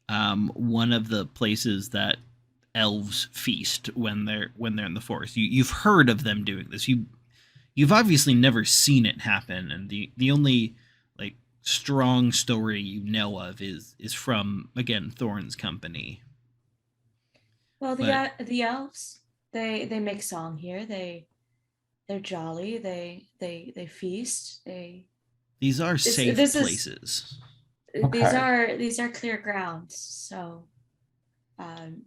one of the places that elves feast when they're in the forest. You've heard of them doing this. You've obviously never seen it happen, and the only like strong story you know of is from, again, Thorn's company. Well, But- the elves, they make song here. They're jolly. They feast. These are safe this is- places. Okay. These are clear grounds. So,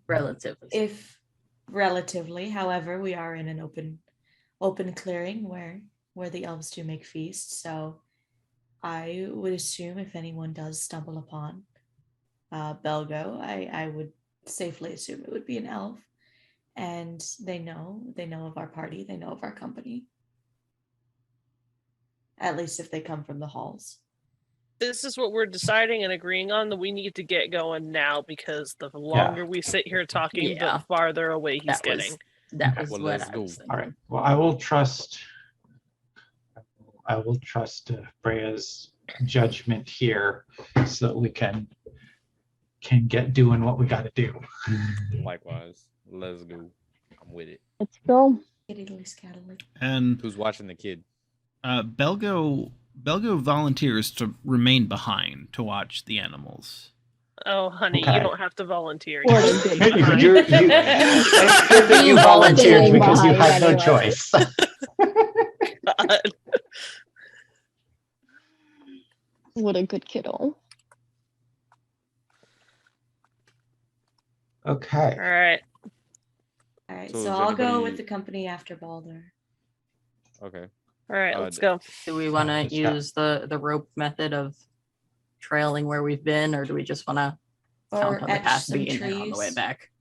Relatively. if relatively, however, we are in an open clearing where the elves do make feasts. So, I would assume if anyone does stumble upon Belgo, I would safely assume it would be an elf, and they know of our party, they know of our company. At least if they come from the halls. This is what we're deciding and agreeing on, that we need to get going now because the longer we sit here talking, Yeah. the farther away he's That was getting. that was Well, what let's I was go. thinking. All right. Well, I will trust Brea's judgment here so that we can get doing what we got to do. Likewise. Let's go. I'm with it. Let's go. Italy scatterly. And Who's watching the kid? Belgo volunteers to remain behind to watch the animals. Oh, honey, Okay. you don't have to volunteer. What You a just good stay behind. It's good that you volunteered because you had no Anyway. choice. God. What a good kiddo. Okay. All right. All right, So so is I'll go anybody- with the company after Balder. Okay. All right, Uh, let's go. Do we want to Just got- use the rope method of trailing where we've been, or do we just want to count Or on the etch path some being there on the way trees. back?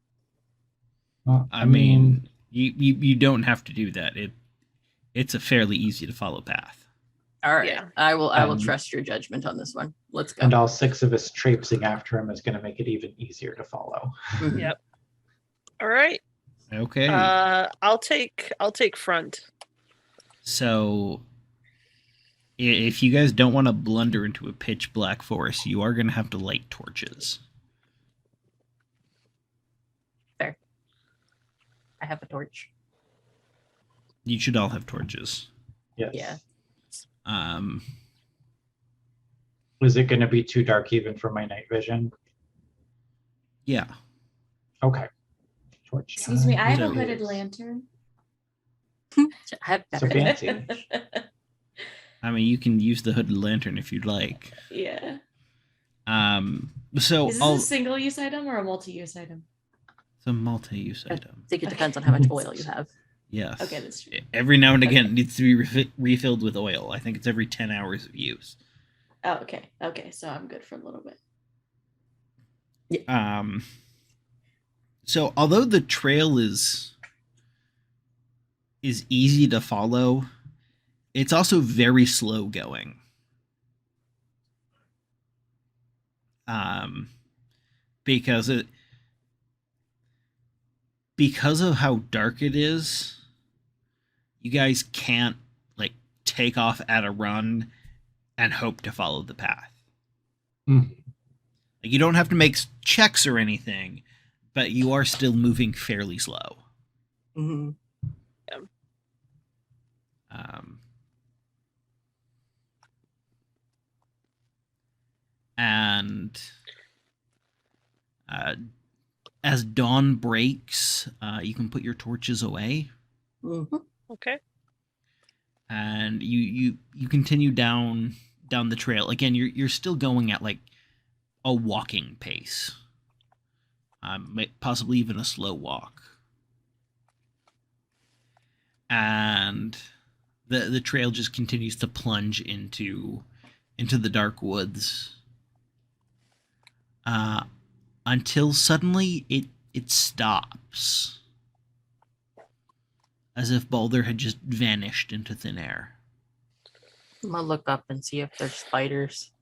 Well, I mean, you don't have to do that. It's a fairly easy to follow path. All right, Yeah. I will Um, trust your judgment on this one. Let's go. and all 6 of us traipsing after him is going to make it even easier to follow. Mhm. Yep. All right. Okay. I'll take front. So if you guys don't want to blunder into a pitch black forest, you are going to have to light torches. I have a torch. You should all have torches. Yes. Yeah. Was it going to be too dark even for my night vision? Yeah. Okay. Torch Excuse me, I have a So- hooded lantern. I have So fancy. I mean, you can use the hooded lantern if you'd like. Yeah. So Is this I'll, a single use item or a multi use item? it's a multi-use I item. think it depends on how much oil you have. Yes. Okay, that's true. Every now and again, Okay. it needs to be refilled with oil. I think it's every 10 hours of use. Oh, okay. Okay, so I'm good for a little bit. So although the trail is easy to follow, it's also very slow going. Because of how dark it is, you guys can't like take off at a run and hope to follow the path. Mhm. Like, you don't have to make checks or anything, but you are still moving fairly slow. Mm-hmm. And as dawn breaks, you can put your torches away, Mm-hmm. Okay. and you continue down the trail. Again, you're still going at like a walking pace, possibly even a slow walk. And the trail just continues to plunge into the dark woods, until suddenly it stops, as if Balder had just vanished into thin air. I'm gonna look up and see if there's spiders.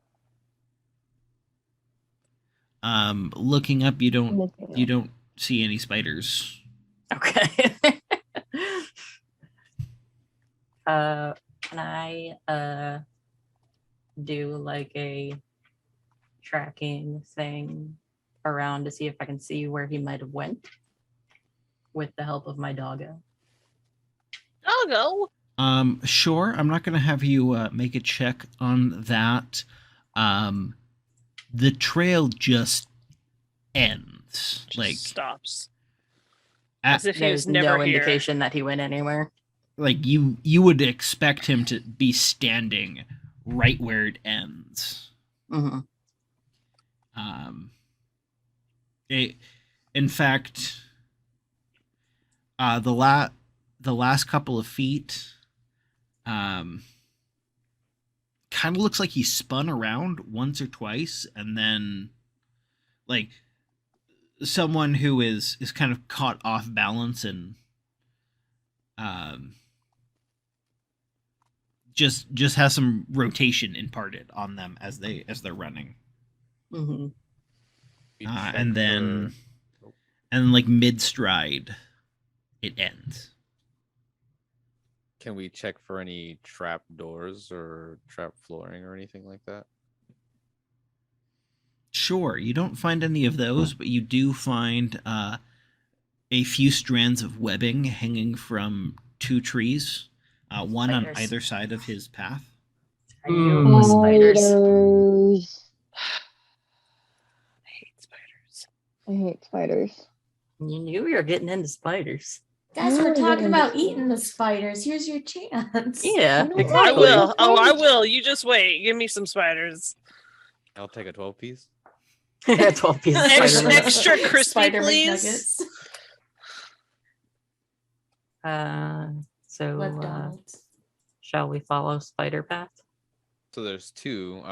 Looking up, you don't see any spiders. Okay. Can I do like a tracking thing around to see if I can see where he might have went with the help of my doggo? I'll go. Sure. I'm not going to have you make a check on that. The trail just ends. Just Like, stops. at- As if he There's was never no here. indication that he went anywhere. like you would expect him to be standing right where it ends. Mm-hmm. In fact, the last couple of feet, kind of looks like he spun around once or twice, and then, like, someone who is kind of caught off balance and just has some rotation imparted on them as they're running. Mm-hmm. And then like mid stride, it ends. Can we check for any trap doors or trap flooring or anything like that? Sure, you don't find any of those, but you do find a few strands of webbing hanging from 2 trees, one on Spiders. either side of his path. I knew it was spiders. Spiders. I hate spiders. I hate spiders. You knew we were getting into spiders. Guys, No, we're I talking didn't about understand. eating the spiders. Here's your chance. Yeah, No, I exactly. will. Oh, I Spiders. will. You just wait. Give me some spiders. I'll take a 12 piece. 12 pieces of Extra, spider web. extra crispy, Spider please. McNuggets. So McDonald's. shall we follow spider path? So there's 2.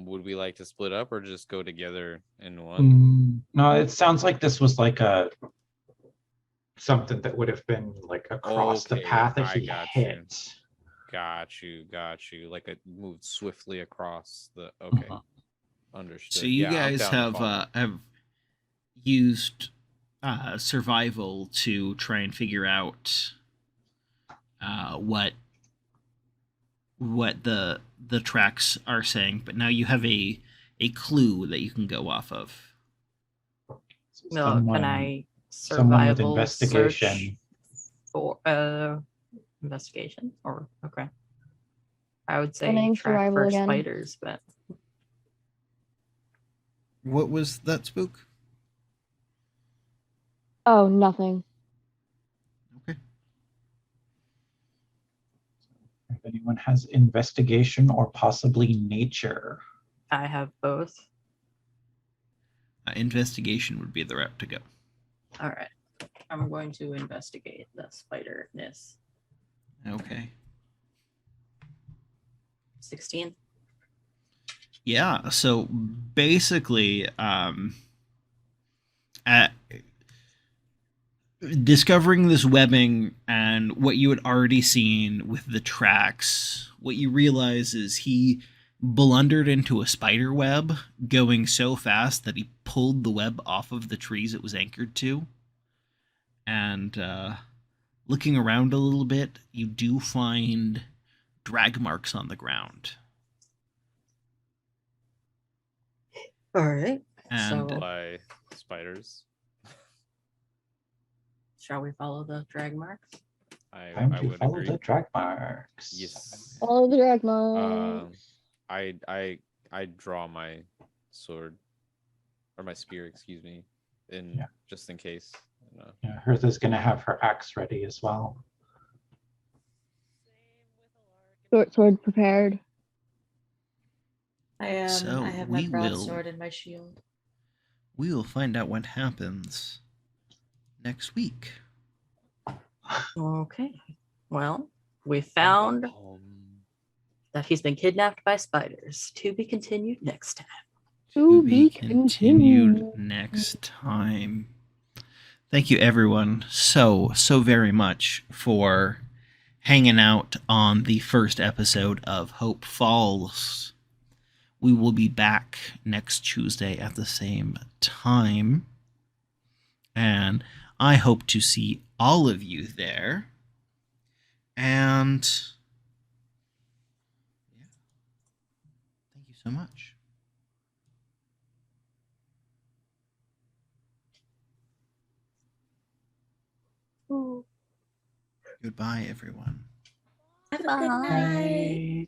Would we like to split up or just go together in one? No, it sounds like this was like something that would have been like across the Okay, path that I he got you. hit. Got you. Like it moved swiftly across the. Okay, understood. So you Yeah, I'm guys down to follow. have used survival to try and figure out what the tracks are saying, but now you have a clue that you can go off of. No, Someone- can I someone with survival investigation. search for investigation? Or okay. I would say Running track survival for again. spiders, but What was that, Spook? Oh, nothing. Okay. If anyone has investigation or possibly nature. I have both. Investigation would be the route to go. All right. I'm going to investigate the spiderness. Okay. 16. Yeah, so basically, discovering this webbing and what you had already seen with the tracks, what you realize is he blundered into a spider web going so fast that he pulled the web off of the trees it was anchored to. And looking around a little bit, you do find drag marks on the ground. All right. And So By spiders. shall we follow the drag marks? Time I to would follow agree. the track marks. Yes. All the drag marks. I draw my sword or my spear, excuse me, Yeah. just in case. Yeah, Hertha's gonna have her axe ready as well. Short sword prepared. I So have my we will- broadsword and my shield. we will find out what happens next week. Okay. Well, we found that he's been kidnapped by spiders. To be continued next time. To be continued next time. Thank you, everyone, so very much for hanging out on the first episode of Hope Falls. We will be back next Tuesday at the same time. And I hope to see all of you there. And yeah, thank you so much. Goodbye, everyone. Have a good night. Right.